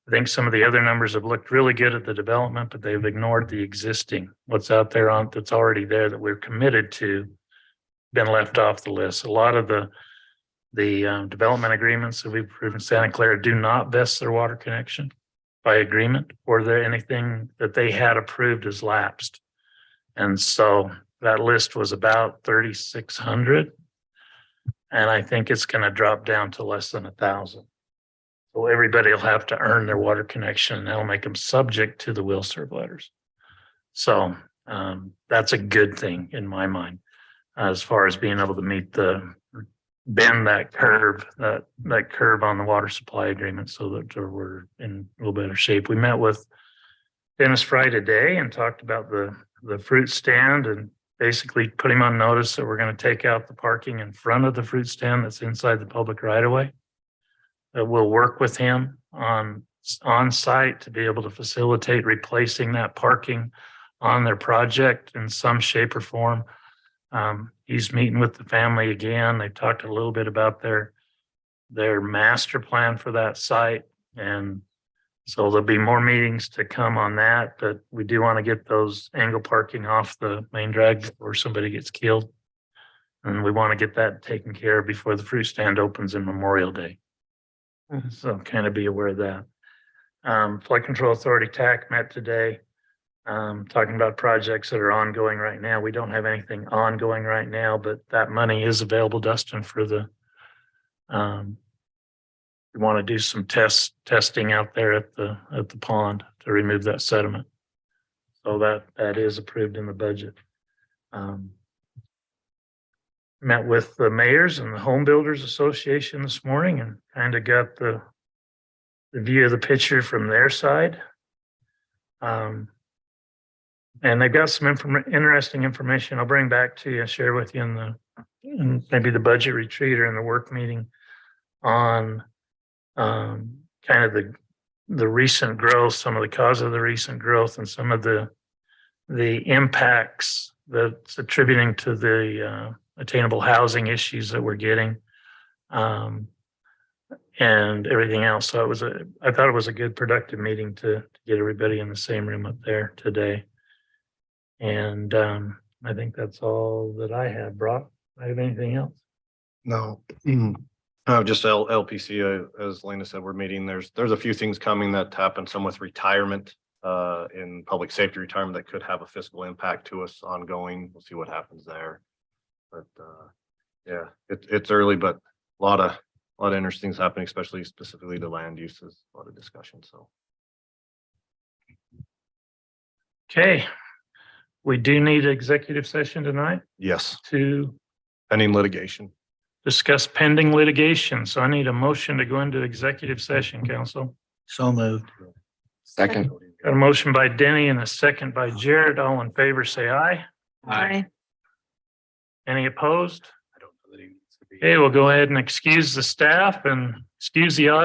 I think some of the other numbers have looked really good at the development, but they've ignored the existing, what's out there on that's already there that we're committed to, been left off the list. A lot of the development agreements that we've approved in Santa Clara do not vest their water connection by agreement, or there anything that they had approved has lapsed. And so that list was about 3,600. And I think it's going to drop down to less than 1,000. So everybody will have to earn their water connection and that'll make them subject to the will serve letters. So that's a good thing in my mind, as far as being able to meet bend that curve, that curve on the water supply agreement so that we're in a little better shape. We met with Dennis Fry today and talked about the fruit stand and basically put him on notice that we're going to take out the parking in front of the fruit stand that's inside the public right of way. We'll work with him on site to be able to facilitate replacing that parking on their project in some shape or form. He's meeting with the family again. They've talked a little bit about their master plan for that site. And so there'll be more meetings to come on that, but we do want to get those angle parking off the main drag before somebody gets killed. And we want to get that taken care of before the fruit stand opens in Memorial Day. So kind of be aware of that. Flood Control Authority TAC met today, talking about projects that are ongoing right now. We don't have anything ongoing right now, but that money is available, Dustin, for the we want to do some testing out there at the pond to remove that sediment. So that is approved in the budget. Met with the mayors and the Home Builders Association this morning and kind of got the view of the picture from their side. And they've got some interesting information I'll bring back to you and share with you in maybe the budget retreat or in the work meeting on kind of the recent growth, some of the cause of the recent growth and some of the impacts that's attributing to the attainable housing issues that we're getting. And everything else. So I thought it was a good productive meeting to get everybody in the same room up there today. And I think that's all that I have. Brock, I have anything else? No. Just LPC, as Lena said, we're meeting. There's a few things coming that happen, some with retirement, in public safety retirement that could have a fiscal impact to us ongoing. We'll see what happens there. But yeah, it's early, but a lot of interesting things happening, especially specifically the land uses, a lot of discussion. So. Okay. We do need an executive session tonight Yes, to pending litigation. discuss pending litigation. So I need a motion to go into executive session, council. So moved. Second. Got a motion by Denny and a second by Jared. All in favor, say aye. Aye. Any opposed? Okay, we'll go ahead and excuse the staff and excuse the audience.